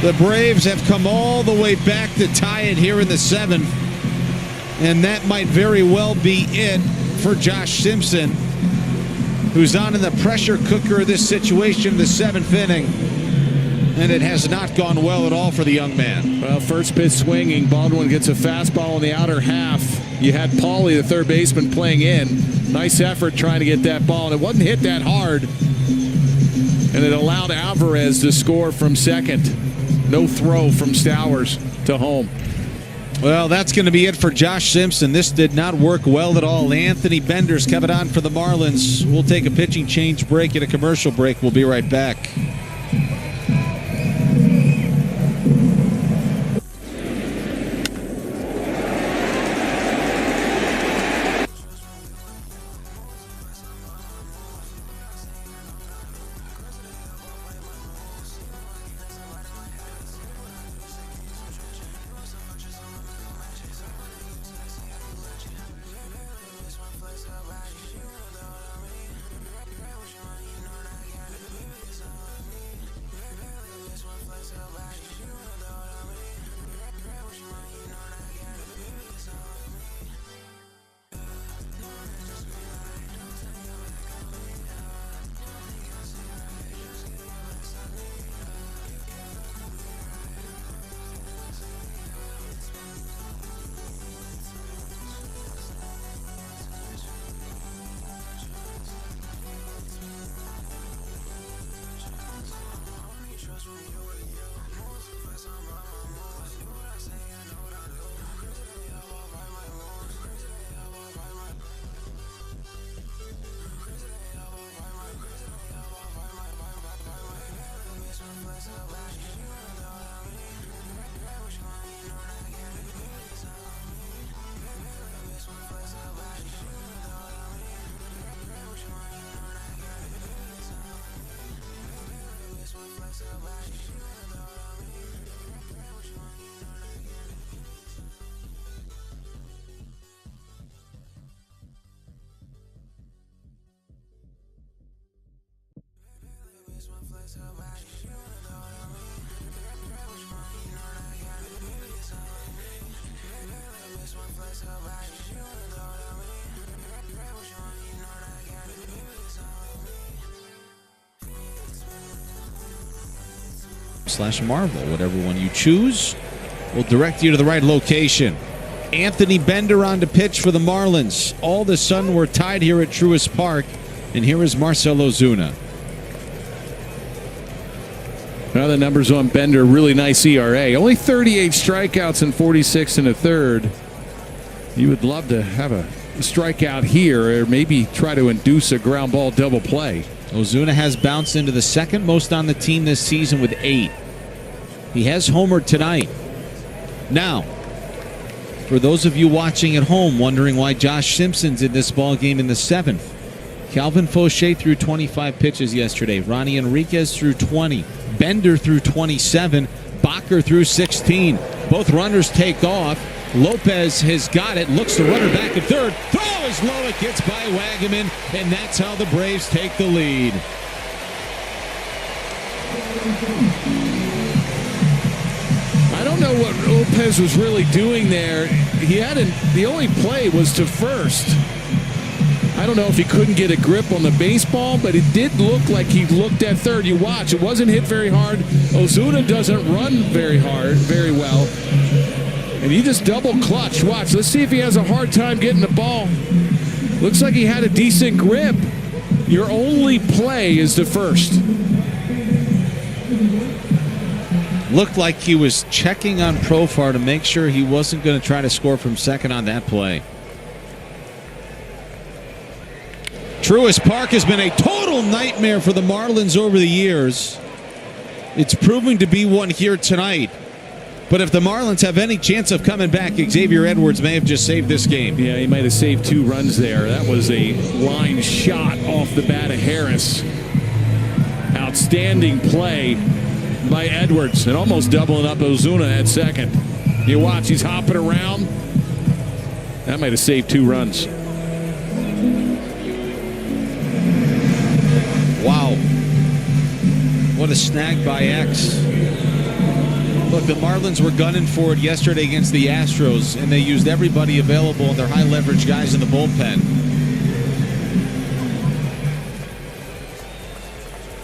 The Braves have come all the way back to tie it here in the 7th. And that might very well be it for Josh Simpson, who's on in the pressure cooker of this situation, the 7th inning. And it has not gone well at all for the young man. Well, first pitch swinging. Baldwin gets a fastball in the outer half. You had Paulie, the third baseman, playing in. Nice effort trying to get that ball. And it wasn't hit that hard. And it allowed Alvarez to score from second. No throw from Stowers to home. Well, that's going to be it for Josh Simpson. This did not work well at all. Anthony Bender's coming on for the Marlins. We'll take a pitching change break and a commercial break. We'll be right back. /Marvel, whatever one you choose will direct you to the right location. Anthony Bender on to pitch for the Marlins. All of a sudden we're tied here at Truist Park, and here is Marcell Ozuna. Now the numbers on Bender, really nice ERA. Only 38 strikeouts and 46 in a third. You would love to have a strikeout here or maybe try to induce a ground ball double play. Ozuna has bounced into the second most on the team this season with 8. He has homered tonight. Now, for those of you watching at home wondering why Josh Simpson's in this ball game in the 7th, Calvin Fauché threw 25 pitches yesterday. Ronnie Enriquez threw 20. Bender threw 27. Bacher threw 16. Both runners take off. Lopez has got it. Looks the runner back at third. Throw is low. It gets by Wagaman, and that's how the Braves take the lead. I don't know what Lopez was really doing there. The only play was to first. I don't know if he couldn't get a grip on the baseball, but it did look like he looked at third. You watch, it wasn't hit very hard. Ozuna doesn't run very well. And he just double clutch. Watch, let's see if he has a hard time getting the ball. Looks like he had a decent grip. Your only play is to first. Looked like he was checking on Profar to make sure he wasn't going to try to score from second on that play. Truist Park has been a total nightmare for the Marlins over the years. It's proving to be one here tonight. But if the Marlins have any chance of coming back, Xavier Edwards may have just saved this game. Yeah, he might have saved 2 runs there. That was a line shot off the bat of Harris. Outstanding play by Edwards and almost doubling up Ozuna at second. You watch, he's hopping around. That might have saved 2 runs. Wow. What a snag by X. Look, the Marlins were gunning for it yesterday against the Astros, and they used everybody available and their high-leverage guys in the bullpen.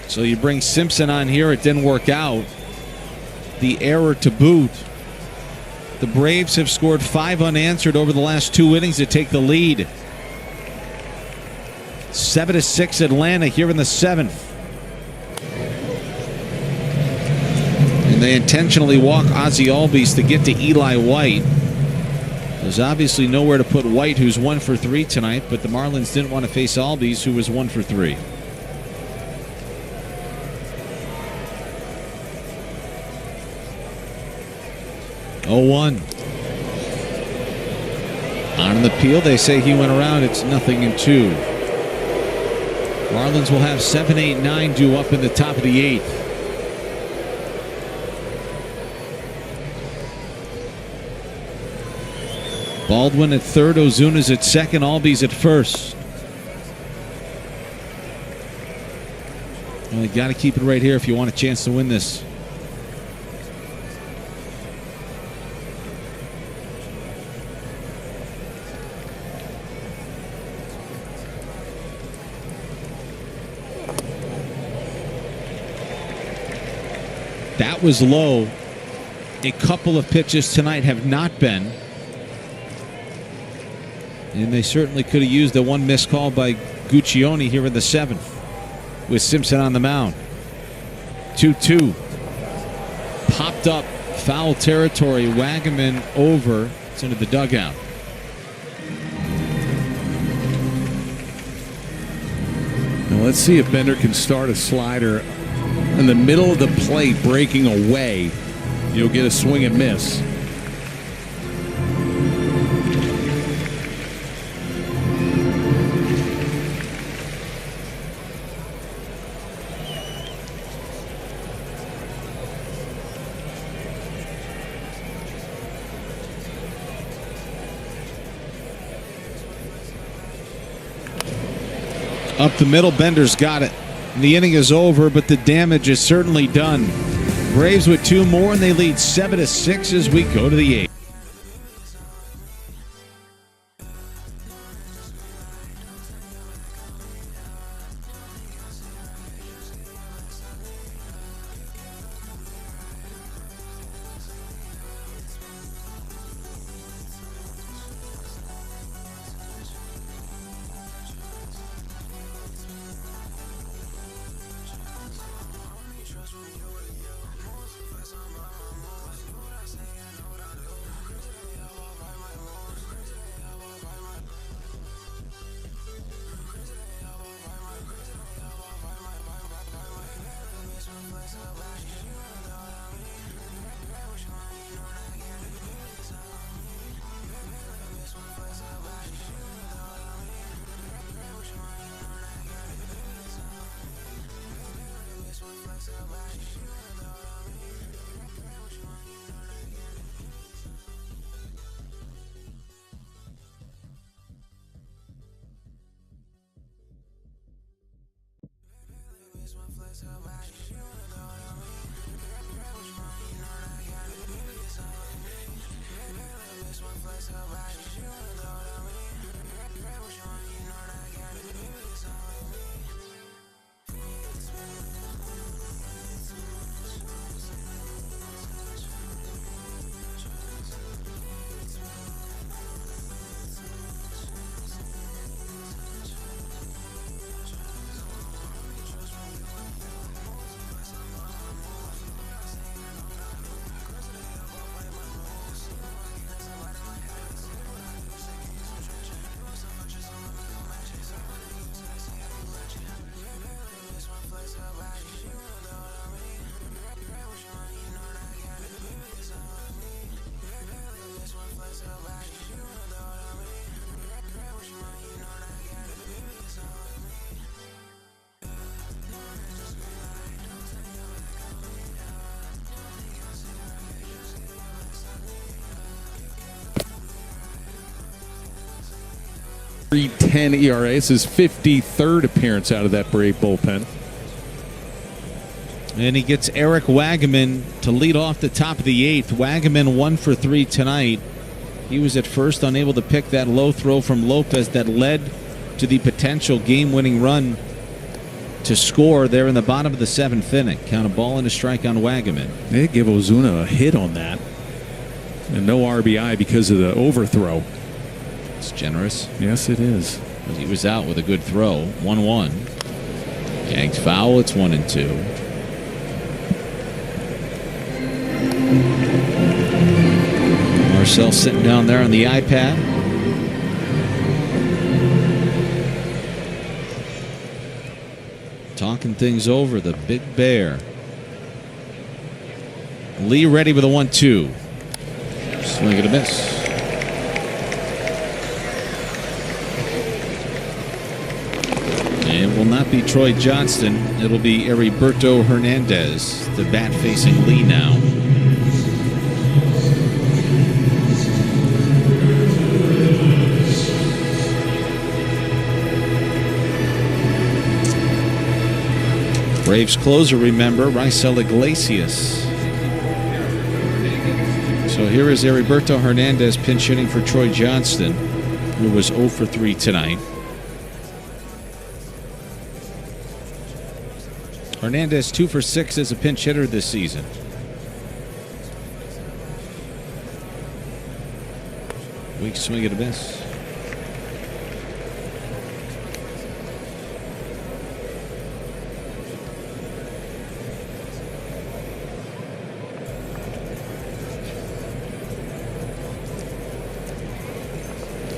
So you bring Simpson on here. It didn't work out. The error to boot. The Braves have scored 5 unanswered over the last 2 innings to take the lead. 7-6 Atlanta here in the 7th. And they intentionally walk Ozzie Albies to get to Eli White. There's obviously nowhere to put White, who's 1 for 3 tonight, but the Marlins didn't want to face Albies, who was 1 for 3. On the peel, they say he went around. It's 0-2. Marlins will have 7, 8, 9 due up in the top of the 8th. Baldwin at third, Ozuna's at second, Albies at first. Well, you got to keep it right here if you want a chance to win this. That was low. A couple of pitches tonight have not been. And they certainly could have used the one missed call by Guccione here in the 7th with Simpson on the mound. 2-2. Popped up foul territory. Wagaman over. It's into the dugout. Now let's see if Bender can start a slider in the middle of the plate breaking away. You'll get a swing and miss. Up the middle, Bender's got it. The inning is over, but the damage is certainly done. Braves with 2 more, and they lead 7-6 as we go to the 8th. 3.10 ERA. This is 53rd appearance out of that Brave bullpen. And he gets Eric Wagaman to lead off the top of the 8th. Wagaman 1 for 3 tonight. He was at first unable to pick that low throw from Lopez that led to the potential game-winning run to score there in the bottom of the 7th inning. Count a ball and a strike on Wagaman. They give Ozuna a hit on that. And no RBI because of the overthrow. It's generous. Yes, it is. He was out with a good throw. 1-1. Yanks foul. It's 1-2. Marcel sitting down there on the iPad. Talking things over, the big bear. Lee ready with a 1-2. Swing and a miss. And it will not be Troy Johnston. It'll be Heriberto Hernandez, the bat facing Lee now. Braves closer, remember, Raisel Iglesias. So here is Heriberto Hernandez pinch hitting for Troy Johnston, who was 0 for 3 tonight. Hernandez 2 for 6 as a pinch hitter this season. Weak swing and a miss.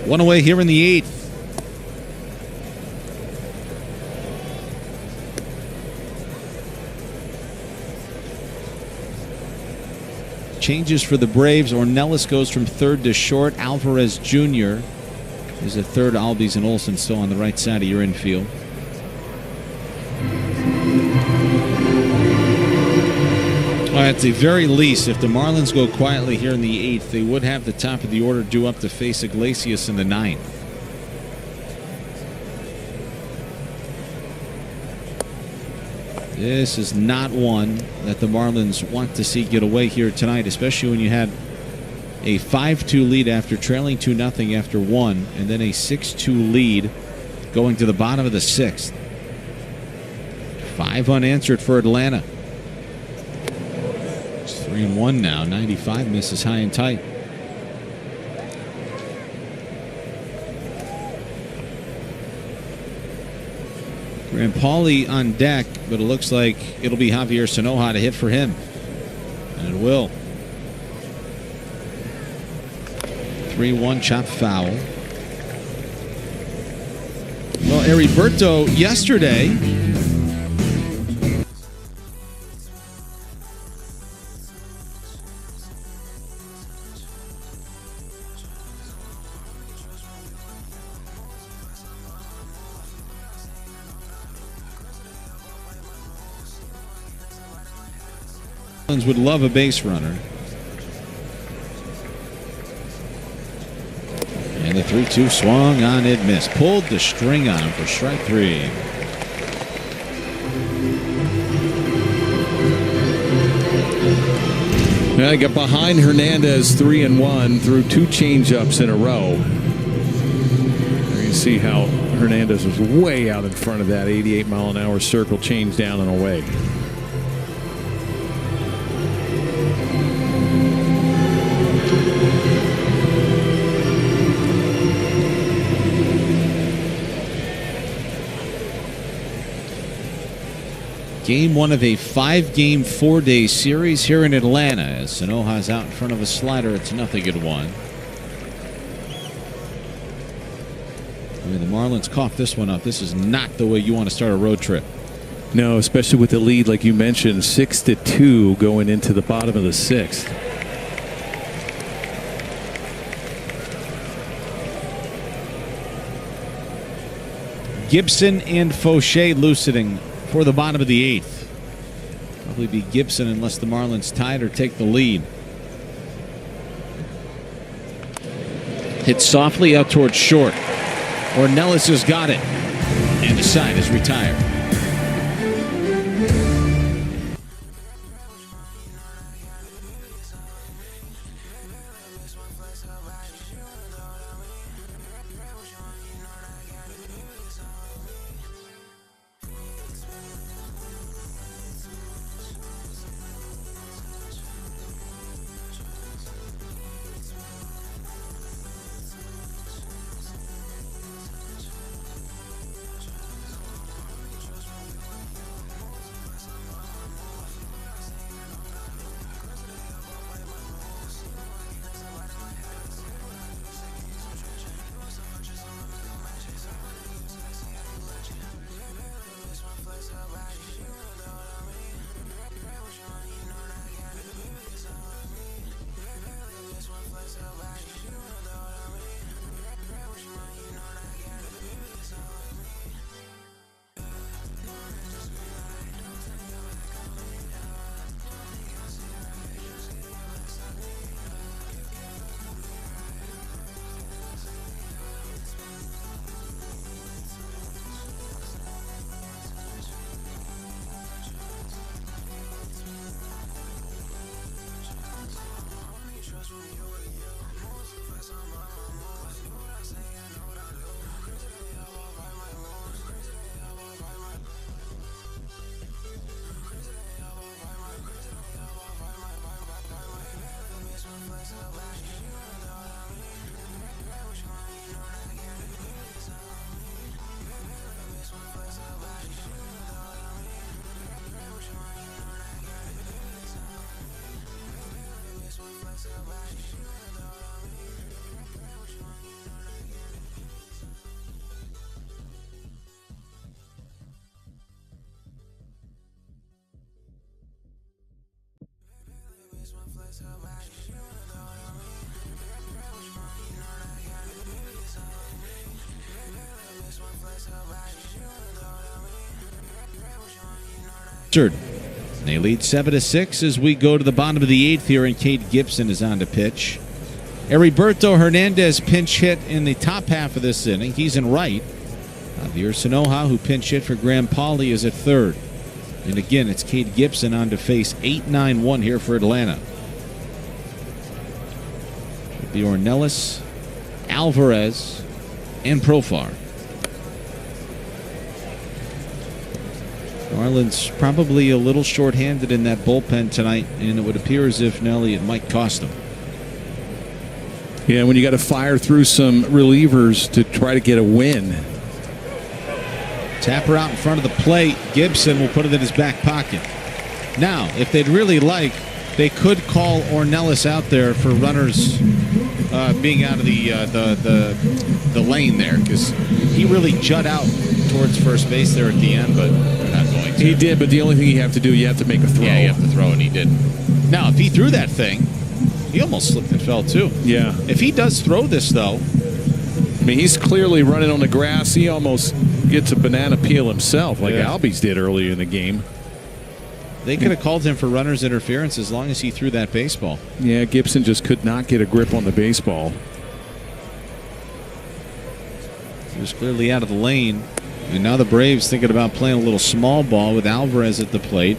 One away here in the 8th. Changes for the Braves. Ornelas goes from third to short. Alvarez Jr. is the third. Albies and Olsen still on the right side of your infield. At the very least, if the Marlins go quietly here in the 8th, they would have the top of the order due up to face Iglesias in the 9th. This is not one that the Marlins want to see get away here tonight, especially when you had a 5-2 lead after trailing 2-0 after 1, and then a 6-2 lead going to the bottom of the 6th. 5 unanswered for Atlanta. 3-1 now. 95 misses high and tight. Grant Pauly on deck, but it looks like it'll be Javier Sanoja to hit for him. And it will. 3-1 chop foul. Well, Heriberto yesterday would love a base runner. And the 3-2 swung on, it missed. Pulled the string on him for strike 3. Yeah, I got behind Hernandez 3-1 through 2 changeups in a row. There you see how Hernandez was way out in front of that 88-mile-an-hour circle change down and away. Game 1 of a 5-game, 4-day series here in Atlanta. As Sanoja's out in front of a slider, it's 0-1. I mean, the Marlins coughed this one up. This is not the way you want to start a road trip. No, especially with the lead, like you mentioned, 6-2 going into the bottom of the 6th. Gibson and Fauché loosening for the bottom of the 8th. Probably be Gibson unless the Marlins tie it or take the lead. Hit softly out towards short. Ornelas has got it. And the side is retired. They lead 7-6 as we go to the bottom of the 8th here, and Cade Gibson is on to pitch. Heriberto Hernandez pinch hit in the top half of this inning. He's in right. Javier Sanoja, who pinch hit for Graham Pauley, is at third. And again, it's Cade Gibson on to face 8-9-1 here for Atlanta. It'll be Ornelas, Alvarez, and Profar. Marlins probably a little shorthanded in that bullpen tonight, and it would appear as if Nelly it might cost them. Yeah, when you got to fire through some relievers to try to get a win. Tapper out in front of the plate. Gibson will put it in his back pocket. Now, if they'd really like, they could call Ornelas out there for runners being out of the lane there, because he really jut out towards first base there at the end, but they're not going to. He did, but the only thing you have to do, you have to make a throw. Yeah, you have to throw, and he didn't. Now, if he threw that thing, he almost slipped and fell too. Yeah. If he does throw this, though, I mean, he's clearly running on the grass. He almost gets a banana peel himself, like Albies did earlier in the game. They could have called him for runner's interference as long as he threw that baseball. Yeah, Gibson just could not get a grip on the baseball. He was clearly out of the lane. And now the Braves thinking about playing a little small ball with Alvarez at the plate.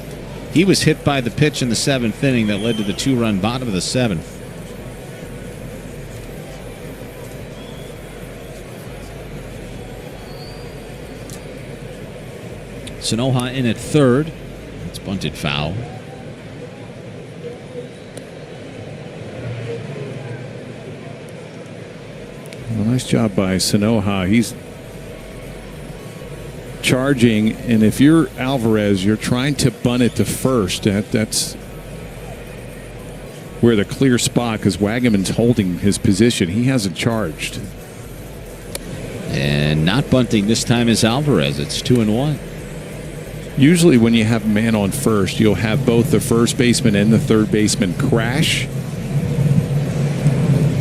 He was hit by the pitch in the 7th inning that led to the 2-run bottom of the 7th. Sanoja in at third. It's bunted foul. Well, nice job by Sanoja. He's charging, and if you're Alvarez, you're trying to bunt it to first. That's where the clear spot, because Wagaman's holding his position. He hasn't charged. And not bunting this time is Alvarez. It's 2-1. Usually when you have a man on first, you'll have both the first baseman and the third baseman crash.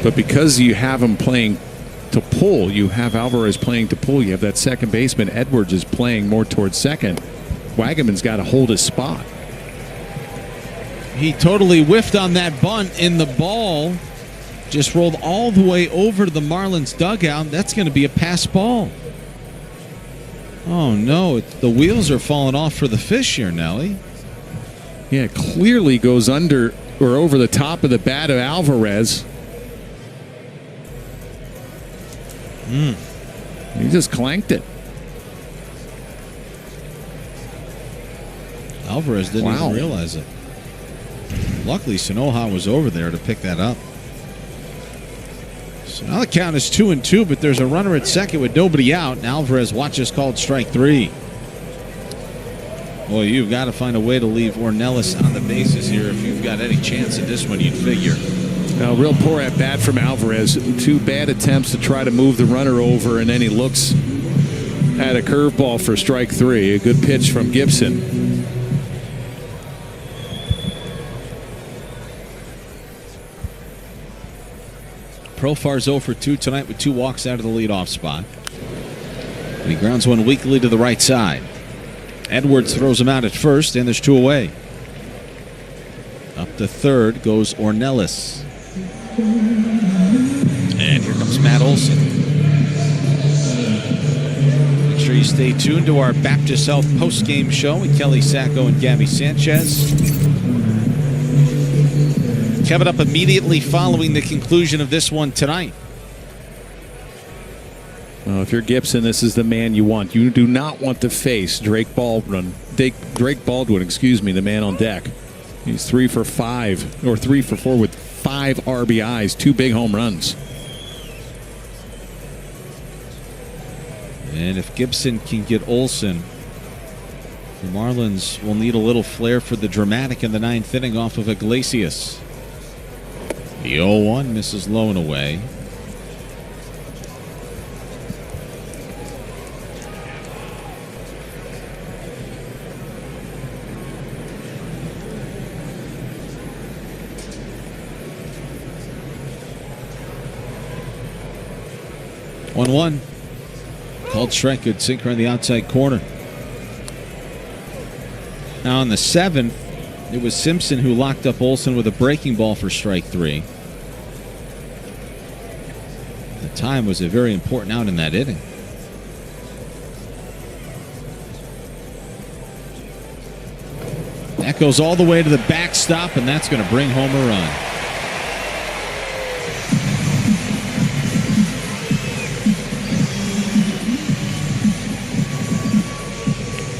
But because you have him playing to pull, you have Alvarez playing to pull, you have that second baseman, Edwards, is playing more towards second. Wagaman's got to hold his spot. He totally whiffed on that bunt, and the ball just rolled all the way over to the Marlins dugout. That's going to be a pass ball. Oh, no. The wheels are falling off for the fish here, Nelly. Yeah, it clearly goes under or over the top of the bat of Alvarez. He just clanked it. Alvarez didn't even realize it. Luckily, Sanoja was over there to pick that up. So now the count is 2-2, but there's a runner at second with nobody out. And Alvarez watches called strike 3. Boy, you've got to find a way to leave Ornelas on the bases here if you've got any chance at this one, you'd figure. Now, real poor at bat from Alvarez. 2 bad attempts to try to move the runner over, and then he looks at a curveball for strike 3. A good pitch from Gibson. Profar's 0 for 2 tonight with 2 walks out of the leadoff spot. And he grounds one weakly to the right side. Edwards throws him out at first, and there's 2 away. Up to third goes Ornelas. And here comes Matt Olson. Make sure you stay tuned to our Baptist Health post-game show with Kelly Sacco and Gabby Sanchez. Coming up immediately following the conclusion of this one tonight. Well, if you're Gibson, this is the man you want. You do not want to face Drake Baldwin, the man on deck. He's 3 for 5, or 3 for 4 with 5 RBIs, 2 big home runs. And if Gibson can get Olson, the Marlins will need a little flair for the dramatic in the 9th inning off of Iglesias. The 0-1 misses low and away. One. Called strike, good sinker on the outside corner. Now on the 7th, it was Simpson who locked up Olson with a breaking ball for strike 3. The time was a very important out in that inning. That goes all the way to the backstop, and that's going to bring home a run.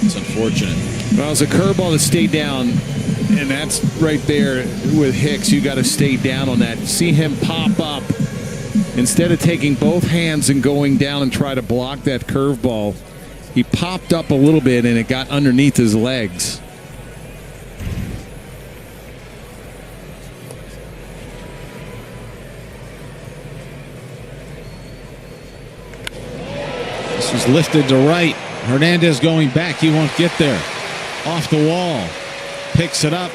It's unfortunate. Well, it's a curveball to stay down, and that's right there with Hicks. You got to stay down on that. See him pop up. Instead of taking both hands and going down and try to block that curveball, he popped up a little bit and it got underneath his legs. This was lifted to right. Hernandez going back. He won't get there. Off the wall. Picks it up.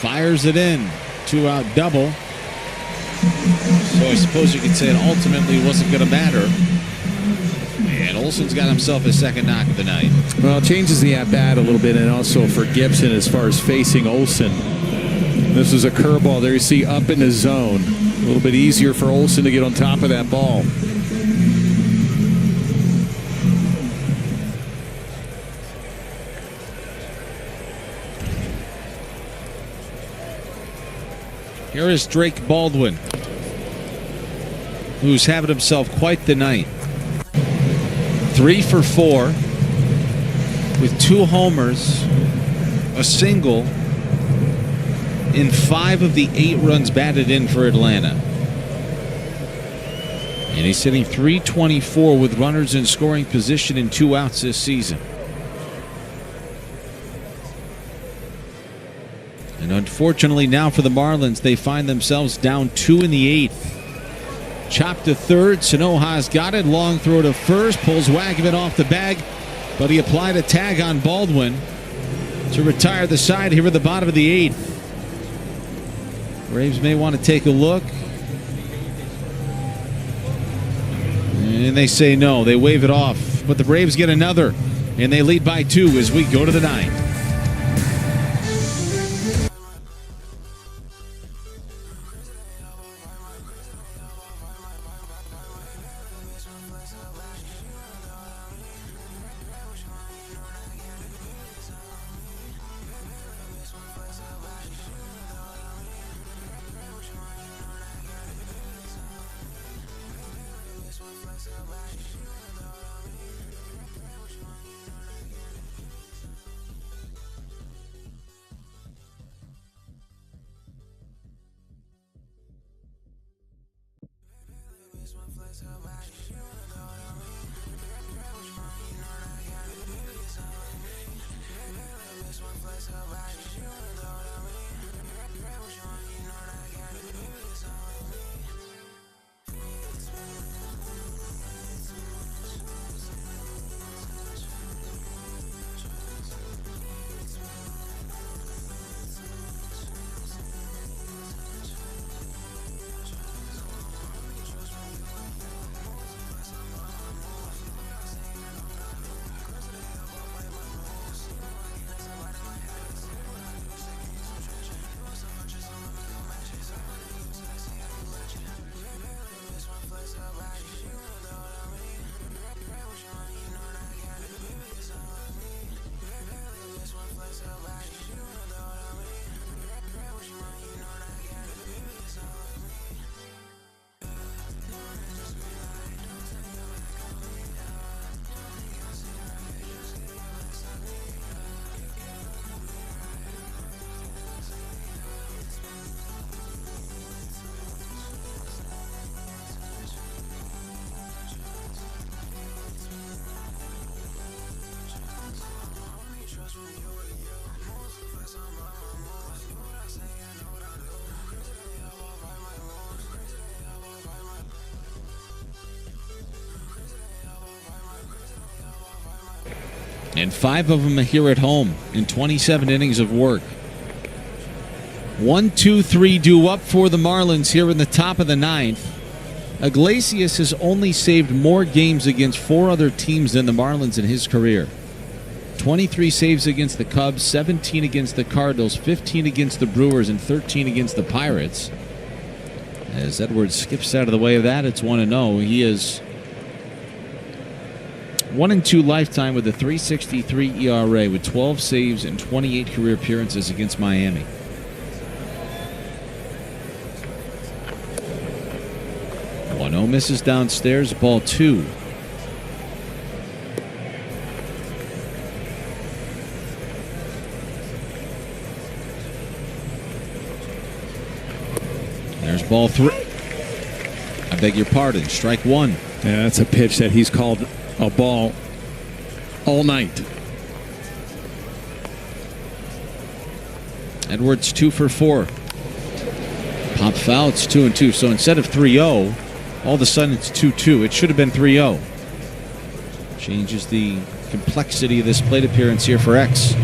Fires it in. 2-out double. So I suppose you could say it ultimately wasn't going to matter. And Olson's got himself his second knock of the night. Well, it changes the at-bat a little bit, and also for Gibson as far as facing Olson. This is a curveball there you see up in the zone. A little bit easier for Olson to get on top of that ball. Here is Drake Baldwin, who's having himself quite the night. 3 for 4 with 2 homers, a single, in 5 of the 8 runs batted in for Atlanta. And he's hitting .324 with runners in scoring position in 2 outs this season. And unfortunately now for the Marlins, they find themselves down 2 in the 8th. Chop to third. Sanoja's got it. Long throw to first. Pulls Wagaman off the bag. But he applied a tag on Baldwin to retire the side here at the bottom of the 8th. Braves may want to take a look. And they say no. They wave it off. But the Braves get another. And they lead by 2 as we go to the 9th. And 5 of them are here at home in 27 innings of work. 1-2-3 due up for the Marlins here in the top of the 9th. Iglesias has only saved more games against 4 other teams than the Marlins in his career. 23 saves against the Cubs, 17 against the Cardinals, 15 against the Brewers, and 13 against the Pirates. As Edwards skips out of the way of that, it's 1-0. He is 1-2 lifetime with a 3.63 ERA with 12 saves and 28 career appearances against Miami. Misses downstairs, ball 2. There's ball 3. I beg your pardon, strike 1. Yeah, that's a pitch that he's called a ball all night. Edwards 2 for 4. Pop foul, it's 2-2. So instead of 3-0, all of a sudden it's 2-2. It should have been 3-0. Changes the complexity of this plate appearance here for X.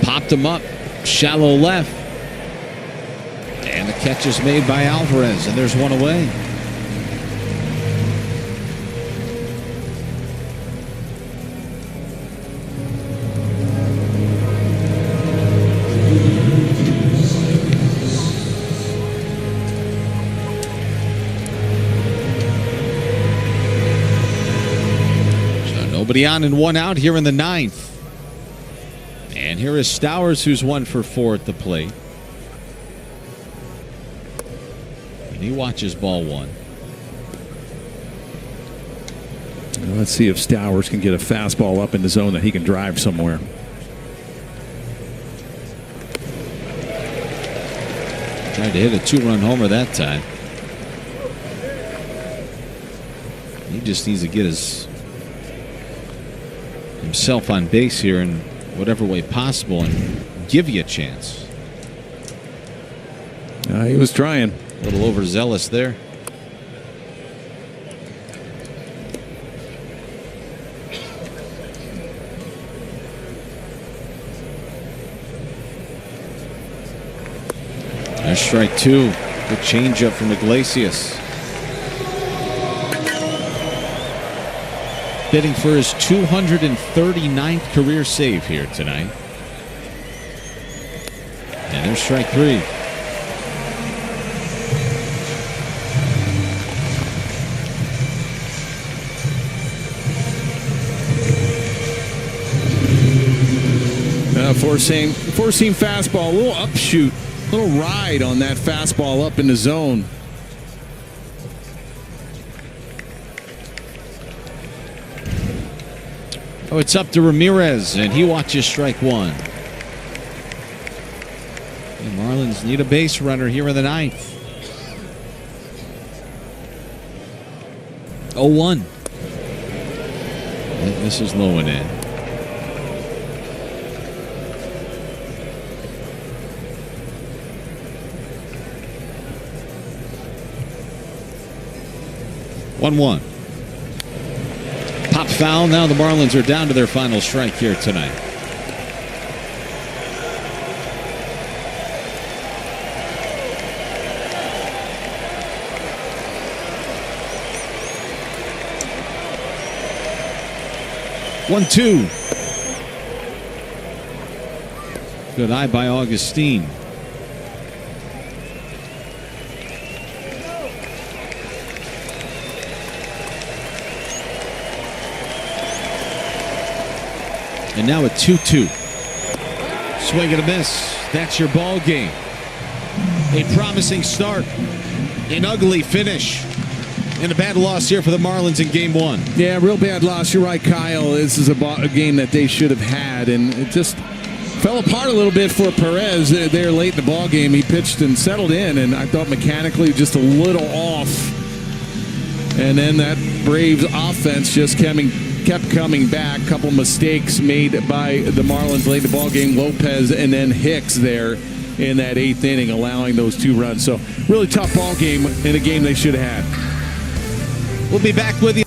Popped him up, shallow left. And the catch is made by Alvarez, and there's one away. Nobody on and 1 out here in the 9th. And here is Stowers, who's 1 for 4 at the plate. And he watches ball 1. Let's see if Stowers can get a fastball up in the zone that he can drive somewhere. Tried to hit a 2-run homer that time. He just needs to get himself on base here in whatever way possible and give you a chance. He was trying. A little overzealous there. There's strike 2. Good changeup from Iglesias. Hitting for his 239th career save here tonight. And there's strike 3. Four-seam fastball, a little upshoot, a little ride on that fastball up in the zone. Oh, it's up to Ramirez, and he watches strike one. The Marlins need a base runner here in the ninth. 0-1. This is low and in. One. Pop foul. Now the Marlins are down to their final strike here tonight. One-two. Good eye by Augustine. And now a 2-2. Swing and a miss. That's your ball game. A promising start. An ugly finish. And a bad loss here for the Marlins in game one. Yeah, real bad loss. You're right, Kyle. This is a game that they should have had, and it just fell apart a little bit for Perez there late in the ball game. He pitched and settled in, and I thought mechanically just a little off. And then that Braves offense just kept coming back. A couple mistakes made by the Marlins late in the ball game. Lopez and then Hicks there in that eighth inning, allowing those 2 runs. So really tough ball game in a game they should have had. We'll be back with you.